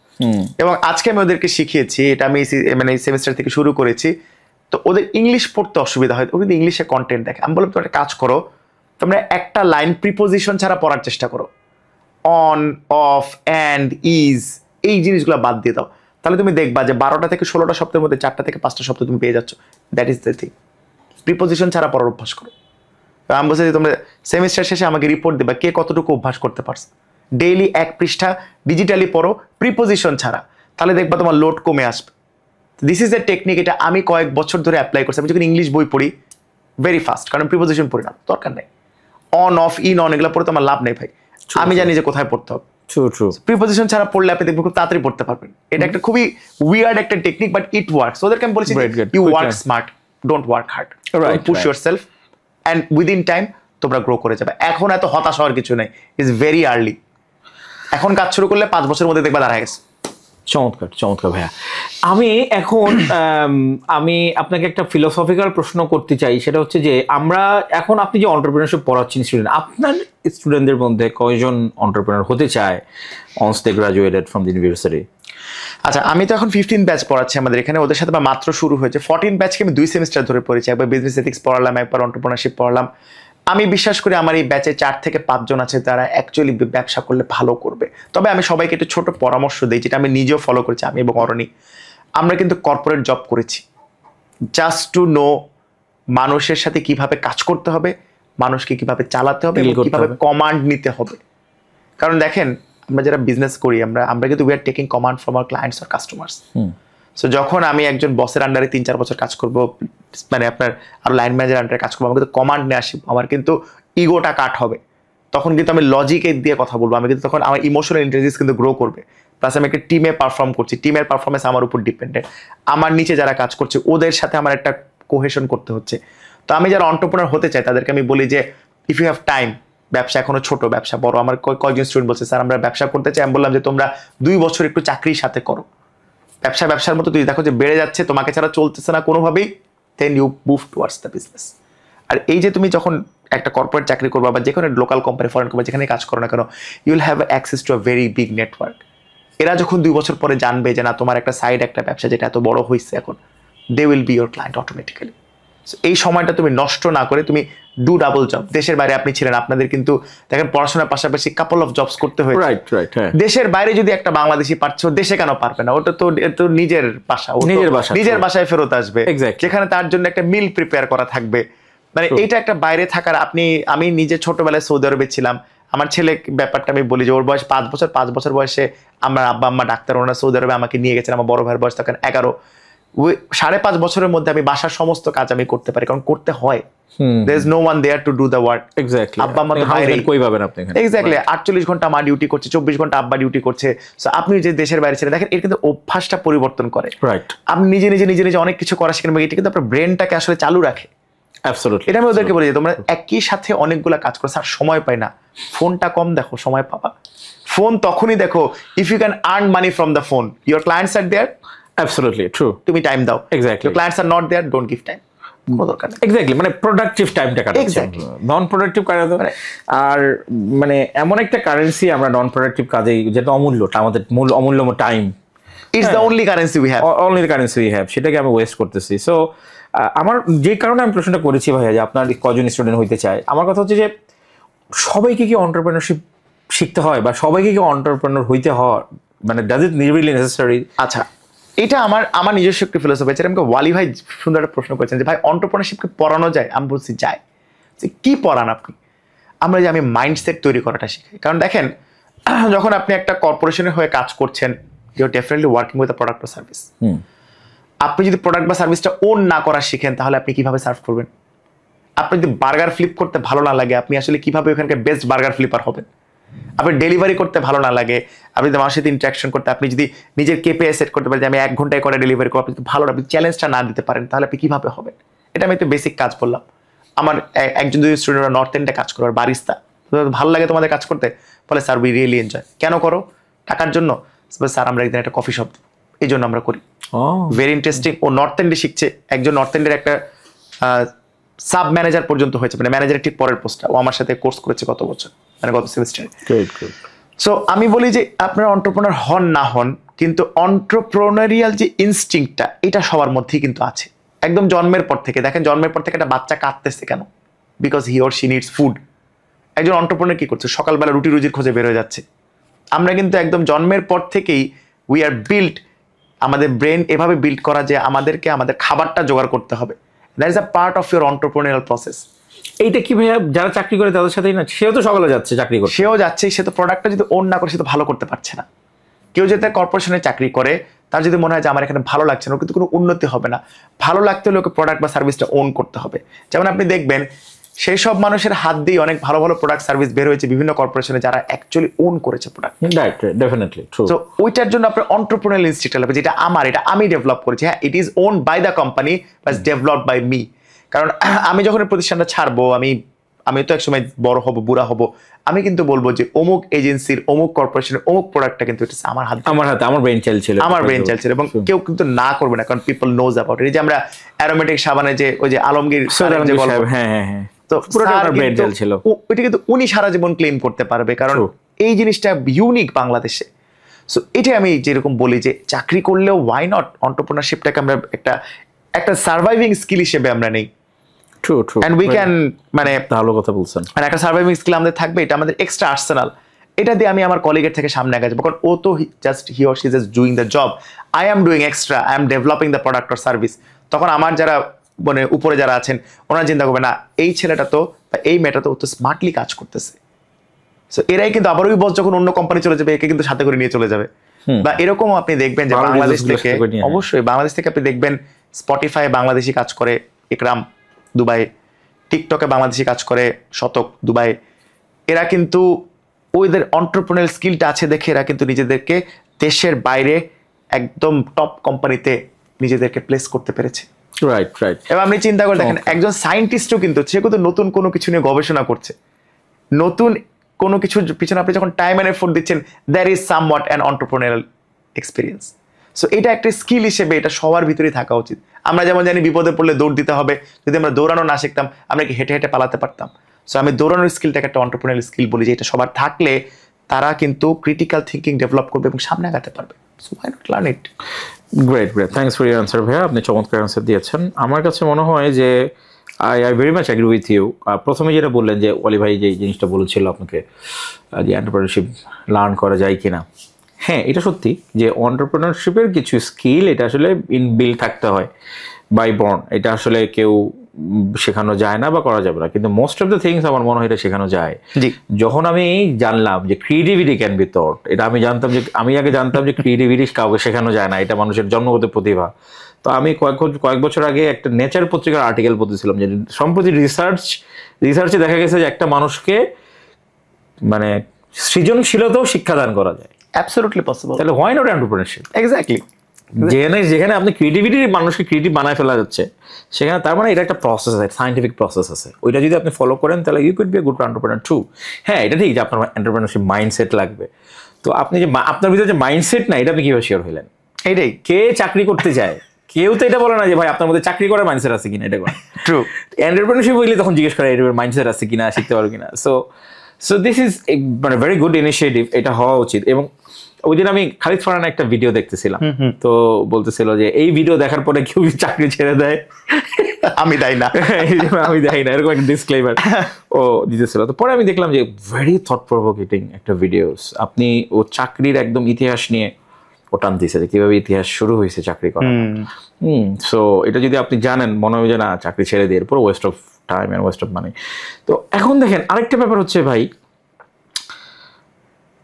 এবং আজকে আমি ওদেরকে শিখিয়েছি, এটা আমি মানে সেমিস্টার থেকে শুরু করেছি। তো ওদের ইংলিশ পড়তে অসুবিধা হয়, ওদের ইংলিশে কন্টেন্ট দেখে। আমি বললাম তুমি একটা কাজ করো, তোমরা একটা লাইন প্রিপোজিশন ছাড়া পড়ার চেষ্টা করো। অন, অফ, অ্যান্ড, ইজ, এই জিনিসগুলো বাদ দিয়ে দাও। তাহলে তুমি দেখবা যে 12টা থেকে 16টা শব্দের মধ্যে 4টা থেকে 5টা শব্দ তুমি পেয়ে যাচ্ছ। That is the thing. Preposition ছাড়া পড়ার অভ্যাস করো। আমি বলছি যে তোমরা সেমিস্টার শেষে আমাকে রিপোর্ট দেবা কে কতটুকু অভ্যাস করতে পারছো। ডেইলি 1 পৃষ্ঠা ডিজিটালি পড়ো প্রিপোজিশন ছাড়া, তাহলে দেখবা তোমার লোড কমে আসবে। দিস ইজ এ টেকনিক, এটা আমি কয়েক বছর ধরে অ্যাপ্লাই করছি। আমি যখন ইংলিশ বই পড়ি ভেরি ফাস্ট, কারণ প্রিপোজিশন পড়ি না, দরকার নেই। অন, অফ, ইন, অন এগুলো পড়ে তো আমার লাভ নেই ভাই। আমি জানি যে কোথায় পড়তে হবে। প্রিপোজিশন ছাড়া পড়লে আপনি দেখবেন খুব তাড়াতাড়ি পড়তে পারবেন। এটা একটা খুবই উইয়ার্ড একটা টেকনিক, বাট ইট ওয়ার্কস। ওদেরকে আমি বলেছি you work smart, don't work hard, push yourself, and within time তোমরা গ্রো করে যাবে। এখন এত হতাশ হওয়ার কিছু নেই, ইজ ভেরি আর্লি। এখন কাজ শুরু করলে 5 বছরের মধ্যে দেখবা দাঁড়ায় গেছে। চমৎকার ভাইয়া। আমি এখন আমি আপনাকে একটা ফিলোসফিক্যাল প্রশ্ন করতে চাই, সেটা হচ্ছে যে আমরা এখন, আপনি যে এন্টারপ্রেনারশিপ পড়াচ্ছেন স্টুডেন্ট, আপনার স্টুডেন্টদের মধ্যে কয়জন এন্টারপ্রেনার হতে চায় once they graduated from the university? আচ্ছা, আমি তো এখন 15 ব্যাচ পড়াচ্ছি আমাদের এখানে, ওদের সাথে আমার মাত্র শুরু হয়েছে। 14 ব্যাচকে আমি 2 সেমিস্টার ধরে পড়েছি, একবার বিজনেস এথিক্স পড়ালাম, একবার এন্টারপ্রেনারশিপ পড়ালাম। আমি বিশ্বাস করি আমার এই ব্যাচে 4 থেকে 5 জন আছে তারা অ্যাকচুয়ালি ব্যবসা করলে ভালো করবে। তবে আমি সবাইকে একটু ছোট পরামর্শ দিই, যেটা আমি নিজেও ফলো করেছি, আমি এবং অরণি। আমরা কিন্তু কর্পোরেট জব করেছি জাস্ট টু নো মানুষের সাথে কিভাবে কাজ করতে হবে, মানুষকে কিভাবে চালাতে হবে, কিভাবে কমান্ড নিতে হবে। কারণ দেখেন, আমরা যারা বিজনেস করি আমরা কিন্তু we are taking command from our clients or customers. So যখন আমি একজন বসের আন্ডারে 3-4 বছর কাজ করব, মানে আপনার আরো লাইন ম্যানেজার আন্ডারে কাজ করবো, আমি কিন্তু কমান্ড নিয়ে আসি, আমার কিন্তু ইগোটা কাট হবে। তখন কিন্তু আমি লজিক দিয়ে কথা বলবো, আমি কিন্তু তখন আমার ইমোশনাল ইন্টেলিজেন্স কিন্তু গ্রো করবে। প্লাস আমি একটা টিমে পারফর্ম করছি, টিমের পারফরমেন্স আমার উপর ডিপেন্ডেন্ট। আমার নিচে যারা কাজ করছে ওদের সাথে আমার একটা কোহেশন করতে হচ্ছে। তো আমি যারা এন্টারপ্রেনার হতে চাই তাদেরকে আমি বলি যে ইফ ইউ হ্যাভ টাইম, ব্যবসা এখনো ছোট, ব্যবসা বড়। আমার কয়েকজন স্টুডেন্ট বলছে স্যার আমরা ব্যবসা করতে চাই। আমি বললাম যে তোমরা 2 বছর একটু চাকরির সাথে করো, ব্যবসার মতো তুই দেখো যে বেড়ে যাচ্ছে, তোমাকে ছাড়া চলতেছে না কোনোভাবেই, then you move towards the business. আর এই যে তুমি যখন একটা কর্পোরেট চাকরি করবা বা যে কোনো লোকাল কোম্পানি, ফরেন কোম্পানি, যেখানে কাজ করো না কেন, you will have access to a very big network. এরা যখন 2 বছর পরে জানবে যে না তোমার একটা সাইড একটা ব্যবসা যেটা এত বড় হয়েছে এখন, they will be your client automatically. এই সময়টা তুমি নষ্ট না করে তুমি ডু ডাবল জব। দেশের বাইরে আপনি ছিলেন, আপনাদের কিন্তু দেখেন পড়াশোনার পাশাপাশি কাপল অফ জবস করতে হয়েছে। দেশের বাইরে যদি একটা বাংলাদেশি পারছে, দেশে কেন পারবে না? ওটা তো নিজের বাসা, নিজের বাসায় ফেরত আসবে, যেখানে তার জন্য একটা মিল প্রিপেয়ার করা থাকবে। মানে এইটা একটা বাইরে থাকার আমি নিজে ছোটবেলায় সৌদি আরবে ছিলাম। আমার ছেলে ব্যাপারটা আমি বলি যে ওর বয়স 5 বছর বয়সে আমার আব্বা আম্মা ডাক্তার, ওনারা সৌদি আরবে আমাকে নিয়ে গেছেন। আমার বড় ভাইয়ের বয়স তখন 11। 5.5 বছরের মধ্যে আমি বাসার সমস্ত কাজ আমি করতে পারি, কারণ করতে হয়। there is no one there to do the work. আব্বা আম্মা তো বাইরে, কই পাবেন আপনি এখানে? 48 ঘন্টা মা ডিউটি করছে, 24 ঘন্টা আব্বা ডিউটি করছে। সো আপনি যে দেশের বাইরে ছিলেন, দেখেন এটা কিন্তু অভ্যাসটা পরিবর্তন করে। আপনি নিজে অনেক কিছু করা শিখেন, এটা কিন্তু আপনার ব্রেনটাকে আসলে চালু রাখে। এটা আমি ওদেরকে বলি যে তোমরা একই সাথে অনেকগুলা কাজ করো, স্যার সময় পাই না। ফোনটা কম দেখো, সময় পাবা। ফোন তখনই দেখো if you can earn money from the phone, your clients are there. Absolutely true. তুমি টাইম দাও। Exactly. Your clients are not there, don't give time. কোনো দরকার নেই। এক্স্যাক্টলি, মানে প্রোডাক্টিভ টাইমটা কাটাচ্ছি, নন প্রোডাক্টিভ কাটাতে। আর মানে এমন একটা কারেন্সি আমরা নন প্রোডাক্টিভ কাজে, যেটা অমূল্যটা, আমাদের অমূল্য time, it's the only currency we have, সেটাকে আমি ওয়েস্ট করতেছি। সো আমার যে কারণে আমি প্রশ্নটা করেছি ভাইয়া, যে আপনার কজন স্টুডেন্ট হইতে চায়, আমার কথা হচ্ছে যে সবাইকে কি এন্টারপ্রেনারশিপ শিখতে হয়, বা সবাইকে কি এন্টারপ্রেনার হইতে হয়, মানে ডাজ ইট রিয়েলি নেসেসারি? আচ্ছা, এটা আমার নিজস্ব একটা ফিলোসফি আছে। আমাকে ওয়ালি ভাই সুন্দর একটা প্রশ্ন করেছেন যে ভাই এন্টারপ্রেনারশিপকে পড়ানো যায়? আমি বলছি যায়। কি পড়ান আপনি? আমি মাইন্ডসেট তৈরি করাটা শিখাই। কারণ দেখেন, যখন আপনি একটা কর্পোরেশনের হয়ে কাজ করছেন, you are definitely working with a product বা সার্ভিস। আপনি যদি প্রোডাক্ট বা সার্ভিসটা ওন না করা শিখেন, তাহলে আপনি কিভাবে সার্ভ করবেন? আপনি যদি বার্গার ফ্লিপ করতে ভালো না লাগে, আপনি আসলে কিভাবে ওখানকার বেস্ট বার্গার ফ্লিপার হবেন? আপনি ডেলিভারি করতে ভালো না লাগে, আপনি যদি মানুষের সাথে ইন্টারাকশন করতে, আপনি যদি নিজের কেপিআই সেট করতে পারেন যে আমি 1 ঘন্টায় করে ডেলিভারি করবো, আপনি ভালো, আপনি চ্যালেঞ্জটা না দিতে পারেন, তাহলে আপনি কিভাবে হবেন? এটা আমি একটু বেসিক কাজ বললাম। আমার একজন দুই স্টুডেন্টরা নর্থ এন্ডে কাজ করো, বারিস্তা, ভালো লাগে তোমাদের কাজ করতে? বলে স্যার উই রিয়েলি এনজয়। কেন করো? টাকার জন্য? স্যার আমরা একদিন একটা কফি শপ, এই জন্য আমরা করি। Very interesting. ও নর্থ এন্ডে শিখছে, একজন নর্থ এন্ডের একটা সাব ম্যানেজার পর্যন্ত হয়েছে, মানে ম্যানেজারের ঠিক পরের পোস্টটা। ও আমার সাথে কোর্স করেছে গত বছর, মানে গত সেমিস্টারে। সো আমি বলি যে আপনারা এন্টারপ্রেনার হন না হন, কিন্তু এন্টারপ্রেনারিয়াল যে ইনস্টিংক্টটা, এটা সবার মধ্যেই কিন্তু আছে, একদম জন্মের পর থেকে। দেখেন জন্মের পর থেকে একটা বাচ্চা কাঁদতেছে কেন? Because he or she needs food. একজন এন্টারপ্রেনার কি করছে? সকালবেলা রুটি রুজির খোঁজে বের হয়ে যাচ্ছে। আমরা কিন্তু একদম জন্মের পর থেকেই উই আর বিল্ড, আমাদের ব্রেন এভাবে বিল্ড করা যে আমাদেরকে আমাদের খাবারটা জোগাড় করতে হবে। That is a part of your entrepreneurial process. এইটা কি ভাইয়া, যারা চাকরি করে তাদের সাথেই না? সেও তো সকালে যাচ্ছে চাকরি করে, সেও যাচ্ছে, সে তো প্রোডাক্টটা যদি ওন না করে সে তো ভালো করতে পারছে না। কেউ যদি কর্পোরেশনে চাকরি করে, তার যদি মনে হয় যে আমার এখানে ভালো লাগছে না, কিন্তু কোনো উন্নতি হবে না। ভালো লাগতে হলে ওকে প্রোডাক্ট বা সার্ভিসটা ওন করতে হবে। যেমন আপনি দেখবেন সেই সব মানুষের হাত দিয়ে অনেক ভালো ভালো প্রোডাক্ট সার্ভিস বের হয়েছে বিভিন্ন কর্পোরেশনে, যারা অ্যাকচুয়ালি ওন করেছে প্রোডাক্ট। Definitely true. সো ওইটার জন্য আপনার এন্টারপ্রেনারিয়াল ইনস্টিটিউট লাগবে, যেটা এটা আমি ডেভেলপ করেছি। হ্যাঁ, it is own by the company but developed by me. কারণ আমি যখন প্রতিষ্ঠানটা ছাড়বো, আমি তো একসময় বড় হব, বুড়া হব, আমি কিন্তু বলবো যে অমুক এজেন্সির, অমুক কর্পোরেশনের অমুক প্রোডাক্টটা কিন্তু এটা আমার হাতে, আমার ব্রেন চাইল্ড ছিল, এবং কেউ কিন্তু না করবে না, কারণ পিপল নোজ অ্যাবাউট ইট। এই যে আমরা অ্যারোমেটিক সাবানে যে ওই যে আলমগীর যে গল্প, হ্যাঁ, তো ওইটা কিন্তু উনি সারা জীবন ক্লেম করতে পারবে, কারণ এই জিনিসটা ইউনিক বাংলাদেশে। সো এটাই আমি যেরকম বলি যে চাকরি করলেও ওয়াই নট এন্টারপ্রেনারশিপটাকে আমরা একটা সার্ভাইভিং স্কিল হিসেবে আমরা নেই। True true and we can মানে ভালো কথা বলছেন। আর একটা সার্ভাইভিং স্কিল আমাদের থাকবে, এটা আমাদের এক্সট্রা আর্সেনাল। এটা দিয়ে আমি আমার কলিগের থেকে সামনে আগে যাবো, কারণ ও তো just he or she is just doing the job, I am doing extra, I am developing the product or service. তখন আমার যারা মানে উপরে যারা আছেন ওনারা চিন্তা করবে না এই ছেলেটা তো বা এই মেয়েটা তো স্মার্টলি কাজ করতেছে। সো এরাই কিন্তু আবার ওই বস যখন অন্য কোম্পানি চলে যাবে একে কিন্তু সাথে করে নিয়ে চলে যাবে। বা এরকমও আপনি দেখবেন যে বাংলাদেশ থেকে, অবশ্যই বাংলাদেশ থেকে আপনি দেখবেন স্পটিফাই বাংলাদেশি কাজ করে ইকরাম দুবাই, টিকটকে বাংলাদেশি কাজ করে শতক দুবাই। এরা কিন্তু ওদের এন্টারপ্রেনারিয়াল স্কিলটা আছে দেখে এরা কিন্তু নিজেদেরকে দেশের বাইরে একদম টপ কোম্পানিতে নিজেদেরকে প্লেস করতে পেরেছে। Right right. এবার আপনি চিন্তা করে দেখেন একজন সায়েন্টিস্টও কিন্তু সে কিন্তু নতুন কোনো কিছু নিয়ে গবেষণা করছে, নতুন কোনো কিছুর পিছনে আপনি যখন টাইম এন্ড এফোর্ট দিচ্ছেন there is somewhat an entrepreneurial experience. So এটা একটা স্কিল হিসেবে এটা সবার ভিতরেই থাকা উচিত। আমরা যেমন জানি বিপদে পড়লে দৌড় দিতে হবে, যদি আমরা দৌড়ানো না শিখতাম আমরা কি হেঁটে হেঁটে পালাতে পারতাম? সো আমি দৌড়ানোর স্কিলটাকে একটা এন্টারপ্রেনারিয়াল স্কিল বলি, যে এটা সবার থাকলে তারা কিন্তু ক্রিটিক্যাল থিঙ্কিং ডেভেলপ করবে এবং সামনে আগাতে পারবে। So why not learn it. Great great, thanks for your answer ভাইয়া, আপনি চমৎকার আনসার দিয়েছেন। আমার কাছে মনে হয় যে I very much agree with you. প্রথমে যেটা বললেন যে ওয়ালি ভাই যে জিনিসটা বলেছিল আপনাকে যে এন্টারপ্রেনারশিপ লার্ন করা যায় কিনা, হ্যাঁ এটা সত্যি যে এন্টারপ্রেনারশিপের কিছু স্কিল এটা আসলে ইনবিল্ড থাকতে হয় বাই বর্ন, এটা আসলে কেউ শেখানো যায় না বা করা যাবে না, কিন্তু মোস্ট অফ দ্য থিংস আমার মনে হয় এটা শেখানো যায়। যখন আমি জানলাম যে ক্রিয়েটিভিটি ক্যান বি টট, এটা আমি জানতাম যে আমি আগে জানতাম যে ক্রিয়েটিভিটি কাউকে শেখানো যায় না, এটা মানুষের জন্মগত প্রতিভা। তো আমি কয়েক বছর আগে একটা নেচার পত্রিকার আর্টিকেল পড়তেছিলাম যে সম্প্রতি রিসার্চে দেখা গেছে যে একটা মানুষকে মানে সৃজনশীলতাও শিক্ষাদান করা যায়। Absolutely possible. তাহলে হোয়াই নট এন্টারপ্রেনারশিপ? এক্স্যাক্টলি। যেখানে আপনি ক্রিয়েটিভিটি মানুষকে ক্রিয়েটিভ বানায় ফেলা যাচ্ছে সেখানে তার মানে এটা একটা প্রসেস আছে, সাইন্টিফিক প্রসেস আছে, ওইটা যদি আপনি ফলো করেন তাহলে you could be a good entrepreneur too. হ্যাঁ এটা ঠিক যে আপনার এন্টারপ্রেনারশিপ মাইন্ডসেট লাগবে। তো আপনি যে আপনার ভিতরে যে মাইন্ডসেট না, এটা আপনি কিভাবে শিওর হইলেন? এইটাই, কে চাকরি করতে যায় কেউ তো এটা বলে না যে ভাই আপনার মধ্যে চাকরি করার মাইন্ডসেট আছে কিনা, এটা করে ট্রু। এন্টারপ্রেনারশিপ হইলে তখন জিজ্ঞেস করে এর মাইন্ডসেট আছে কিনা, শিখতে পারো কিনা। সো দিস ইজ মানে ভেরি গুড ইনিশিয়েটিভ, এটা হওয়া উচিত। এবং ওই দিন আমি খালিদ ফারহান একটা ভিডিও দেখতেছিলাম, তো বলতেছিল যে এই ভিডিও দেখার পরে কেউ চাকরি ছেড়ে দেয় আমি দেয় না, আমি দেয় না, এরকম একটা ডিসক্লেমার ও দিতেছিল। তো পরে আমি দেখলাম যে ভেরি থট প্রভোকেটিং একটা ভিডিওস, আপনি ও চাকরির একদম ইতিহাস নিয়ে ও টানতেছে যে কিভাবে ইতিহাস শুরু হয়েছে চাকরি করা। সো এটা যদি আপনি জানেন মনে হয় যে না চাকরি ছেড়ে দিয়ে এরপর waste of time and waste of money. তো এখন দেখেন আরেকটা ব্যাপার হচ্ছে ভাই,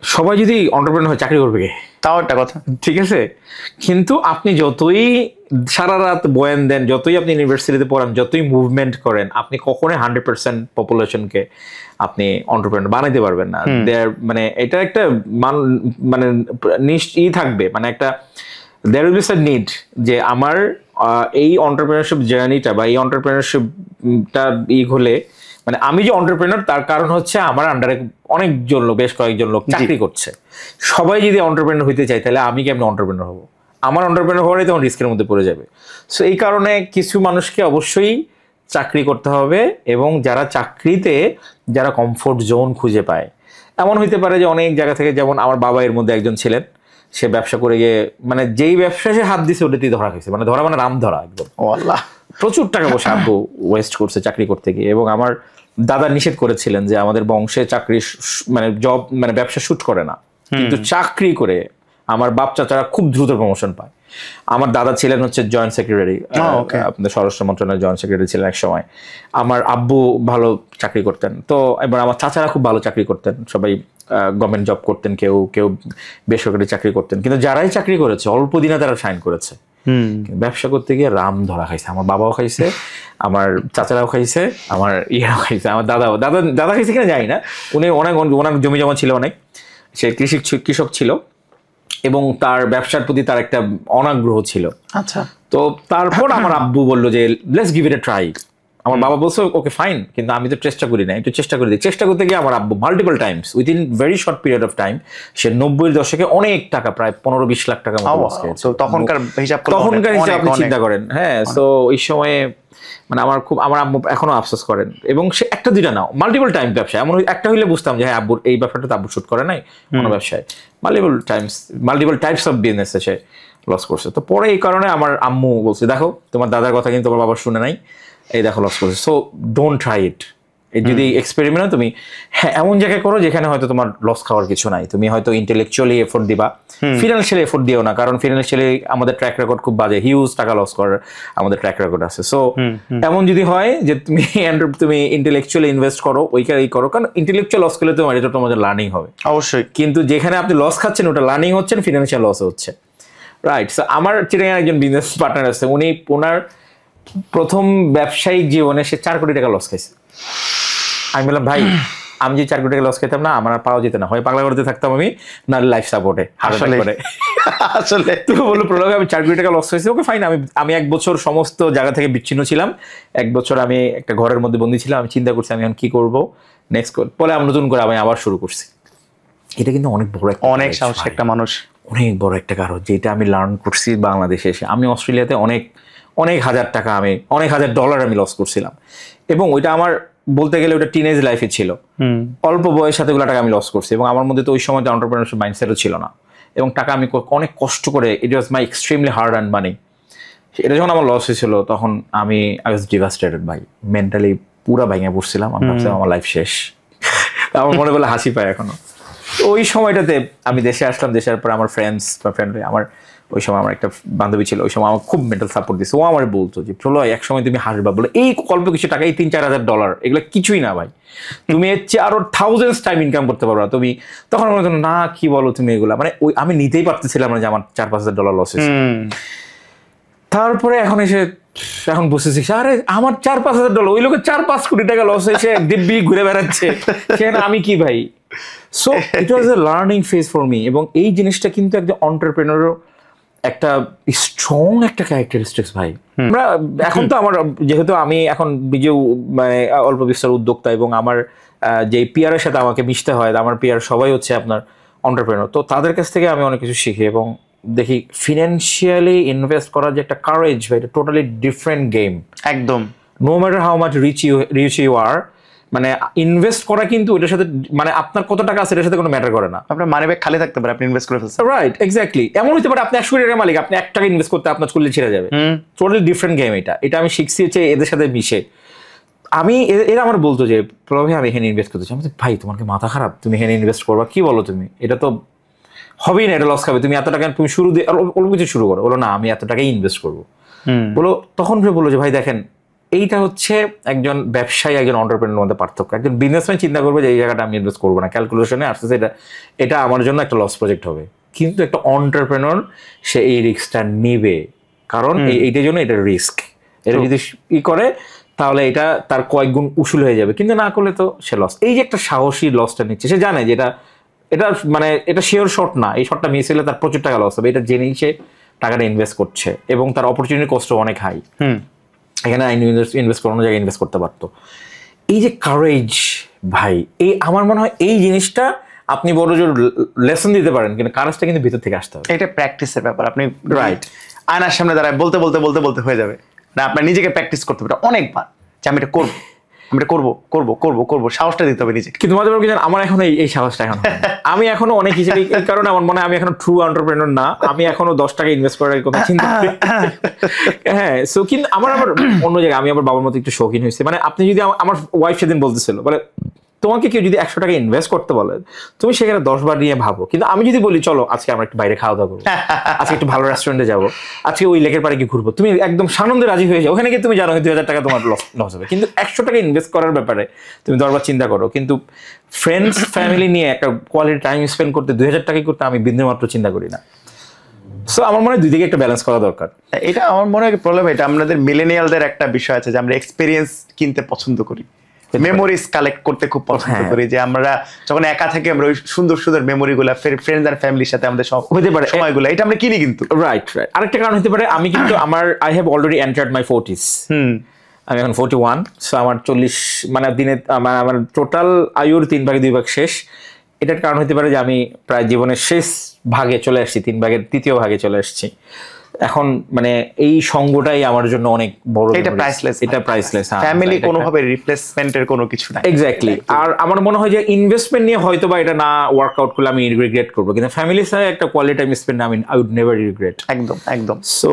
সবাই যদি এন্টারপ্রেনার হয় চাকরি করবে কে? তাও একটা কথা, ঠিক আছে, কিন্তু আপনি যতই সারা রাত বয়ান দেন, যতই আপনি ইউনিভার্সিটিতে পড়ান, যতই মুভমেন্ট করেন, আপনি কখনোই 100% পপুলেশনকে আপনি এন্টারপ্রেনার বানাইতে পারবেন না। মানে এটা একটা মানে নিশ্চয়ই থাকবে, মানে একটা there will be some need যে আমার এই এন্টারপ্রেনারশিপ জার্নিটা বা এই এন্টারপ্রেনারশিপটা হলে মানে আমি যে এন্টারপ্রেনার তার কারণ হচ্ছে আমার আন্ডারে অনেকজন লোক, বেশ কয়েকজন লোক চাকরি করছে। সবাই যদি এন্টারপ্রেনার হইতে চায় তাহলে আমি কেমন এন্টারপ্রেনার হবো? আমার এন্টারপ্রেনার হওয়ারই তখন রিস্কের মধ্যে পড়ে যাবে। সো এই কারণে কিছু মানুষকে অবশ্যই চাকরি করতে হবে, এবং যারা চাকরিতে যারা কমফোর্ট জোন খুঁজে পায়, এমন হইতে পারে যে অনেক জায়গা থেকে, যেমন আমার বাবা এর মধ্যে একজন ছিলেন, সে ব্যবসা করে গিয়ে মানে যেই ব্যবসায় সে হাত দিছে ওটাতেই ধরা খাইছে, মানে ধরা মানে রাম ধরা একদম। ও আল্লাহ, প্রচুর টাকা পয়সা আব্বু ওয়েস্ট করছে চাকরি করতে গিয়ে। এবং আমার দাদা নিষেধ করেছিলেন যে আমাদের বংশে চাকরি মানে জব মানে ব্যবসা শুট করে না, কিন্তু চাকরি করে আমার বাপ চাচারা খুব দ্রুত প্রমোশন পায়। আমার দাদা ছিলেন হচ্ছে জয়েন্ট সেক্রেটারি, আপনাদের স্বরাষ্ট্র মন্ত্রণালয়ের জয়েন্ট সেক্রেটারি ছিলেন এক সময়। আমার আব্বু ভালো চাকরি করতেন, তো এবার আমার চাচারা খুব ভালো চাকরি করতেন, সবাই গভর্নমেন্ট জব করতেন, কেউ কেউ বেসরকারি চাকরি করতেন। কিন্তু যারাই চাকরি করেছে অল্প দিনে তারা সাইন করেছে। ব্যবসা করতে গিয়ে রাম ধরা খাইছে, আমার বাবাও খাইছে, আমার চাচারাও খাইছে, আমার ইয়েরাও খাইছে, আমার দাদা খাইছে কিনা জানি না। উনি ওনার জমি জমা ছিল অনেক, সে কৃষক ছিল এবং তার ব্যবসার প্রতি তার একটা অনাগ্রহ ছিল। আচ্ছা, তো তারপর আমার আব্বু বললো যে let's give it A try, আমার বাবা বলছে ওকে ফাইন, কিন্তু আমি তো চেষ্টা করি না, একটু চেষ্টা করে দিই। চেষ্টা করতে গিয়ে আমার আব্বু multiple times within very short period of time সে 90-এর দশকে অনেক টাকা, প্রায় 15-20 লাখ টাকা মতো লস খেয়েছে। তখনকার হিসাব আপনি চিন্তা করেন। হ্যাঁ, তো ওই সময়ে মানে আমার আম্মু এখনো আফসোস করেন, এবং সে একটা দুইটা নাও মাল্টিপল টাইম ব্যবসা, এমন একটা হইলে বুঝতাম যে হ্যাঁ আব্বুর এই ব্যাপারটা তো আব্বু শুট করে নাই কোনো ব্যবসায়, মাল্টিপল টাইপস অফ বিজনেসে সে লস করছে। তো পরে এই কারণে আমার আম্মু বলছে দেখো তোমার দাদার কথা কিন্তু তোমার বাবা শুনে নাই, এই দেখো লস করছে, সো ডোন্ট ট্রাই ইট। যদি এক্সপেরিমেন্ট তুমি হ্যাঁ এমন জায়গায় করো যেখানে হয়তো তোমার লস খাওয়ার কিছু নাই, তুমি হয়তো ইন্টেলেকচুয়ালি এফোর্ট দিবা, ফিনান্সিয়ালি এফোর্ট দিও না, কারণ ফিনান্সিয়ালি আমাদের ট্র্যাক রেকর্ড খুব বাজে, হিউজ টাকা লস করার আমাদের ট্র্যাক রেকর্ড আছে। সো এমন যদি হয় যে তুমি ইন্টেলেকচুয়ালি ইনভেস্ট করো ওইখানেই করো, কারণ ইন্টেলেকচুয়াল লস করলে তোমার এটা তোমাদের লার্নিং হবে অবশ্যই, কিন্তু যেখানে আপনি লস খাচ্ছেন ওটা লার্নিং হচ্ছেন, ফিনান্সিয়াল লস হচ্ছে, রাইট। সো আমার চিটাগাং একজন বিজনেস পার্টনার আছে, ওনার প্রথম ব্যবসায়িক জীবনে সে 4 কোটি টাকা লস খাইছে। আমি বললাম ভাই আমি যে 4 কোটি টাকা লস খেতাম না, আমার আর পাওয়া যেত না, হয় পাগলা করতে থাকতাম আমি, না লাইফ সাপোর্টে আসলে তো বললো প্রলোভে আমি 4 কোটি টাকা লস হয়েছে। ওকে ফাইন, আমি 1 বছর সমস্ত জায়গা থেকে বিচ্ছিন্ন ছিলাম, 1 বছর আমি একটা ঘরের মধ্যে বন্দী ছিলাম, আমি চিন্তা করছি আমি এখন কি করবো নেক্সট। পরে আমি নতুন করে আমি আবার শুরু করছি। এটা কিন্তু অনেক বড় অনেক সাহসী একটা মানুষ, অনেক বড় একটা কারণ যেটা আমি লার্ন করছি বাংলাদেশে এসে। আমি অস্ট্রেলিয়াতে অনেক হাজার টাকা অনেক হাজার ডলার আমি লস করছিলাম, এবং ওইটা আমার বলতে গেলে ওটা টিনেজ লাইফে ছিল, অল্প বয়সে এতগুলো টাকা আমি লস করছি, এবং আমার মধ্যে তো ওই সময় এন্টারপ্রেনারশিপ মাইন্ডসেটও ছিল না, এবং টাকা আমি অনেক কষ্ট করে, ইট ওয়াজ মাই এক্সট্রিমলি হার্ড আর্ন মানি। এটা যখন আমার লস হয়েছিল তখন আই ওয়াজ ডিভাস্টেটেড ভাই, মেন্টালি পুরা ভেঙে পড়ছিলাম, আমি ভাবছিলাম আমার লাইফ শেষ। আমার মনে বলে হাসি পায় এখনো। ওই সময়টাতে আমি দেশে আসলাম, দেশের পর আমার আমার ওই সময় আমার একটা বান্ধবী ছিল, ওই সময় আমার খুব মেন্টাল সাপোর্ট দিচ্ছে। ও আমার বলতো যে প্রলয় এক সময় তুমি হাসবা, বলে এই অল্প কিছু টাকা, এই 3-4 হাজার ডলার এগুলো কিছুই না ভাই, তুমি এর চেয়ে আরো থাউজেন্ডস টাইম ইনকাম করতে পারবা তুমি। তখন আমার না কি বলো তুমি এগুলা, মানে ওই আমি নিতেই পারতেছিলাম না যে আমার 4-5 হাজার ডলার লস হয়েছে। তারপরে এখন বুঝতেছি আরে আমার 4-5 হাজার ডলার, ওই লোকের 4-5 কোটি টাকা লস হয়েছে, দিব্যি ঘুরে বেড়াচ্ছে, সেখানে আমি কি ভাই। So it was A learning phase for me, এবং এই জিনিসটা কিন্তু একজন এন্টারপ্রেনারও একটা স্ট্রং একটা ক্যারেক্টারিস্টিক্স ভাই। আমরা এখন তো আমার যেহেতু আমি এখন নিজেও মানে অল্প বিস্তর উদ্যোক্তা, এবং আমার যে পিয়ারের সাথে আমাকে মিশতে হয়, আমার পিয়ার সবাই হচ্ছে আপনার এন্টারপ্রেনার, তো তাদের কাছ থেকে আমি অনেক কিছু শিখি এবং দেখি ফিনান্সিয়ালি ইনভেস্ট করার যে একটা কারেজ ভাই, এটা টোটালি ডিফারেন্ট গেম একদম। No matter how much rich you are, মানে ইনভেস্ট করা কিন্তু এটার সাথে মানে আপনার কত টাকা আছে এটার সাথে কোনো ম্যাটার করে না। আপনার মানি ব্যাগ খালি থাকতে পারে, আপনি ইনভেস্ট করে ফেলছেন, রাইট, এক্স্যাক্টলি। এমন হতে পারে আপনি 100 কোটি টাকা মালিক, আপনি 1 টাকা ইনভেস্ট করতে আপনার চুলে ছিঁড়ে যাবে। টোটালি ডিফারেন্ট গেম এটা আমি শিখছি হচ্ছে এদের সাথে মিশে। এরা আমার বলতো যে প্রভাবে আমি এখানে ইনভেস্ট করতে চাই। আমি ভাই তোমার কি মাথা খারাপ, তুমি এখানে ইনভেস্ট করবা, কি বলো তুমি, এটা তো হবেই না, এটা লস খাবে, তুমি এত টাকা তুমি শুরু দিয়ে অল্প কিছু শুরু করো। বলো না আমি এত টাকাই ইনভেস্ট করবো। বলো তখন বলো যে ভাই দেখেন এইটা হচ্ছে একজন ব্যবসায়ী একজন এন্টারপ্রেনারের মধ্যে পার্থক্য। একজন বিজনেসম্যান চিন্তা করবে যে এই জায়গাটা আমি ইনভেস্ট করবো না, ক্যালকুলেশনে আসছে এটা আমার জন্য একটা লস প্রজেক্ট হবে, কিন্তু একটা এন্টারপ্রেনার সে এই রিস্কটা নেবে, কারণ এইটার জন্য এটা রিস্ক। এটা যদি করে তাহলে এটা তার কয়েক গুণ উসুল হয়ে যাবে, কিন্তু না করলে তো সে লস। এই যে একটা সাহসী লসটা নিচ্ছে, সে জানে যে এটা মানে এটা শিওর শর্ট না, এই শর্টটা মিস হলে তার প্রচুর টাকা লস হবে, এটা জেনেই সে টাকাটা ইনভেস্ট করছে, এবং তার অপরচুনিটি কষ্ট অনেক হাই। এখানে ইনভেস্ট করানো জায়গায় ইনভেস্ট করতে পারতো। এই যে কারেজ ভাই, এই আমার মনে হয় এই জিনিসটা আপনি বড় জোর লেসন দিতে পারেন, কিন্তু কারেজটা কিন্তু ভিতর থেকে আসতে হবে। এটা প্র্যাকটিসের ব্যাপার। আপনি রাইট আয়নার সামনে দাঁড়ায় বলতে বলতে বলতে বলতে হয়ে যাবে না, আপনার নিজেকে প্র্যাকটিস করতে হবে অনেকবার যে আমি এটা করবো, আমি এটা করবো করবো করবো করবো, সাহসটা দিতে হবে নিজেকে। কিন্তু মাঝে মাঝে আমার এখন এই সাহসটা এখন আমি এখনো অনেক হিসেবে, এই কারণে আমার মনে হয় আমি এখনো ট্রু এন্টারপ্রেনার না, আমি এখনো 10 টাকা ইনভেস্ট করার কথা চিন্তা করি। হ্যাঁ, সো কিন্তু আমার আবার অন্য জায়গায় আমি আবার বাবার মতো একটু শৌখিন হয়েছে। মানে আপনি যদি আমার ওয়াইফ সেদিন বলতেছিল, বলে তোমাকে কেউ যদি 100 টাকা ইনভেস্ট করতে বলে তুমি সেখানে 10 বার নিয়ে ভাবো, কিন্তু আমি যদি বলি চলো আজকে আমরা একটু বাইরে খাওয়া দাওয়া করবো, আজকে একটু ভালো রেস্টুরেন্টে যাবো, আজকে ওই লেকের পাড়ে গিয়ে ঘুরবো, তুমি একদম সানন্দে রাজি হয়ে যাও। ওখানে গিয়ে তুমি জানো 2000 টাকা তোমার লস হবে, কিন্তু 100 টাকা ইনভেস্ট করার ব্যাপারে তুমি 10 বার চিন্তা করো। কিন্তু ফ্রেন্ডস ফ্যামিলি নিয়ে একটা কোয়ালিটি টাইম স্পেন্ড করতে 2000 টাকাই করতে আমি বিন্দুমাত্র চিন্তা করি না। সো আমার মনে হয় দুই দিকে একটা ব্যালেন্স করা দরকার। এটা আমার মনে হয় প্রবলেম, এটা আমাদের মিলেনিয়ালদের একটা বিষয় আছে যে আমরা এক্সপেরিয়েন্স কিনতে পছন্দ করি, মেমোরিজ কালেক্ট করতে খুব পছন্দ করি, যে আমরা যখন একা থাকি আমরা ওই সুন্দর সুন্দর মেমোরি গুলা ফ্রেন্ডস আর ফ্যামিলির সাথে আমাদের হতে পারে সময়গুলো, এটা আমরা কিনি। কিন্তু রাইট আরেকটা কারণ হতে পারে আমি কিন্তু I have already entered my 40s। আমি এখন 41, সো আমার 40 মানে দিনে আমার টোটাল আয়ুর 3 ভাগে 2 ভাগ শেষ। এটার কারণ হতে পারে যে আমি প্রায় জীবনের শেষ ভাগে চলে আসছি, 3 ভাগের 3য় ভাগে চলে আসছি। এখন মানে এই সঙ্গটাই আমার জন্য অনেক বড়, এটা প্রাইসলেস, এটা প্রাইসলেস। ফ্যামিলি কোনোভাবে রিপ্লেসমেন্টের কোনো কিছু নাই। এক্স্যাক্টলি। আর আমার মনে হয় যে ইনভেস্টমেন্ট নিয়ে হয়তো বা এটা না ওয়ার্কআউট করলে আমি রিগ্রেট করবো, কিন্তু ফ্যামিলির সাথে একটা কোয়ালিটি টাইম স্পেন্ড আমি আই উড নেভার রিগ্রেট। একদম একদম। সো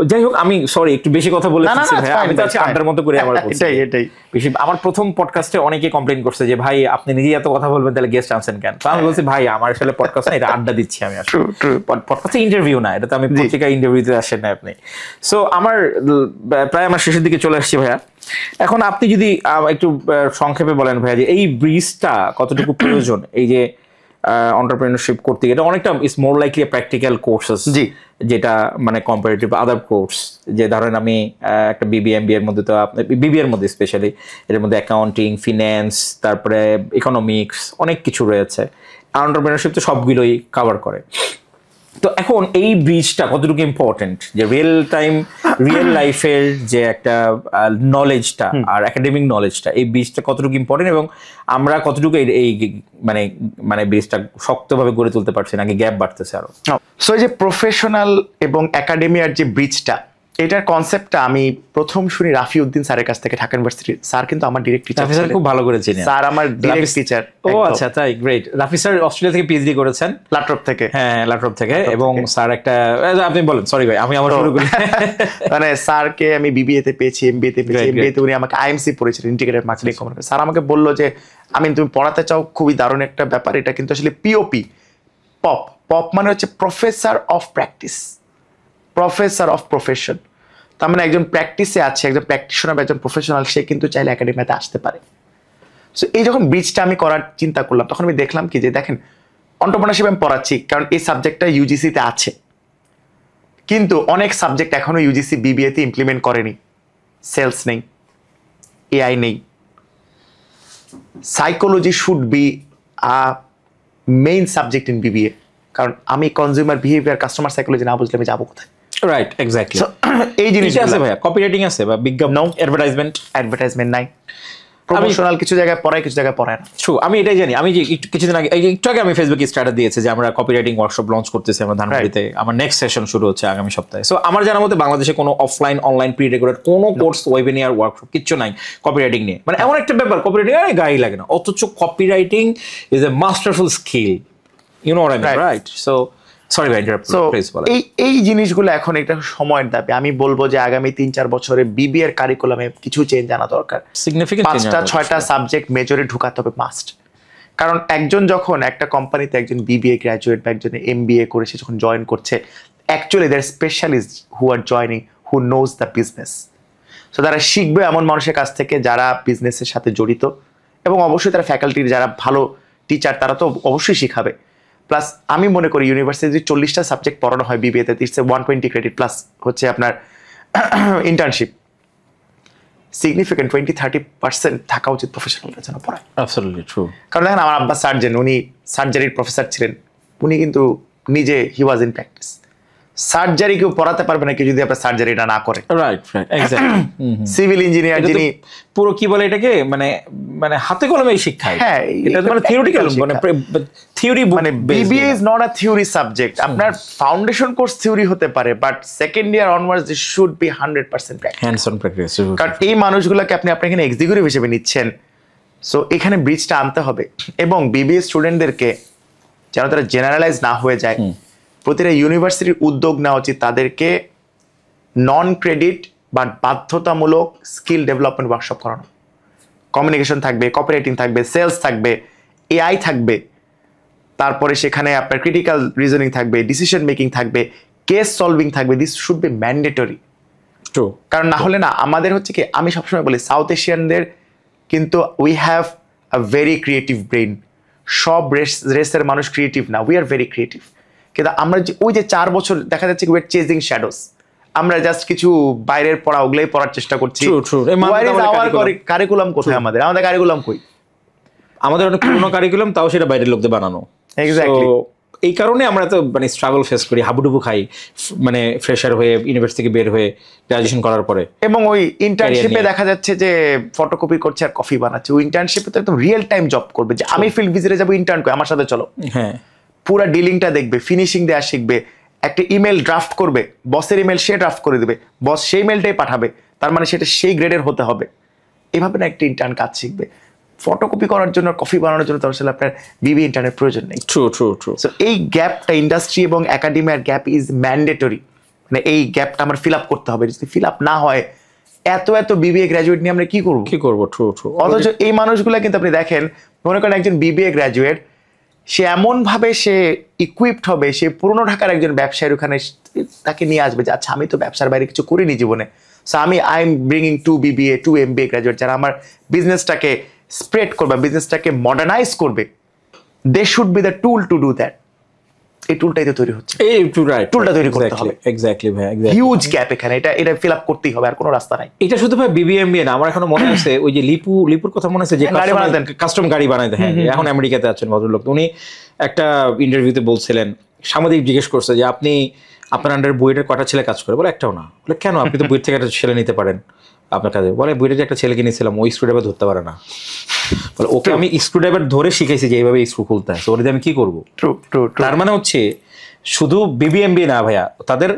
যাই হোক, আমি সরি একটু বেশি কথা বলে ফেলছি ভাই, আমি তো আজকে আড্ডার মতো করে আমার এটাই বেশি। আমার প্রথম পডকাস্টে অনেকে কমপ্লেইন করছে যে ভাই আপনি নিজেই এত কথা বলবেন, তাহলে গেস্ট আনছেন কেন? তো আমি বলছি ভাই আমার আসলে পডকাস্ট না, এটা আড্ডা দিচ্ছি আমি, আসলে পডকাস্টে ইন্টারভিউ না, এটা তো আমি পত্রিকা ইন্টারভিউতে আসেন না আপনি। সো আমার প্রায় আমার শেষের দিকে চলে আসছি ভাইয়া। এখন আপনি যদি একটু সংক্ষেপে বলেন ভাইয়া যে এই ব্রিজটা কতটুকু প্রয়োজন, এই যে এন্টারপ্রেনারশিপ করতে গিয়ে? এটা অনেকটা it's more likely practical courses, যেটা মানে কম্পারেটিভ আদার কোর্স। যে ধরেন আমি একটা বিবিএমবিএ এর মধ্যে, তো বিবিএ এর মধ্যে স্পেশালি এর মধ্যে অ্যাকাউন্টিং, ফিন্যান্স, তারপরে ইকোনমিক্স, অনেক কিছু রয়েছে। এন্টারপ্রেনারশিপ তো সবগুলোই কভার করে। তো এখন এই ব্রিজটা কতটুকু ইম্পর্টেন্ট, যে রিয়েল লাইফের যে একটা নলেজটা আর একাডেমিক নলেজটা, এই ব্রিজটা কতটুকু ইম্পর্টেন্ট, এবং আমরা কতটুকু এই মানে মানে ব্রিজটা শক্তভাবে গড়ে তুলতে পারছি, নাকি গ্যাপ বাড়তেছে আরো? সো এই যে প্রফেশনাল এবং একাডেমিয়ার যে ব্রিজটা, এটার কনসেপ্টটা আমি প্রথম শুনি রাফি উদ্দিন স্যারের কাছ থেকে, ঢাকা ইউনিভার্সিটির স্যার কিন্তু আমার ডিরেক্ট টিচার, স্যার খুব ভালো করে চিনি স্যার, আমার ডিরেক্ট টিচার। ও আচ্ছা, তাই, গ্রেট। রাফি স্যার অস্ট্রেলিয়া থেকে পিএইচডি করেছেন, ল্যাপটপ থেকে। হ্যাঁ, ল্যাপটপ থেকে। এবং স্যার একটা, আপনি বলেন, সরি ভাই আমি আমার শুরু করি। মানে স্যারকে আমি বিবিএ তে পেয়েছি, এমবিএ তে পেয়েছি। এমবিএ তে উনি আমাকে আইএমসি পড়েছিলেন, ইন্টিগ্রেটেড মার্কেটিং কমিউনিকেশন। স্যার আমাকে বললো যে আমি, তুমি পড়াতে চাও, খুবই দারুণ একটা ব্যাপার, এটা কিন্তু আসলে পিওপি, পপ মানে হচ্ছে professor of practice, professor of profession. তার মানে একজন প্র্যাকটিসে আছে, একজন প্র্যাকটিশনার, একজন প্রফেশনাল, সে কিন্তু চাইলে একাডেমিতে আসতে পারে। সো এই যখন ব্রিজটা আমি করার চিন্তা করলাম, তখন আমি দেখলাম কি যে দেখেন, এন্টারপ্রেনারশিপ আমি পড়াচ্ছি কারণ এই সাবজেক্টটা ইউজিসিতে আছে, কিন্তু অনেক সাবজেক্ট এখনো ইউজিসি বিবিএতে ইমপ্লিমেন্ট করেনি। সেলস নেই, এআই নেই। Psychology should be a main subject in BBA, কারণ আমি কনজিউমার বিহেভিয়ার, কাস্টমার সাইকোলজি না বুঝলে আমি যাবো কোথায়? Right, exactly. এই জিনিস আছে ভাইয়া, কপিরাইটিং আছে বা বিজ্ঞাপন, অ্যাডভার্টাইজমেন্ট নাই, প্রমোশনাল কিছু জায়গায় পড়ায়, কিছু জায়গায় পড়ায় না। ট্রু, আমি এটাই জানি। আমি যে কিছুদিন আগে, একটু আগে আমি ফেসবুকে স্ট্যাটাস দিয়েছি যে আমরা কপিরাইটিং ওয়ার্কশপ লঞ্চ করতেছি আমরা ধানমন্ডিতে। আমার নেক্সট সেশন শুরু হচ্ছে আগামী সপ্তাহে। সো আমার জানার মতে বাংলাদেশে কোনো অফলাইন অনলাইন প্রি রেকর্ডেড কোনো কোর্স, ওয়েবিনার, ওয়ার্কশপ কিচ্ছু নাই কপিরাইটিং নিয়ে। মানে এমন একটা ব্যাপার, কপিরাইটিং আরে গায়ে লাগে না, অথচ copywriting is a masterful skill, you know what I mean, right? So sorry ভাই, এই জিনিসগুলো এখন একটা সময়ের দাবি। আমি বলবো যে আগামী 3-4 বছরে বিবিএর কারিকুলামে কিছু চেঞ্জ আনা দরকার। সিগনিফিকেন্ট 5টা-6টা সাবজেক্ট মেজরে ঢুকাতে হবে, মাস্ট। কারণ একজন যখন একটা কোম্পানিতে একজন বিবিএ গ্র্যাজুয়েট বা একজন এমবিএ করে সে যখন জয়েন করছে, actually there specialist who are joining, who knows the business. So তারা শিখবে এমন মানুষের কাছ থেকে যারা বিজনেসের সাথে জড়িত, এবং অবশ্যই তারা ফ্যাকাল্টির যারা ভালো টিচার, তারা তো অবশ্যই শিখাবে। প্লাস আমি মনে করি ইউনিভার্সিটি 40টা সাবজেক্ট পড়ানো হয় বিবিএতে, 120 ক্রেডিট, প্লাস হচ্ছে আপনার ইন্টার্নশিপ। সিগনিফিকেন্ট 20-30% থাকা উচিত প্রফেশনালরা যেন পড়ায়। Absolutely true. কারণ দেখেন, আমার আব্বা সার্জন, উনি সার্জারির প্রফেসর ছিলেন, উনি কিন্তু নিজে হি ওয়াজ ইন প্র্যাকটিস। সার্জারি কেউ পড়াতে পারবে না কেউ যদি আপনার সার্জারিটা না করে। Right, exactly. সিভিল ইঞ্জিনিয়ার যিনি পুরো কি বলে এটাকে, মানে মানে হাতে কলমে শিক্ষায়, হ্যাঁ, এটা মানে থিওরিটিক্যাল, মানে থিওরি, মানে BBA is not a theory subject. আপনার ফাউন্ডেশন কোর্স থিওরি হতে পারে, but second year onwards this should be 100% practice, hands on practice. কারণ এই মানুষগুলোকে আপনি আপনার এখানে এক্সিকিউটিভ হিসেবে নিচ্ছেন। সো এখানে ব্রিজটা আনতে হবে, এবং বিবিএ স্টুডেন্টদেরকে যেন তারা জেনারেলাইজ না হয়ে যায়, প্রতিটা ইউনিভার্সিটির উদ্যোগ নেওয়া উচিত তাদেরকে নন ক্রেডিট বা বাধ্যতামূলক স্কিল ডেভেলপমেন্ট ওয়ার্কশপ করানো। কমিউনিকেশন থাকবে, কপিরাইটিং থাকবে, সেলস থাকবে, এআই থাকবে, তারপরে সেখানে আপনার ক্রিটিক্যাল রিজনিং থাকবে, ডিসিশন মেকিং থাকবে, কেস সলভিং থাকবে। This should be mandatory. কারণ না হলে না, আমাদের হচ্ছে কি, আমি সবসময় বলি সাউথ এশিয়ানদের কিন্তু we have a very creative brain. সব রেসের মানুষ ক্রিয়েটিভ না, উই আর ভেরি ক্রিয়েটিভ। কিন্তু আমরা ওই যে 4 বছর দেখা যাচ্ছে উই আর চেজিং শ্যাডোস, আমরা জাস্ট কিছু বাইরের পড়া ওগুলোই পড়ার চেষ্টা করছি। কারিকুলাম কোথায়? আমাদের কারিকুলাম কই? আমাদের অনেক পুরনো কারিকুলাম, তাও সেটা বাইরের লোকদের বানানো। এক্স্যাক্টলি। এই কারণে আমরা তো মানে স্ট্রাগল ফেস করি, হাবুডুবু খাই, মানে ফ্রেশার হয়ে ইউনিভার্সিটি থেকে বের হয়ে গ্রাজুয়েশন করার পরে। এবং ওই ইন্টার্নশিপে নিয়ে। দেখা যাচ্ছে যে ফটোকপি করছে আর কফি বানাচ্ছে। ওই ইন্টার্নশিপে তো একদম রিয়েল টাইম জব করবে, যে আমি ফিল্ড ভিজিটে যাবো, ইন্টার্ন করে আমার সাথে চলো, হ্যাঁ পুরা ডিলিংটা দেখবে, ফিনিশিং দেওয়া শিখবে, একটা ইমেল ড্রাফট করবে, বসের ইমেল সে ড্রাফট করে দিবে, বস সেই মেলটাই পাঠাবে, তার মানে সেটা সেই গ্রেডের হতে হবে। এভাবে না একটা ইন্টার্ন কাজ শিখবে। ফটোকপি করার জন্য, কফি বানানোর জন্য তো আসলে আপনার বিবি ইন্টার্নের প্রয়োজন নেই। True true true. সো এই গ্যাপটা, ইন্ডাস্ট্রি এবং একাডেমিয়ার গ্যাপ ইজ ম্যান্ডেটরি। মানে এই গ্যাপটা আমার ফিল আপ করতে হবে। যদি ফিল আপ না হয়, এত এত বিবিএ গ্র্যাজুয়েট নিয়ে আমরা কি করবো? True true. অথচ এই মানুষগুলা কিন্তু আপনি দেখেন, মনে করেন একজন বিবিএ গ্র্যাজুয়েট, সে এমন ভাবে সে ইকুইপড হবে, সে পুরনো ঢাকার একজন ব্যবসায়ীর ওখানে তাকে নিয়ে আসবে যে আচ্ছা আমি তো ব্যবসার বাইরে কিছু করিনি জীবনে, so I am bringing 2 BBA 2 MBA graduate যারা আমার বিজনেসটাকে স্প্রেড করবে, বিজনেসটাকে মডার্নাইজ করবে। They should be the tool to do that. এই টুলটাই তো তৈরি হচ্ছে, এই টু রাইট, টুলটা তৈরি করতে হবে। এক্স্যাক্টলি ভাই, এক্স্যাক্টলি। হিউজ গ্যাপ এখানে, এটা ফিল আপ করতেই হবে, আর কোনো রাস্তা নাই। এটা শুধু ভাই বিবিএমবিএ না, আমার এখনো মনে আছে ওই যে লিপুর কথা মনে আছে, যে গাড়ি বানাতেন। কাস্টম গাড়ি বানাইতে। হ্যাঁ, এখন আমেরিকাতে আছেন ভদ্রলোক। উনি একটা ইন্টারভিউতে বলছিলেন, সাংবাদিক জিজ্ঞেস করছে যে আপনি আপনার আন্ডার বুয়েটের কটা ছেলে কাজ করে? বলে একটাও না। বলে কেন? আপনি তো বুয়েট থেকে একটা ছেলে নিতে পারেন আপনার কাজে। বলে বুয়েটে যে একটা ছেলেকে নিয়েছিলাম, ওই স্ক্রুড্রাইভার ধরতে পারে না। বলে ওকে আমি স্ক্রুড্রাইভার ধরে শিখাইছি যে এইভাবে স্ক্রু খুলতে হয়, তো ওটা দিয়ে আমি কি করবো? True true. তার মানে হচ্ছে শুধু বিবিএমবিএ না ভাইয়া, তাদের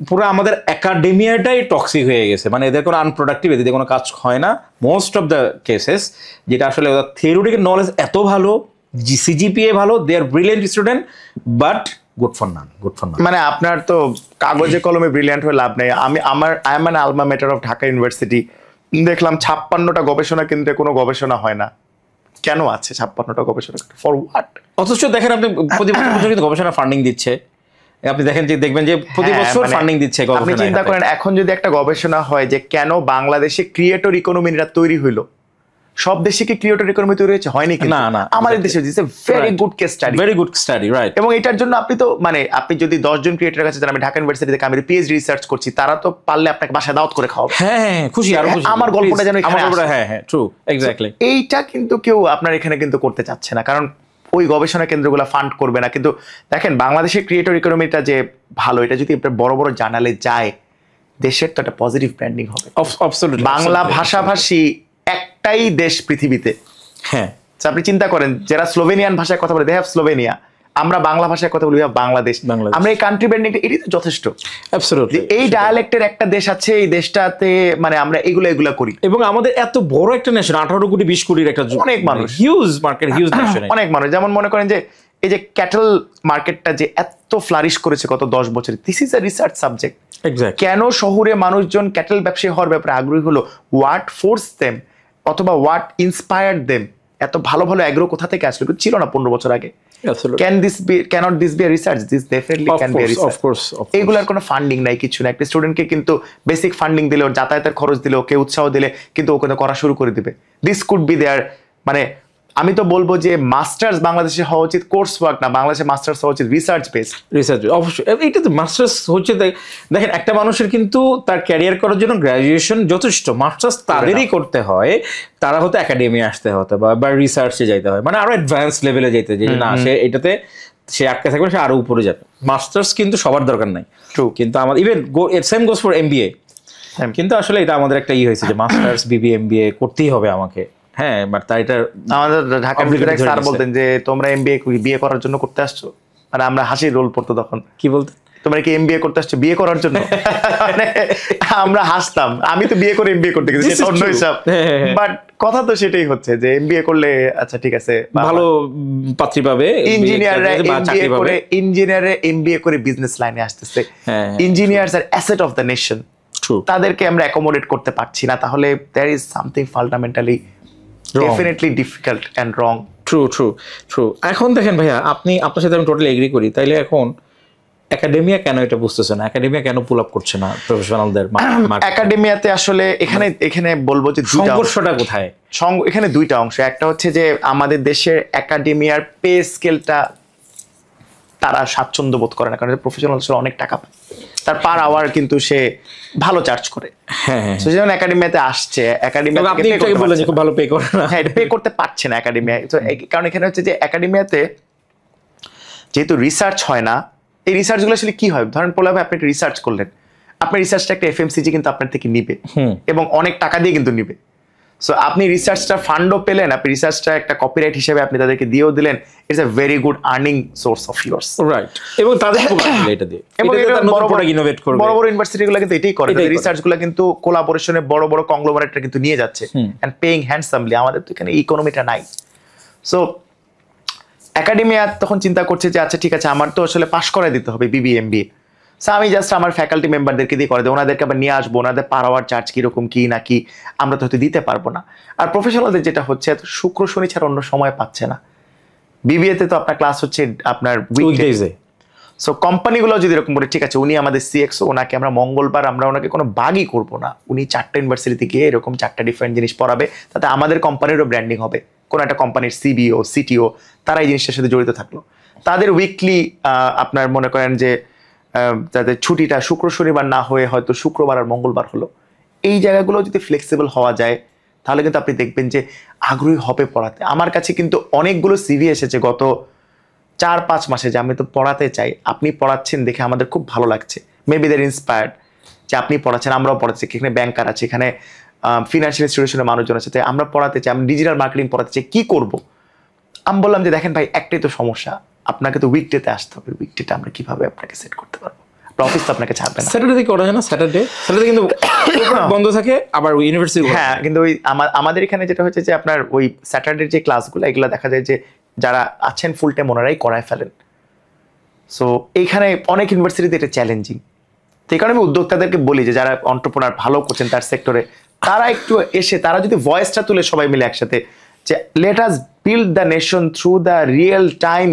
পুরো আমাদের একাডেমিয়াটাই টক্সিক হয়ে গেছে। মানে এদের কোনো আনপ্রোডাক্টিভ, এদের কোনো কাজ হয় না মোস্ট অফ দ্য কেসেস। যেটা আসলে ওদের থিওরিটিক্যাল নলেজ এত ভালো, সিজিপিএ ভালো, they are brilliant student, but good for none. মানে আপনার তো কাগজে কলমে ব্রিলিয়ান্ট হয়ে লাভ নেই। I am an alma mater of Dhaka university. দেখলাম 56টা গবেষণা কেন্দ্রে কোনো গবেষণা হয় না। কেন আছে 56টা গবেষণা? For what? অথচ দেখেন আপনি প্রতি বছর কিন্তু গবেষণা ফান্ডিং দিচ্ছে। আপনি দেখবেন যে প্রতি বছর ফান্ডিং দিচ্ছে আপনি গবেষণা। চিন্তা করেন, এখন যদি একটা গবেষণা হয় যে কেন বাংলাদেশে ক্রিয়েটর ইকোনমিটা তৈরি হইলো, সব দেশে কি ক্রিয়েটর ইকোনমি তৈরি হয়েছে? হয়নি। কিন্তু না, আমাদের দেশে it's a very good case study, very good study, right. এবং এটার জন্য আপনি তো মানে আপনি যদি 10 জন ক্রিয়েটরের কাছে যান, আমি ঢাকা ইউনিভার্সিটি থেকে আমি পিএইচডি রিসার্চ করছি, তারা তো পারলে আপনাকে বাসায় দাওয়াত করে খাওয়াবে। হ্যাঁ, খুশি, আরো খুশি। আমার গল্পটা যেন এখানে আসে। হ্যাঁ, ট্রু, এক্স্যাক্টলি। এইটা কিন্তু কেউ আপনার এখানে কিন্তু করতে চাচ্ছে না, কারণ ওই গবেষণা কেন্দ্রগুলো ফান্ড করবে না। কিন্তু দেখেন বাংলাদেশের ক্রিয়েটর ইকোনমিটা যে ভালো, এটা যদি আপনার বড় বড় জার্নালে যায়, দেশের তো একটা পজিটিভ ব্র্যান্ডিং হবে। বাংলা ভাষাভাষী একটাই দেশ পৃথিবীতে। হ্যাঁ, আপনি চিন্তা করেন, যারা স্লোভেনিয়ান ভাষায় কথা বলে, দে হ্যাভ স্লোভেনিয়া, আমরা বাংলা ভাষায় কথা বলি, বাংলাদেশ। আমরা এই কান্ট্রি ব্র্যান্ডিংটা, এটাই তো যথেষ্ট। অ্যাবসলিউটলি। এই ডায়ালেক্টের একটা দেশ আছে, এই দেশটাতে মানে আমরা এগুলা করি, এবং আমাদের এত বড় একটা নেশন, 18 কোটি 20 কোটির একটা অনেক মানুষ, হিউজ মার্কেট, হিউজ নেশন, অনেক মানুষ। যেমন মনে করেন যে এই যে ক্যাটেল মার্কেটটা যে এত ফ্লারিশ করেছে গত 10 বছরে, this is a research subject. কেন শহুরে মানুষজন ক্যাটেল ব্যবসায়ী হওয়ার ব্যাপারে আগ্রহী হলো? হোয়াট ফোর্স দেম, অথবা হোয়াট ইন্সপায়ার্ড দেম? এত ভালো ভালো অ্যাগ্রো কোথা থেকে আসলো? ছিল না 15 বছর আগে। Can't this be research? This definitely can be research. এইগুলার কোনো ফান্ডিং নাই, কিছু না। একটা স্টুডেন্টকে কিন্তু বেসিক ফান্ডিং দিলে, ওর যাতায়াতের খরচ দিলে, ওকে উৎসাহ দিলে কিন্তু ও কিন্তু করা শুরু করে দিবে। This could be there. মানে আমি তো বলবো যে মাস্টার্স বাংলাদেশে হওয়া উচিত কোর্স ওয়ার্ক না, বাংলাদেশে মাস্টার্স হওয়া উচিত রিসার্চ বেসড। রিসার্চ অবশ্যই। এইটা তো মাস্টার্স হচ্ছে, দেখেন একটা মানুষের কিন্তু তার ক্যারিয়ার করার জন্য গ্রাজুয়েশন যথেষ্ট, মাস্টার্স তাদেরই করতে হয়। তারা হয়তো একাডেমি আসতে হতে বা রিসার্চে যাইতে হয়, মানে আরো অ্যাডভান্স লেভেলে যাইতে, যে না সে এটাতে সে আটকে থাকবে, সে আরো উপরে যাবে। মাস্টার্স কিন্তু সবার দরকার নাই, কিন্তু আমাদের even same goes for MBA. কিন্তু আসলে এটা আমাদের একটা হয়েছে যে মাস্টার্স বিবিএমবিএ করতেই হবে আমাকে। হ্যাঁ, বাট তাই এটা আমাদের ঢাকা বিশ্ববিদ্যালয়ের স্যার বলতেন যে তোমরা এমবিএ বিয়ে করার জন্য করতে আসছো, আর আমরা হাসির রোল পড়তো তখন। কি বলতে? তোমরা কি এমবিএ করতে আসছো বিয়ে করার জন্য? মানে আমরা হাসতাম, আমি তো বিয়ে করে এমবিএ করতে গেছি, সেটা অন্য হিসাব। বাট কথা তো সেটাই হচ্ছে যে এমবিএ করলে আচ্ছা ঠিক আছে ভালো পাত্রী পাবে, ইঞ্জিনিয়ারে এমবিএ করে বিজনেস লাইনে আসতেছে। Engineers are asset of the nation, তাদেরকে আমরা অ্যাকোমোডেট করতে পারছি না, তাহলে there is something fundamentally definitely difficult and wrong. True. এখন দেখেন ভাইয়া, আপনার সাথে আমি টোটালি এগ্রি করি। তাইলে এখন একাডেমিয়া কেন এটা বুঝতেছে না? একাডেমিয়া কেন পুল আপ করছে না প্রফেশনালদের? একাডেমিয়াতে আসলে এখানে বলবো যে সংঘর্ষটা কোথায়? এখানে দুইটা অংশ। একটা হচ্ছে যে আমাদের দেশের একাডেমিয়ার পে স্কেলটা তারা স্বাচ্ছন্দ্য বোধ করে না, কারণ প্রফেশনাল অনেক টাকা পায়, তার পার আওয়ার কিন্তু সে ভালো চার্জ করে। হ্যাঁ, যেমন একাডেমিয়াতে আসছে, পে করতে পারছে না একাডেমিয়ায়। কারণ এখানে হচ্ছে যে একাডেমিয়াতে যেহেতু রিসার্চ হয় না, এই রিসার্চগুলো আসলে কি হয়, ধরেন বলা হবে আপনি একটা রিসার্চ করলেন, আপনার রিসার্চটা একটা এফএমসিজি কিন্তু আপনার থেকে নিবে এবং অনেক টাকা দিয়ে কিন্তু নিবে। সো আপনি রিসার্চটা ফান্ডও পেলেন, আপনি রিসার্চটা একটা কপিরাইট হিসেবে আপনি তাদেরকে দিয়েও দিলেন, it's a very good earning source of yours. Right, এবং তাদের এটা দিয়ে এবং ইনোভেট করবে। বড় বড় ইউনিভার্সিটিগুলো কিন্তু এটাই করে, রিসার্চগুলো কিন্তু কোলাবোরেশনে বড় বড় কংগ্লোমারেটরা কিন্তু নিয়ে যাচ্ছে এন্ড পেইং হ্যান্ডসামলি। আমাদের তো এখানে ইকোনমিটা নাই। সো একাডেমিয়া তখন চিন্তা করছে যে আচ্ছা ঠিক আছে, আমার তো আসলে পাশ করাই দিতে হবে বিবিএ এমবিএ, সো আমি জাস্ট আমার ফ্যাকাল্টি মেম্বারদেরকে দিয়ে করে দেবো, ওনাদেরকে আবার নিয়ে আসবো, ওনাদের পার আওয়ার চার্জ কিরকম কি না কি আমরা তো হয়তো দিতে পারবো না। আর প্রফেশনালদের যেটা হচ্ছে শুক্র শনি ছাড়া অন্য সময় পাচ্ছে না। বিবিএতে তো আপনার ক্লাস হচ্ছে আপনার উইকডেজে। সো কোম্পানিগুলো যদি এরকম বলে ঠিক আছে উনি আমাদের সিএক্সও, ওনাকে আমরা মঙ্গলবার আমরা ওনাকে কোনো বাগই করবো না, উনি 4টা ইউনিভার্সিটিতে গিয়ে এরকম 4টা ডিফারেন্ট জিনিস পড়াবে, তাতে আমাদের কোম্পানিরও ব্র্যান্ডিং হবে। কোনো একটা কোম্পানির সিবিও সিটিও তারা এই জিনিসটার সাথে জড়িত থাকলো, তাদের উইকলি আপনার মনে করেন যে তাদের ছুটিটা শুক্র শনিবার না হয়ে হয়তো শুক্রবার আর মঙ্গলবার হলো। এই জায়গাগুলো যদি ফ্লেক্সিবল হওয়া যায় তাহলে কিন্তু আপনি দেখবেন যে আগ্রহী হবে পড়াতে। আমার কাছে কিন্তু অনেকগুলো সিভি এসেছে গত 4-5 মাসে যে আমি তো পড়াতে চাই, আপনি পড়াচ্ছেন দেখে আমাদের খুব ভালো লাগছে, মেবি দ্যার ইন্সপায়ার্ড যে আপনি পড়াচ্ছেন, আমরাও পড়াচ্ছি, এখানে ব্যাংকার আছে, এখানে ফিনান্সিয়াল ইনস্টিটিউশনের মানুষজন আছে, তাই আমরা পড়াতে চাই, আমি ডিজিটাল মার্কেটিং পড়াতে চাই, কি করব? আমি বললাম যে দেখেন ভাই, একটাই তো সমস্যা, আপনাকে তো উইকডেতে আসতে হবে, উইকডেটা আমরা কিভাবে আপনাকে সেট করতে পারবো? অফিস তো আপনাকে ছাড়বে না। স্যাটারডে করা যায় না? স্যাটারডে কিন্তু বন্ধ থাকে, আবার ইউনিভার্সিটি। হ্যাঁ, কিন্তু ওই আমাদের এখানে যেটা হচ্ছে যে আপনার ওই স্যাটারডে যে ক্লাসগুলো এগুলো দেখা যায় যে যারা আছেন ফুল টাইম ওনারাই করায় ফেলেন। সো এইখানে অনেক ইউনিভার্সিটিতে এটা চ্যালেঞ্জিং। তো এই কারণে আমি উদ্যোক্তাদেরকে বলি যে যারা এন্টারপ্রেনার ভালো করছেন তার সেক্টরে, তারা একটু এসে তারা যদি ভয়েসটা তুলে সবাই মিলে একসাথে যে let us build the nation through the real time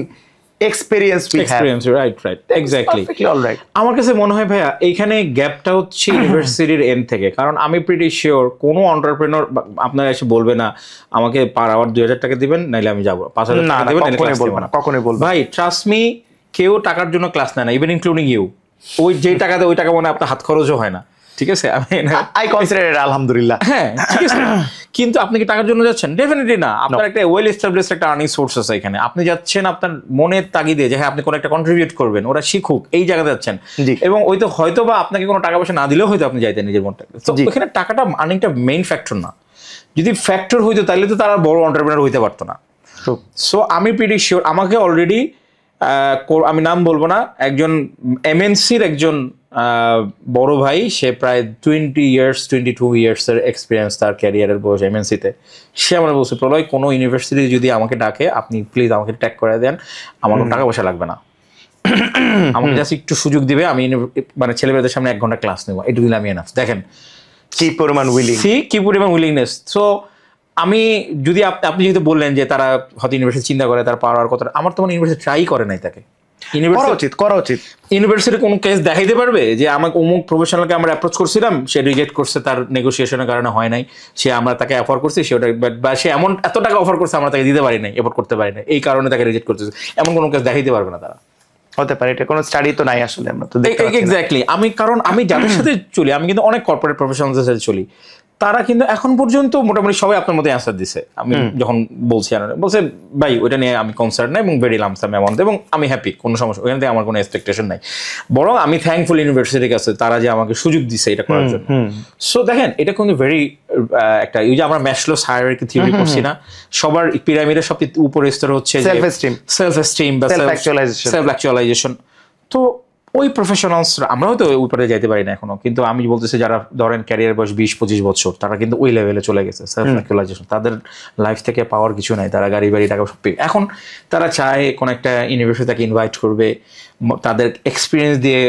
experience we have. Right, exactly, alright. আমার কাছে মনে হয় ভাইয়া এইখানে গ্যাপটা হচ্ছে ইউনিভার্সিটির এন্ড থেকে, কারণ আমি প্রিটি শিওর কোনো এন্টারপ্রেনার আপনারা এসে বলবে না আমাকে পার আওয়ার 2000 টাকা দিবেন নাইলে আমি যাবো, 5000 টাকা দিবেন নাইলে ক্লাস দেব না, কখনোই বলবো ভাই। ট্রাস্ট মি, কেউ টাকার জন্য ক্লাস নেয় না, ইভেন ইনক্লুডিং ইউ। ওই যে টাকা দেয় ওই টাকা মানে আপনার হাত খরচও হয় না, ঠিক আছে? আই কনসিডার ইট আলহামদুলিল্লাহ। হ্যাঁ, ঠিক আছে। কিন্তু আপনি কি টাকার জন্য যাচ্ছেন? ডেফিনেটলি না। আপনার একটা ওয়েল এস্টাবলিশড একটা আর্নিং সোর্স আছে এখানে, আপনি যাচ্ছেন আপনার মনের তাগিদে যে হ্যাঁ আপনি কোনো একটা কন্ট্রিবিউট করবেন, ওরা শিখুক, এই জায়গাতে যাচ্ছেন। এবং ওই তো হয়তো বা আপনাকে কোনো টাকা পয়সা না দিলেও হয়তো আপনি যাইতেন নিজের মনটা। তো এখানে টাকাটা আর্নিংটা মেইন ফ্যাক্টর না। যদি ফ্যাক্টর হইতো তাহলে তো তারা বড় এন্টারপ্রেনার হইতে পারতো না। সো আমি প্রিটি শিওর আমাকে অলরেডি, আমি নাম বলবো না, একজন এমএনসির একজন বড় ভাই, সে প্রায় 22 ইয়ার্সের এক্সপিরিয়েন্স তার ক্যারিয়ারের বয়স এমএনসিতে, সে আমার বলছে প্রলয় কোনো ইউনিভার্সিটি যদি আমাকে ডাকে আপনি প্লিজ আমাকে ট্যাগ করে দেন, আমার কোনো টাকা পয়সা লাগবে না, আমাকে জাস্ট একটু সুযোগ দিবে, আমি মানে ছেলেমেয়েদের সামনে 1 ঘন্টা ক্লাস নেবো, একটু দিলে আমি এনাফ। দেখেন কি পরিমাণ উইলিংনেস। সো আমি যদি আপনি যেহেতু বললেন যে তারা হয়তো ইউনিভার্সিটি চিন্তা করে তার পাওয়ার কথা, আমার তো মানে ইউনিভার্সিটি ট্রাই করে নাই, তাকে করা উচিত। ইউনিভার্সিটি কোনো কেস দেখাইতে পারবে যে আমাকে অমুক প্রফেশনালকে আমরা অ্যাপ্রোচ করছিলাম, সে রিজেক্ট করছে, তার নেগোসিয়েশনের কারণে হয় নাই, সে আমরা তাকে অফার করছি, সে ওটা বা সে এমন এত টাকা অফার করছে আমরা তাকে দিতে পারি নাই, এফোর্ড করতে পারি না, এই কারণে তাকে রিজেক্ট করতেছে, এমন কোনো কেস দেখাইতে পারবে না তারা। হতে পারে, এটা কোনো স্টাডি তো নাই আসলে, আমরা তো দেখতে পাচ্ছি না। এক্স্যাক্টলি। কারণ আমি যাদের সাথে চলি, আমি কিন্তু অনেক কর্পোরেট প্রফেশনালদের সাথে চলি, তারা কিন্তু এখন পর্যন্ত মোটামুটি সবাই আপনার মধ্যে অ্যান্সার দিছে। আমি যখন বলছি বলছে ভাই ওইটা নিয়ে আমি কনসার্ন নাই এবং ভেরি লামসাম অ্যামাউন্ট, এবং আমি হ্যাপি, কোনো সমস্যা, ওখান থেকে আমার কোনো এক্সপেকটেশন নাই, বরং আমি থ্যাঙ্কফুল ইউনিভার্সিটির কাছে তারা যে আমাকে সুযোগ দিছে এটা করার জন্য। সো দেখেন এটা কিন্তু ভেরি একটা, এই যে আমরা ম্যাশলোস হায়ারার্কি থিওরি করছি না, সবার পিরামিডের সবচেয়ে উপরের স্তর হচ্ছে সেলফ এস্টিম বা সেলফ অ্যাকচুয়ালাইজেশন। তো ওই প্রফেশনালসরা, আমরা হয়তো ওই পরে যাইতে পারি না এখনো, কিন্তু আমি বলতেছি যারা ধরেন ক্যারিয়ার বয়স 20-25 বছর, তারা কিন্তু ওই লেভেলে চলে গেছে, সেলফ অ্যাকচুয়ালাইজেশন, তাদের লাইফ থেকে পাওয়ার কিছু নাই, তারা গাড়ি বাড়ি টাকা সব পেয়ে, এখন তারা চায় কোন একটা ইউনিভার্সিটি তাকে ইনভাইট করবে, তাদের এক্সপিরিয়েন্স দিয়ে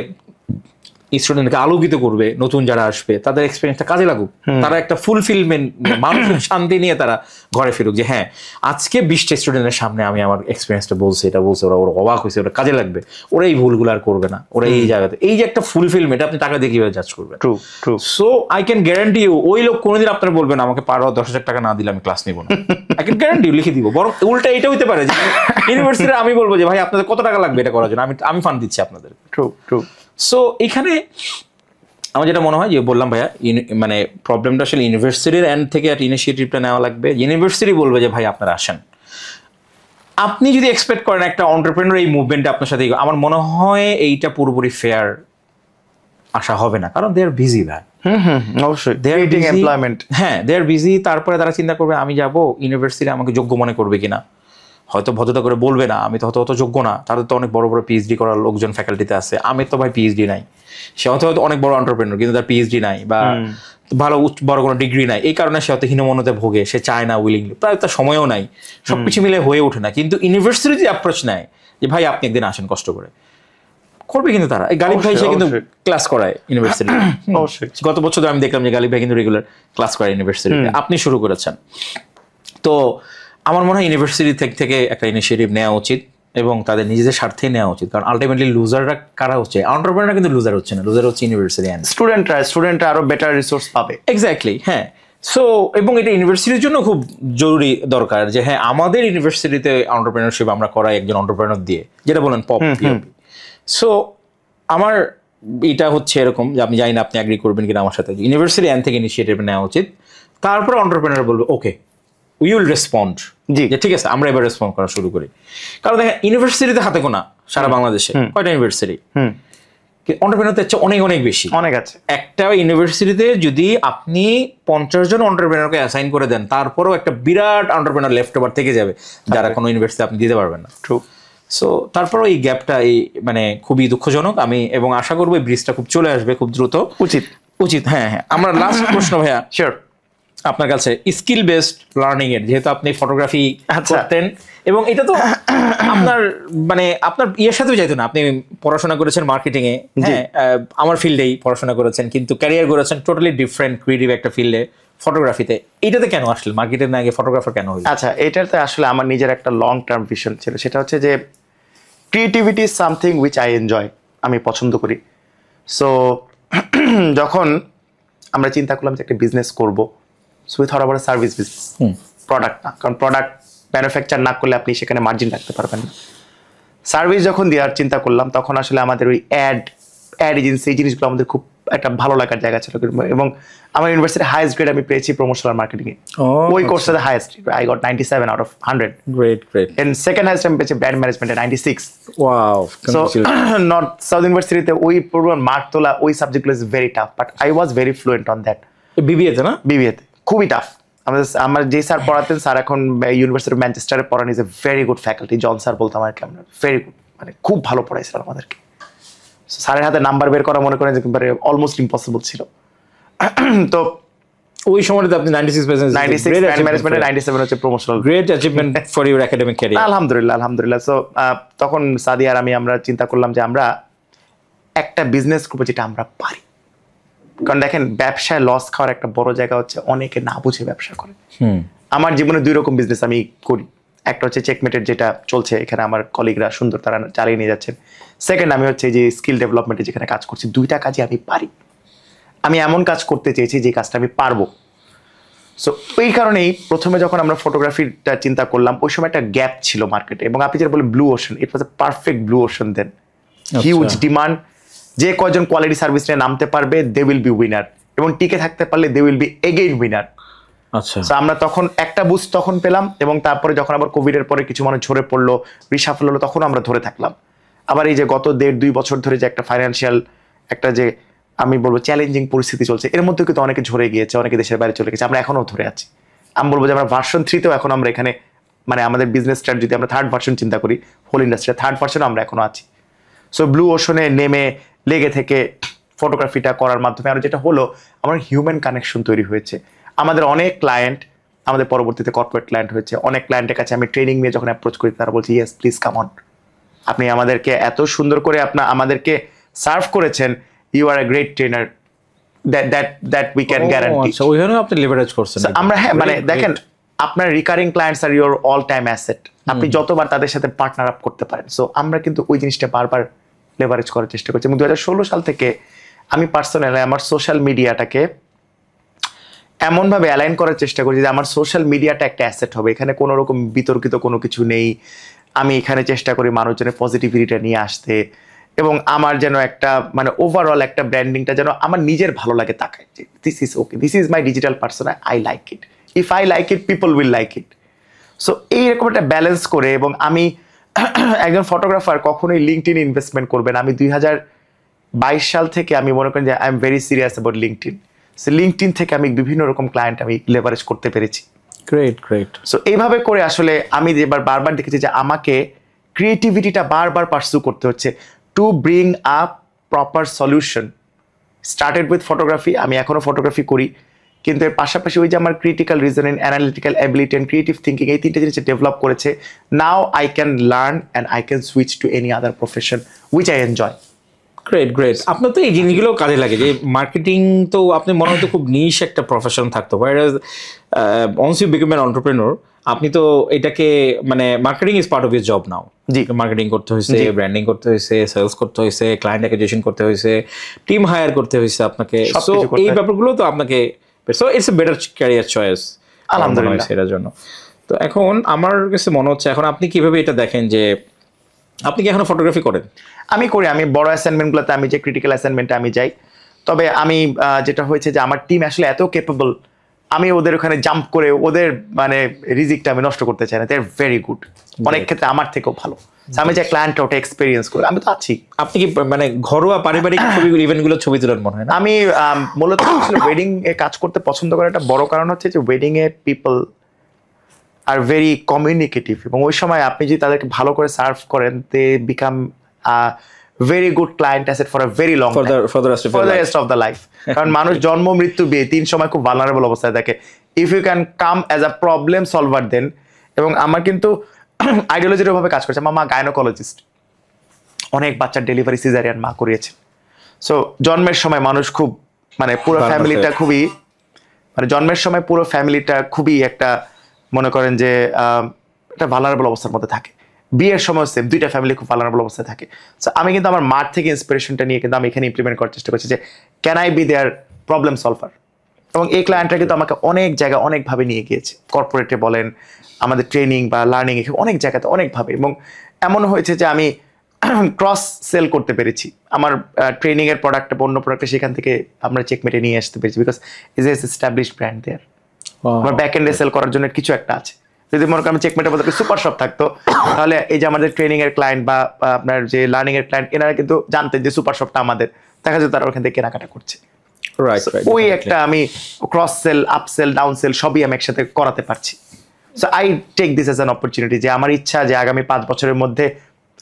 স্টুডেন্টকে আলোকিত করবে, নতুন যারা আসবে তাদের এক্সপিরিয়েন্সটা কাজে লাগুক, তারা একটা ফুলফিলমেন্ট মানসিক শান্তি নিয়ে তারা ঘরে ফিরুক, যে হ্যাঁ আজকে 20টা স্টুডেন্টের সামনে আমি আমার এক্সপিরিয়েন্সটা বলছি, এটা বলছে, ওরা অবাক হয়েছে, ওরা কাজে লাগবে, ওরা এই ভুলগুলো আর করবে না, ওরা এই জায়গাতে, এই যে একটা ফুলফিলমেন্ট, আপনি টাকা দিয়ে কিভাবে জাজ করবেন? So I can guarantee you ওই লোক কোনোদিন আপনার বলবেন আমাকে পারো 10,000 টাকা না দিলে আমি ক্লাস নিব না, আই ক্যান গ্যারান্টি ইউ, লিখে দিব। বরং উল্টা এটা হইতে পারে যে ইউনিভার্সিটি আমি বলবো যে ভাই আপনাদের কত টাকা লাগবে এটা করার জন্য, আমি ফান্ড দিচ্ছি আপনাদের। সো এখানে আমার যেটা মনে হয় যে বললাম ভাইয়া, মানে প্রবলেমটা আসলে ইউনিভার্সিটির এন্ড থেকে একটা ইনিশিয়েটিভটা নেওয়া লাগবে, ইউনিভার্সিটি বলবে যে ভাই আপনারা আসেন, আপনি যদি এক্সপেক্ট করেন একটা এন্টারপ্রেনার এই মুভমেন্টে আপনার সাথে, আমার মনে হয় এইটা পুরোপুরি ফেয়ার আশা হবে না, কারণ দে আর বিজি ভাই। অবশ্যই They are creating busy. Employment. হ্যাঁ, দে আর বিজি। তারপরে তারা চিন্তা করবে আমি যাব ইউনিভার্সিটি আমাকে যোগ্য মনে করবে কিনা, হয়তো ভদ্রতা করে বলবে না আমি তো হয়তো অত যোগ্য না, তাদের তো অনেক বড় বড় পিএইচডি করার লোকজন ফ্যাকাল্টিতে আছে, আমি তো ভাই পিএইচডি নাই। সে হয়তো অনেক বড় এন্টারপ্রেনার কিন্তু তার পিএইচডি নাই বা ভালো বড় কোনো ডিগ্রি নাই, এই কারণে সে হয়তো হীনমন্যতে ভোগে, সে চায় না উইলিংলি, প্রায় তার সময়ও নাই, সবকিছু মিলে হয়ে ওঠে না। কিন্তু ইউনিভার্সিটি যে অ্যাপ্রোচ নেয় যে ভাই আপনি একদিন আসেন কষ্ট করে, করবে কিন্তু তারা। এই গালিব ভাই সে কিন্তু ক্লাস করায় ইউনিভার্সিটি, অবশ্যই গত বছর আমি দেখলাম যে গালিব ভাই কিন্তু রেগুলার ক্লাস করায় ইউনিভার্সিটিতে, আপনি শুরু করেছেন। তো আমার মনে হয় ইউনিভার্সিটি থেকে একটা ইনিশিয়েটিভ নেওয়া উচিত এবং তাদের নিজেদের স্বার্থে নেওয়া উচিত, কারণ আলটিমেটলি লুজাররা কারা হচ্ছে, এন্টারপ্রেনাররা কিন্তু লুজার হচ্ছে না, লুজার হচ্ছে ইউনিভার্সিটি অ্যান্ড স্টুডেন্টরা আরো বেটার রিসোর্স পাবে। এক্স্যাক্টলি, হ্যাঁ। সো এবং এটা ইউনিভার্সিটির জন্য খুব জরুরি দরকার যে হ্যাঁ আমাদের ইউনিভার্সিটিতে এন্টারপ্রেনারশিপ আমরা করাই একজন এন্টারপ্রেনার দিয়ে, যেটা বলেন পপ। সো আমার এটা হচ্ছে এরকম যে আপনি জানি না আপনি অ্যাগ্রি করবেন কিনা আমার সাথে, ইউনিভার্সিটি অ্যান্ড থেকে ইনিশিয়েটিভ নেওয়া উচিত, তারপর এন্টারপ্রেনার বলবে ওকে উই উইল রেসপন্ড, জি যে ঠিক আছে আমরা এবার রেসপন্ড করা শুরু করি। কারণ দেখেন ইউনিভার্সিটিতে হাতে গোনা সারা বাংলাদেশে কয়টা ইউনিভার্সিটি, এন্টারপ্রেনার হচ্ছে অনেক অনেক বেশি, অনেক আছে। একটা ইউনিভার্সিটিতে যদি আপনি 50 জন এন্টারপ্রেনারকে অ্যাসাইন করে দেন, তারপরেও একটা বিরাট এন্টারপ্রেনার লেফট ওভার থেকে যাবে যারা কোনো ইউনিভার্সিটি আপনি দিতে পারবেন না। ট্রু। সো তারপরেও এই গ্যাপটা এই মানে খুবই দুঃখজনক। আমি এবং আশা করবো এই ব্রিজটা খুব চলে আসবে খুব দ্রুত। উচিত। হ্যাঁ হ্যাঁ। আমরা লাস্ট প্রশ্ন ভাইয়া শিওর আপনার কাছে, স্কিল বেসড লার্নিং এর, যেহেতু আপনি ফটোগ্রাফি আচ্ছা। করতেন এবং এটা তো আপনার মানে আপনার ইয়ের সাথেও যাইতো না, আপনি পড়াশোনা করেছেন মার্কেটিং এ, হ্যাঁ আমার ফিল্ডেই পড়াশোনা করেছেন কিন্তু ক্যারিয়ার করেছেন টোটালি ডিফারেন্ট ক্রিয়েটিভ একটা ফিল্ডে ফটোগ্রাফিতে, এটাতে কেন আসলে মার্কেটের না আগে ফটোগ্রাফার কেন হইল? আচ্ছা, এটাতে আসলে আমার নিজের একটা লং টার্ম ভিশন ছিল, সেটা হচ্ছে যে creativity is something which I enjoy, আমি পছন্দ করি। সো যখন আমরা চিন্তা করলাম যে একটা বিজনেস করবো, so we thought about service business, product না, কারণ প্রোডাক্ট ম্যানুফ্যাকচার না করলে আপনি সেখানে মার্জিন রাখতে পারবেন না। সার্ভিস যখন দেওয়ার চিন্তা করলাম তখন আসলে আমাদের ওই অ্যাড এজেন্সি, এই জিনিসগুলো আমাদের খুব একটা ভালো লাগার জায়গা ছিল। এবং আমার ইউনিভার্সিটির হাইয়েস্ট গ্রেড আমি পেয়েছি প্রমোশনাল মার্কেটিং এ, ওই কোর্সটাতে highest I got 97 out of 100। Great great. And second highest আমি পেয়েছি ব্র্যান্ড ম্যানেজমেন্টে 96। ওয়াও। সো নর্থ সাউথ ইউনিভার্সিটিতে ওই পরিমাণ মার্ক তোলা ওই সাবজেক্টগুলো is very tough, but I was very fluent on that. বিবিএতে না? বিবিএতে খুবই টাফ। আমার যে স্যার পড়াতেন, স্যার এখন ইউনিভার্সিটি ম্যানচেস্টারে পড়ান, is a very good faculty. John sir বলতাম আর কেমন, ভেরি গুড, মানে খুব ভালো পড়াইছিল আমাদেরকে। স্যারের হাতে নাম্বার বের করা মনে করেন যে অলমোস্ট ইম্পসিবল ছিল। তো ওই সময়টাতে আপনি 96 পেয়েছেন, 96 ব্র্যান্ড ম্যানেজমেন্টে, 97 হচ্ছে promotional. Great achievement for your academic career. আলহামদুলিল্লাহ। সো তখন সাদিয়া আর আমরা চিন্তা করলাম যে আমরা একটা বিজনেস করবো যেটা আমরা পারি। কারণ দেখেন ব্যবসায় লস খাওয়ার একটা বড় জায়গা হচ্ছে অনেকে না বুঝে ব্যবসা করে। আমার জীবনে 2 রকম বিজনেস আমি করি, একটা হচ্ছে চেকমেটের যেটা চলছে, এখানে আমার কলিগরা সুন্দর তারা চালিয়ে নিয়ে যাচ্ছেন। সেকেন্ড আমি হচ্ছে যে স্কিল ডেভেলপমেন্টে যেখানে কাজ করছি, 2টা কাজই আমি পারি। আমি এমন কাজ করতে চেয়েছি যে কাজটা আমি পারবো। সো ওই কারণেই প্রথমে যখন আমরা ফটোগ্রাফিটা চিন্তা করলাম, ওই সময় একটা গ্যাপ ছিল মার্কেটে, এবং আপনি যেটা বলেন blue ocean, it was a perfect blue ocean then. Huge demand, যে কয়জন কোয়ালিটি সার্ভিস নিয়ে নামতে পারবে দে উইল বি উইনার, এবং টিকে থাকতে পারলে they will be again winner. আচ্ছা। সো আমরা তখন একটা বুস্ট তখন পেলাম, এবং তারপরে যখন আবার কোভিড এর পরে কিছু মানুষ ঝরে পড়লো, রিসাফল হলো, তখন আমরা ধরে থাকলাম। আবার এই যে গত 1.5-2 বছর ধরে যে একটা ফাইন্যান্সিয়াল একটা যে আমি বলবো চ্যালেঞ্জিং পরিস্থিতি চলছে, এর মধ্যে কিন্তু অনেকে ঝরে গিয়েছে, অনেকে দেশের বাইরে চলে গেছে, আমরা এখনো ধরে আছি। আমি বলবো যে আমরা ভার্সন 3তেও এখন আমরা এখানে, মানে আমাদের বিজনেস স্ট্র্যাটেজি আমরা থার্ড ভার্সন চিন্তা করি, হোল ইন্ডাস্ট্রি থার্ড ভার্সনে আমরা এখনো আছি। সো ব্লু ওশনে নেমে লেগে থেকে ফটোগ্রাফিটা করার মাধ্যমে আর যেটা হলো, আমার হিউম্যান কানেকশন তৈরি হয়েছে। আমাদের অনেক ক্লায়েন্ট, আমাদের পরবর্তীতে কর্পোরেট ক্লায়েন্ট হয়েছে, অনেক ক্লায়েন্টের কাছে আমি ট্রেনিং নিয়ে যখন অ্যাপ্রোচ করি, তারা বলছে ইয়েস প্লিজ কাম অন, আপনি আমাদেরকে এত সুন্দর করে আমাদেরকে সার্ভ করেছেন, you are a great trainer, that we can guarantee. আচ্ছা, ওইখানেও আপনি লেভারেজ করছেন। আমরা হ্যাঁ, মানে দেখেন আপনার recurring clients are your all time asset, আপনি যতবার তাদের সাথে পার্টনার আপ করতে পারেন। সো আমরা কিন্তু ওই জিনিসটা বারবার লেভারেজ করার চেষ্টা করছি, এবং 2016 সাল থেকে আমি পার্সোনালি আমার সোশ্যাল মিডিয়াটাকে এমনভাবে অ্যালাইন করার চেষ্টা করছি যে আমার সোশ্যাল মিডিয়াটা একটা অ্যাসেট হবে, এখানে কোনো রকম বিতর্কিত কোনো কিছু নেই। আমি এখানে চেষ্টা করি মানুষজনের পজিটিভিটিটা নিয়ে আসতে, এবং আমার যেন একটা মানে ওভারঅল একটা ব্র্যান্ডিংটা যেন আমার নিজের ভালো লাগে তাকায়, যে this is okay, this is my digital persona, I like it, if I like it people will like it. So এইরকম একটা ব্যালেন্স করে, এবং আমি একজন ফটোগ্রাফার কখনোই লিঙ্কডইন ইনভেস্টমেন্ট করবেন। আমি 2022 সাল থেকে আমি মনে করি যে I am very serious about LinkedIn. So LinkedIn থেকে আমি বিভিন্ন রকম ক্লায়েন্ট আমি লেভারেজ করতে পেরেছি। গ্রেট। সো এইভাবে করে আসলে আমি এবার বারবার দেখেছি যে আমাকে ক্রিয়েটিভিটিটা বারবার পার্সু করতে হচ্ছে to bring up proper solution. Started with photography, আমি এখনো ফটোগ্রাফি করি, কিন্তু এর পাশাপাশি ওই যে আমার critical reasoning, analytical ability and creative thinking, এই তিনটে জিনিস ডেভেলপ করেছে। Now I can learn and I can switch to any other profession which I enjoy. Great. আপনার তো এই জিনিসগুলো কাজে লাগে, যে মার্কেটিং তো আপনি মনে হয়তো খুব নিশ একটা প্রফেশন থাকতো, once you become an entrepreneur আপনি তো এটাকে মানে marketing is part of your job now. G, marketing করতে হয়েছে, ব্র্যান্ডিং করতে হয়েছে, সেলস করতে হয়েছে, ক্লায়েন্ট অ্যাকুইজিশন করতে হয়েছে, টিম হায়ার করতে হয়েছে আপনাকে। সো এই ব্যাপারগুলো তো আপনাকে, so it's a better career choice আলহামদুলিল্লাহ এটার জন্য। তো এখন আমার কাছে মনে হচ্ছে, এখন আপনি কিভাবে এটা দেখেন যে আপনি কি এখনো ফটোগ্রাফি করেন? আমি করি, আমি বড় অ্যাসাইনমেন্টগুলোতে আমি যে ক্রিটিক্যাল অ্যাসাইনমেন্টে আমি যাই। তবে আমি যেটা হয়েছে যে আমার টিম আসলে এত কেপেবল, আমি ওদের ওখানে জাম্প করে ওদের মানে রিজিকটা আমি নষ্ট করতে চাই না। দে আর ভেরি গুড, অনেক ক্ষেত্রে আমার থেকেও ভালো। আমি যে ক্লায়েন্টটা ওটা এক্সপিরিয়েন্স করি, আমি তো আছি। আপনি কি মানে ঘরোয়া পারিবারিক ছবি ইভেন্টগুলো ছবি তোলেন মনে হয় না? আমি মূলত ওয়েডিং এ কাজ করতে পছন্দ করার একটা বড় কারণ হচ্ছে যে wedding A people are very communicative, এবং ওই সময় আপনি যদি তাদেরকে ভালো করে সার্ভ করেন, they become very good client asset for a very long for the rest of the life. কারণ মানুষ জন্ম মৃত্যু বিয়ে তিন সময় খুব ভালনারেবল অবস্থায় থাকে। If you can come as a problem solver then. এবং আমার কিন্তু আইডিওলজির ওভাবে কাজ করছে। আমার মা গাইনোকোলজিস্ট, অনেক বাচ্চার ডেলিভারি সিজারিয়ান মা করিয়েছেন। সো জন্মের সময় মানুষ খুব মানে পুরো ফ্যামিলিটা খুবই মানে জন্মের সময় পুরো ফ্যামিলিটা খুবই একটা মনে করেন যে একটা ভালনারেবল অবস্থার মধ্যে থাকে। বিয়ের সময় সেম, দুইটা ফ্যামিলি খুব ভালনারেবল অবস্থায় থাকে। সো আমি কিন্তু আমার মার থেকে ইন্সপিরেশনটা নিয়ে কিন্তু আমি এখানে ইমপ্লিমেন্ট করার চেষ্টা করছি যে can I be there problem solver. এবং এই ক্লায়েন্টরা কিন্তু আমাকে অনেক জায়গায় অনেকভাবে নিয়ে গিয়েছে, কর্পোরেটে বলেন, আমাদের ট্রেনিং বা লার্নিং এ অনেক জায়গাতে অনেকভাবে। এবং এমন হয়েছে যে আমি ক্রস সেল করতে পেরেছি আমার ট্রেনিং এর প্রোডাক্টটা অন্য প্রোডাক্টে, সেখান থেকে আমরা চেকমেটে নিয়ে আসতে পেরেছি, because is as established brand there. আমার ব্যাক এন্ডে সেল করার জন্য কিছু একটা আছে। যদি মনে করেন চেকমেটের মধ্যে সুপার শপ থাকতো, তাহলে এই যে আমাদের ট্রেনিং এর ক্লায়েন্ট বা আপনার যে লার্নিং এর ক্লায়েন্ট, এনারা কিন্তু জানতেন যে সুপার শপটা আমাদের, দেখা যায় তারা ওখান থেকে কেনাকাটা করছে। ওই একটা আমি cross sell, up sell, down sell সবই আমি একসাথে করাতে পারছি। So I take this as an opportunity, যে আমার ইচ্ছা যে আগামী 5 বছরের মধ্যে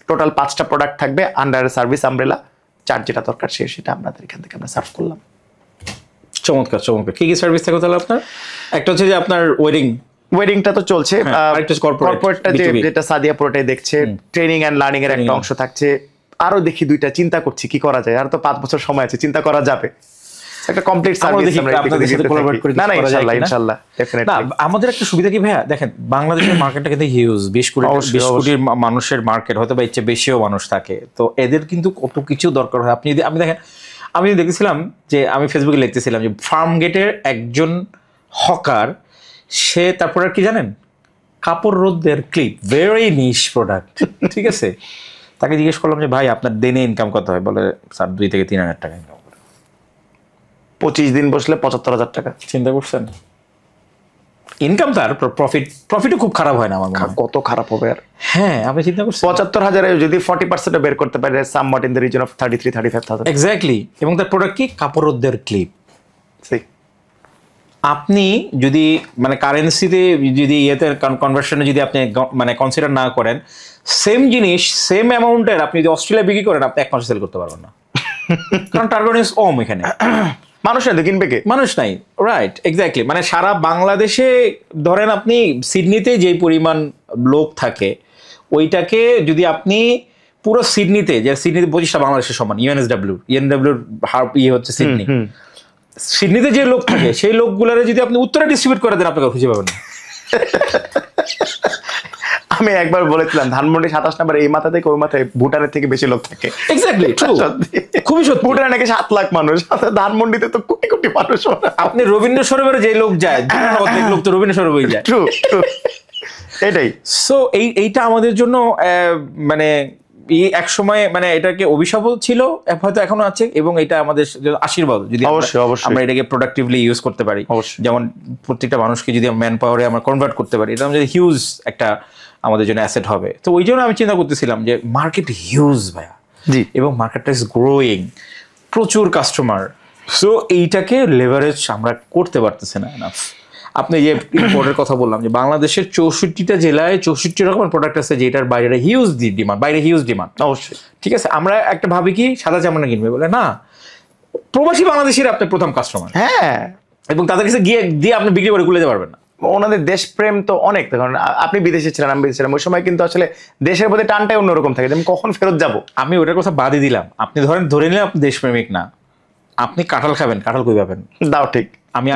টোটাল 5টা প্রোডাক্ট থাকবে আন্ডার সার্ভিস আমব্রেলা, যার যেটা দরকার সেটা আপনাদের এখান থেকে আমরা সার্ভ করলাম। চমৎকার। কি কি সার্ভিস থাকে তাহলে আপনার? একটা হচ্ছে যে আপনার ওয়েডিংটা তো চলছে, কর্পোরেটটা যেটা সাদিয়া পুরোটাই দেখছে, ট্রেনিং এন্ড লার্নিং এর একটা অংশ থাকছে। আরো দেখি দুইটা চিন্তা করছি কি করা যায়, আর তো 5 বছর সময় আছে, চিন্তা করা যাবে একটা কমপ্লিট সার্ভিস আমরা আপনাদের সাথে কোলাবরেট করে। না ইনশাআল্লাহ ডেফিনেটলি। আমাদের একটা সুবিধা কি ভাইয়া, দেখেন বাংলাদেশের মার্কেটটা কিন্তু হিউজ, 20 কোটি মানুষের মার্কেট, হয়তো বা ইচ্ছে বেশিও মানুষ থাকে। তো এদের কিন্তু কত কিছু দরকার হয়। আমি দেখেন, আমি দেখেছিলাম যে আমি ফেসবুকে লিখতেছিলাম যে ফার্ম গেটের একজন হকার, সে তারপর আর কি জানেন, কাপড় রোদের ক্লিপ, ভেরি নিশ প্রোডাক্ট, ঠিক আছে। তাকে জিজ্ঞেস করলাম যে ভাই আপনার দিনে ইনকাম কত হয়? বলে স্যার 2 থেকে 3 হাজার টাকা ইনকাম করে। 25 দিন বসলে 75,000 টাকা। চিন্তা করছেন ইনকাম? তার প্রফিটও খুব খারাপ হয় না আমার মনে হয়। কত খারাপ হবে আর? হ্যাঁ, আপনি চিন্তা করছেন 75,000 যদি 40% বের করতে পারে, somewhat in the reason of 33-35,000। Exactly. এবং তার প্রোডাক্ট কি? কাপড় রোদের ক্লিপ। আপনি যদি মানে কারেন্সিতে যদি ইয়েতে কনভার্সনে যদি আপনি মানে কনসিডার না করেন, সেম জিনিস সেম অ্যামাউন্টের আপনি যদি অস্ট্রেলিয়া বিক্রি করেন, আপনি 1 মাসে সেল করতে পারবেন না, কারণ টার্গেট ইজ কম। এখানে মানুষ নাই তো কিনবে কে? মানুষ নাই, রাইট, এক্স্যাক্টলি। মানে সারা বাংলাদেশে ধরেন আপনি সিডনিতে যে পরিমাণ লোক থাকে, ওইটাকে যদি আপনি পুরো সিডনিতে, যে সিডনিতে 25টা বাংলাদেশের সমান, ইউএনডব্লিউর ইয়ে হচ্ছে সিডনি, সিডনিতে যে লোক থাকে সেই লোকগুলোরে যদি আপনি উত্তরে ডিস্ট্রিবিউট করে দেন, আপনাকে খুঁজে পাবেন না। আমি একবার বলেছিলাম ধানমন্ডি 27 নম্বর এই মাথা থেকে ওই মাথায় ভুটানের থেকে বেশি লোক থাকে। এক্স্যাক্টলি, খুবই সত্যি। ভুটানে নাকি 7 লাখ মানুষ, ধানমন্ডিতে তো কোটি কোটি মানুষ। আপনি রবীন্দ্র সরোবরে যে লোক যায়, অর্ধেক লোক তো রবীন্দ্র সরোবরে যায়। ট্রু, এটাই। সো এইটা আমাদের জন্য মানে এক সময় মানে এটাকে অভিশাপও ছিল, হয়তো এখনো আছে, এবং এটা আমাদের আশীর্বাদ যদি আমরা এটাকে প্রোডাক্টিভলি ইউজ করতে পারি। যেমন প্রত্যেকটা মানুষকে যদি ম্যান পাওয়ারে আমরা কনভার্ট করতে পারি, এটা আমাদের হিউজ একটা আমাদের জন্য অ্যাসেট হবে। তো ওই জন্য আমি চিন্তা করতেছিলাম যে মার্কেট হিউজ ভাইয়া, এবং মার্কেটটা ইজ গ্রোয়িং, প্রচুর কাস্টমার। সো এইটাকে লেভারেজ আমরা করতে পারতেছি না এনাফ। আপনি যে ইম্পোর্টের কথা বললাম, যে বাংলাদেশের 64টা জেলায় 64 রকমের প্রোডাক্ট আছে যেটার বাইরে হিউজ ডিমান্ড। অবশ্যই ঠিক আছে, আমরা একটা ভাবি কি সাদা চামড়া কিনবে বলে, না, প্রবাসী বাংলাদেশের আপনার প্রথম কাস্টমার। হ্যাঁ, এবং তাদের কাছে গিয়ে দিয়ে আপনি বিক্রি করে খুলে দিতে পারবেন না। ওনাদের দেশপ্রেম তো অনেক, কারণ আপনি বিদেশে ছিলেন, আমি বিদেশে ছিলাম, ওই সময় কিন্তু আসলে দেশের প্রতি টানটাই অন্যরকম থাকে, আমি কখন ফেরত যাব। আমি ওটার কথা বাদই দিলাম, আপনি ধরে নিলে আপনি দেশপ্রেমিক না, আপনি কাঁঠাল খাবেন, কাঁঠাল কই পাবেন? দাও ঠিক। আমি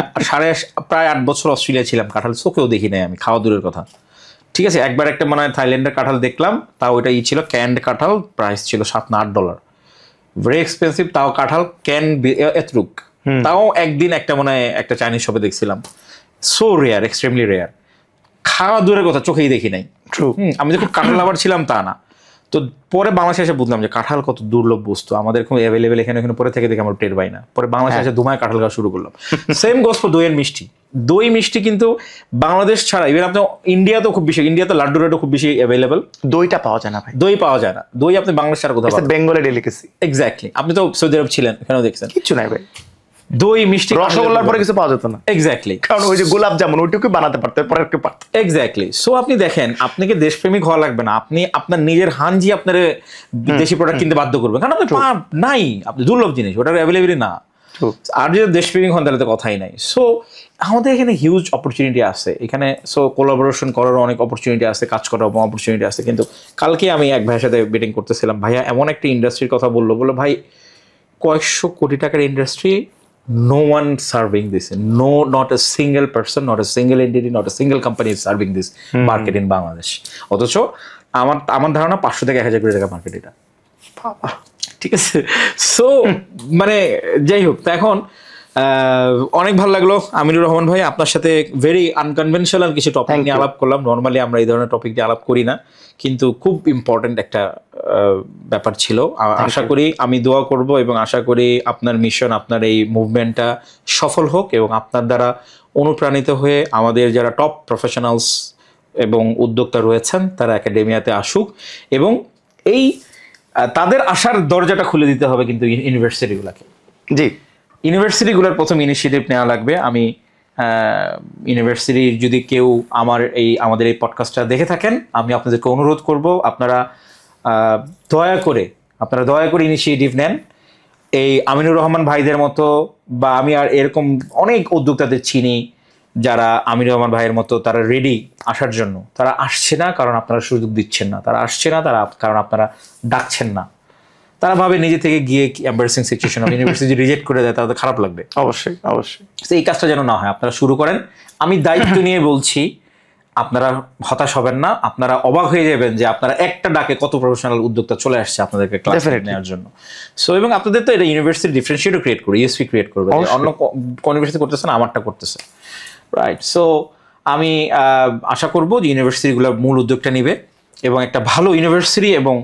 প্রায় 8 বছর অস্ট্রেলিয়া ছিলাম, কাঁঠাল চোখেও দেখি নাই আমি, খাওয়া দূরের কথা। ঠিক আছে, একবার একটা মনে হয় থাইল্যান্ডের কাঁঠাল দেখলাম, তাও ওইটা ছিল ক্যান্ড কাঁঠাল, প্রাইস ছিল $7 না $8, ভেরি এক্সপেন্সিভ। তাও কাঁঠাল ক্যান এতরুক, তাও একদিন একটা মনে হয় একটা চাইনিজ শপে দেখছিলাম, সো রেয়ার, এক্সট্রিমলি রেয়ার, খাওয়া দূরের কথা চোখেই দেখি নাই। আমি যে খুব কাঁঠাল আবার ছিলাম তা না। তো পরে বাংলাদেশে এসে বুঝলাম যে কাঁঠাল কত দুর্লভ বস্তু, আমাদের খুব অ্যাভেলেবেল এখানে পরে থেকে দেখে আমরা টের পাই না। পরে বাংলাদেশে এসে দুমায় কাঁঠাল খাওয়া শুরু করলাম। সেম গোস ফর দইয়ের মিষ্টি। দই মিষ্টি কিন্তু বাংলাদেশ ছাড়া ইভেন আপনি ইন্ডিয়াতেও খুব বেশি, ইন্ডিয়াতে লাড্ডু রাড্ডু খুব বেশি অ্যাভেলেবেল। দইটা পাওয়া যায় না ভাই, দই পাওয়া যায় না। দই আপনি বাংলাদেশ ছাড়া কোথাও পাবেন? বেঙ্গলের ডেলিকেসি। এক্স্যাক্টলি, আপনি তো সৌদি আরব ছিলেন, এখানেও দেখছেন কিচ্ছু নাই ভাই। দই মিষ্টি রসগোল্লার পরে কিছু পাওয়া যেত না। এক্স্যাক্টলি, কারণ ওই যে গোলাপ জামুন ওইটুকু বানাতে পারতো, পরে কেউ পারতো। এক্স্যাক্টলি। সো আপনি দেখেন, আপনাকে দেশপ্রেমিক হওয়া লাগবে না, আপনি আপনার নিজের হাঞ্জি আপনার বিদেশি প্রোডাক্ট কিনতে বাধ্য করবেন, কারণ আপনার নাই, আপনি দুর্লভ জিনিস, ওটার অ্যাভেলেবিলিটি না। আর যদি দেশপ্রেমিক হন তাহলে তো কথাই নাই। সো আমাদের এখানে হিউজ অপরচুনিটি আছে এখানে, সো কোলাবোরেশন করারও অনেক অপরচুনিটি আছে, কাজ করার অপরচুনিটি আছে। কিন্তু কালকে আমি এক ভাইয়ের সাথে মিটিং করতেছিলাম, ভাইয়া এমন একটা ইন্ডাস্ট্রির কথা বললো, ভাই কয়েকশো কোটি টাকার industry, no one serving this, not a single person, not a single entity, not a single company is serving this market in Bangladesh. অথচ আমার ধারণা 500 থেকে 1000 কোটি টাকা মার্কেট এটা। ঠিক আছে, সো মানে যাই হোক, তো এখন অনেক ভালো লাগলো আমিনুর রহমান ভাই, আপনার সাথে ভেরি আনকনভেনশনাল কিছু টপিক নিয়ে আলাপ করলাম। নর্মালি আমরা এই ধরনের টপিক নিয়ে আলাপ করি না, কিন্তু খুব ইম্পর্টেন্ট একটা ব্যাপার ছিল। আশা করি, আমি দোয়া করব এবং আশা করি আপনার মিশন, আপনার এই মুভমেন্টটা সফল হোক, এবং আপনার দ্বারা অনুপ্রাণিত হয়ে আমাদের যারা টপ প্রফেশনালস এবং উদ্যোক্তা রয়েছেন তারা একাডেমিয়াতে আসুক, এবং এই তাদের আসার দরজাটা খুলে দিতে হবে কিন্তু ইউনিভার্সিটিগুলোকে। জি, ইউনিভার্সিটিগুলোর প্রথম ইনিশিয়েটিভ নেওয়া লাগবে। আমি ইউনিভার্সিটির যদি কেউ আমাদের এই পডকাস্টটা দেখে থাকেন, আমি আপনাদেরকে অনুরোধ করব, আপনারা দয়া করে ইনিশিয়েটিভ নেন। এই আমিনুর রহমান ভাইদের মতো, বা আমি আর এরকম অনেক উদ্যোক্তাদের চিনি যারা আমিনুর রহমান ভাইয়ের মতো, তারা রেডি আসার জন্য। তারা আসছে না কারণ আপনারা সুযোগ দিচ্ছেন না, তারা আসছে না কারণ আপনারা ডাকছেন না। তারা ভাবে নিজে থেকে গিয়ে এম্বারেসিং সিচুয়েশন, ইউনিভার্সিটি রিজেক্ট করে দেয়, তাদের খারাপ লাগবে। অবশ্যই। এই কাজটা যেন না হয়, আপনারা শুরু করেন। আমি দায়িত্ব নিয়ে বলছি, আপনারা হতাশ হবেন না, আপনারা অবাক হয়ে যাবেন যে আপনারা একটা ডাকে কত প্রফেশনাল উদ্যোক্তা চলে আসছে আপনাদেরকে ক্লাস নেওয়ার জন্য। সো এবং আপনাদের তো এটা ইউনিভার্সিটি ডিফারেন্সিয়েটও ক্রিয়েট করবে, ইউএসপি ক্রিয়েট করবে, অন্য কোন ইউনিভার্সিটি করতেছে না, আমারটা করতেছে, রাইট? সো আমি আশা করব যে ইউনিভার্সিটিগুলো মূল উদ্যোগটা নিবে, এবং একটা ভালো ইউনিভার্সিটি এবং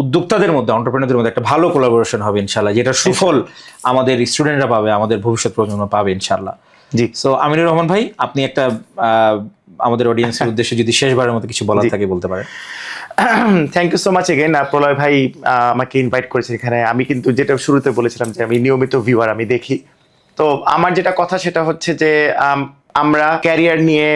উদ্যোক্তাদের মধ্যে, এন্টারপ্রেনারদের মধ্যে একটা ভালো কোলাবোরেশন হবে ইনশাআল্লাহ, যেটা সুফল আমাদের স্টুডেন্টরা পাবে, আমাদের ভবিষ্যৎ প্রজন্ম পাবে ইনশাআল্লাহ। জি। সো আমিনুর রহমান ভাই, আপনি একটা আমাদের অডিয়েন্সের উদ্দেশ্যে যদি শেষবারের মতো কিছু বলার থাকে বলতে পারেন। Thank you so much again, Pralay ভাই আমাকে ইনভাইট করেছে এখানে। আমি কিন্তু যেটা শুরুতে বলেছিলাম যে আমি নিয়মিত ভিউয়ার, আমি দেখি। তো আমার যেটা কথা সেটা হচ্ছে যে আমরা ক্যারিয়ার নিয়ে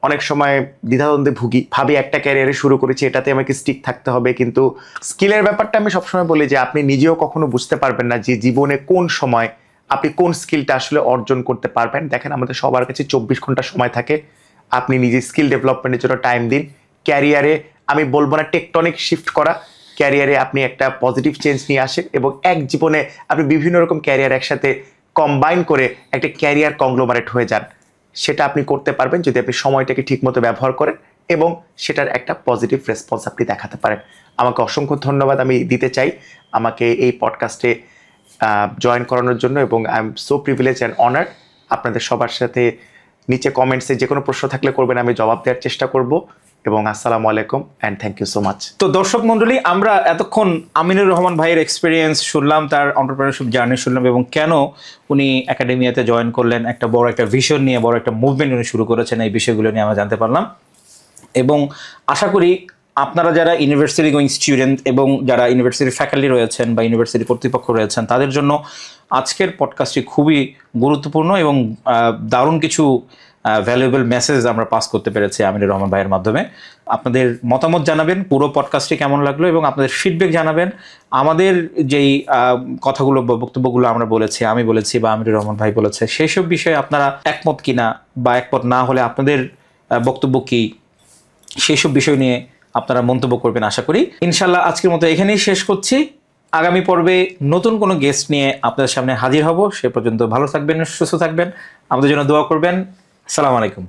অনেক সময় দ্বিধাদ্বন্দ্বে ভুগি, ভাবি একটা ক্যারিয়ারে শুরু করেছি, এটাতে আমাকে স্টিক থাকতে হবে, কিন্তু স্কিলের ব্যাপারটা আমি সবসময় বলি যে আপনি নিজেও কখনো বুঝতে পারবেন না যে জীবনে কোন সময় আপনি কোন স্কিলটা আসলে অর্জন করতে পারবেন। দেখেন, আমাদের সবার কাছে 24 ঘন্টা সময় থাকে, আপনি নিজে স্কিল ডেভেলপমেন্টের জন্য টাইম দিন। ক্যারিয়ারে আমি বলবো না টেকটনিক শিফট করা, ক্যারিয়ারে আপনি একটা পজিটিভ চেঞ্জ নিয়ে আসেন, এবং এক জীবনে আপনি বিভিন্ন রকম ক্যারিয়ার একসাথে কম্বাইন করে একটা ক্যারিয়ার কংগ্লোমারেট হয়ে যান। সেটা আপনি করতে পারবেন যদি আপনি সময়টাকে ঠিকমতো ব্যবহার করেন এবং সেটার একটা পজিটিভ রেসপন্স আপনি দেখাতে পারেন। আমাকে অসংখ্য ধন্যবাদ আমি দিতে চাই আমাকে এই পডকাস্টে জয়েন করানোর জন্য, এবং I am so privilege and honoured. আপনাদের সবার সাথে নিচে কমেন্টসে যে কোনো প্রশ্ন থাকলে করবেন, আমি জবাব দেওয়ার চেষ্টা করব, এবং আসসালামু আলাইকুম and thank you so much. তো দর্শক মন্ডলী, আমরা এতক্ষণ আমিনুর রহমান ভাইয়ের এক্সপিরিয়েন্স শুনলাম, তার এন্টারপ্রেনারশিপ জার্নি শুনলাম এবং কেন উনি একাডেমিয়াতে জয়েন করলেন, একটা বড় একটা ভিশন নিয়ে বড় একটা মুভমেন্ট উনি শুরু করেছেন, এই বিষয়গুলো নিয়ে আমরা জানতে পারলাম। এবং আশা করি আপনারা যারা ইউনিভার্সিটি গোয়িং স্টুডেন্ট এবং যারা ইউনিভার্সিটির ফ্যাকাল্টি রয়েছেন বা ইউনিভার্সিটি কর্তৃপক্ষ রয়েছেন, তাদের জন্য আজকের পডকাস্টটি খুবই গুরুত্বপূর্ণ এবং দারুণ কিছু ভ্যালুয়েবল মেসেজ আমরা পাস করতে পেরেছি আমিনুর রহমান ভাইয়ের মাধ্যমে। আপনাদের মতামত জানাবেন পুরো পডকাস্টটি কেমন লাগলো এবং আপনাদের ফিডব্যাক জানাবেন। আমাদের যেই কথাগুলো বা বক্তব্যগুলো আমরা বলেছি, আমি বলেছি বা আমিনুর রহমান ভাই বলেছে, সেই সব বিষয়ে আপনারা একমত কিনা বা একমত না হলে আপনাদের বক্তব্য কি, সেই সব বিষয় নিয়ে আপনারা মন্তব্য করবেন আশা করি। ইনশাল্লাহ আজকের মতো এখানেই শেষ করছি। আগামী পর্বে নতুন কোনো গেস্ট নিয়ে আপনাদের সামনে হাজির হব। সে পর্যন্ত ভালো থাকবেন, সুস্থ থাকবেন, আমাদের জন্য দোয়া করবেন। আসসালামু আলাইকুম।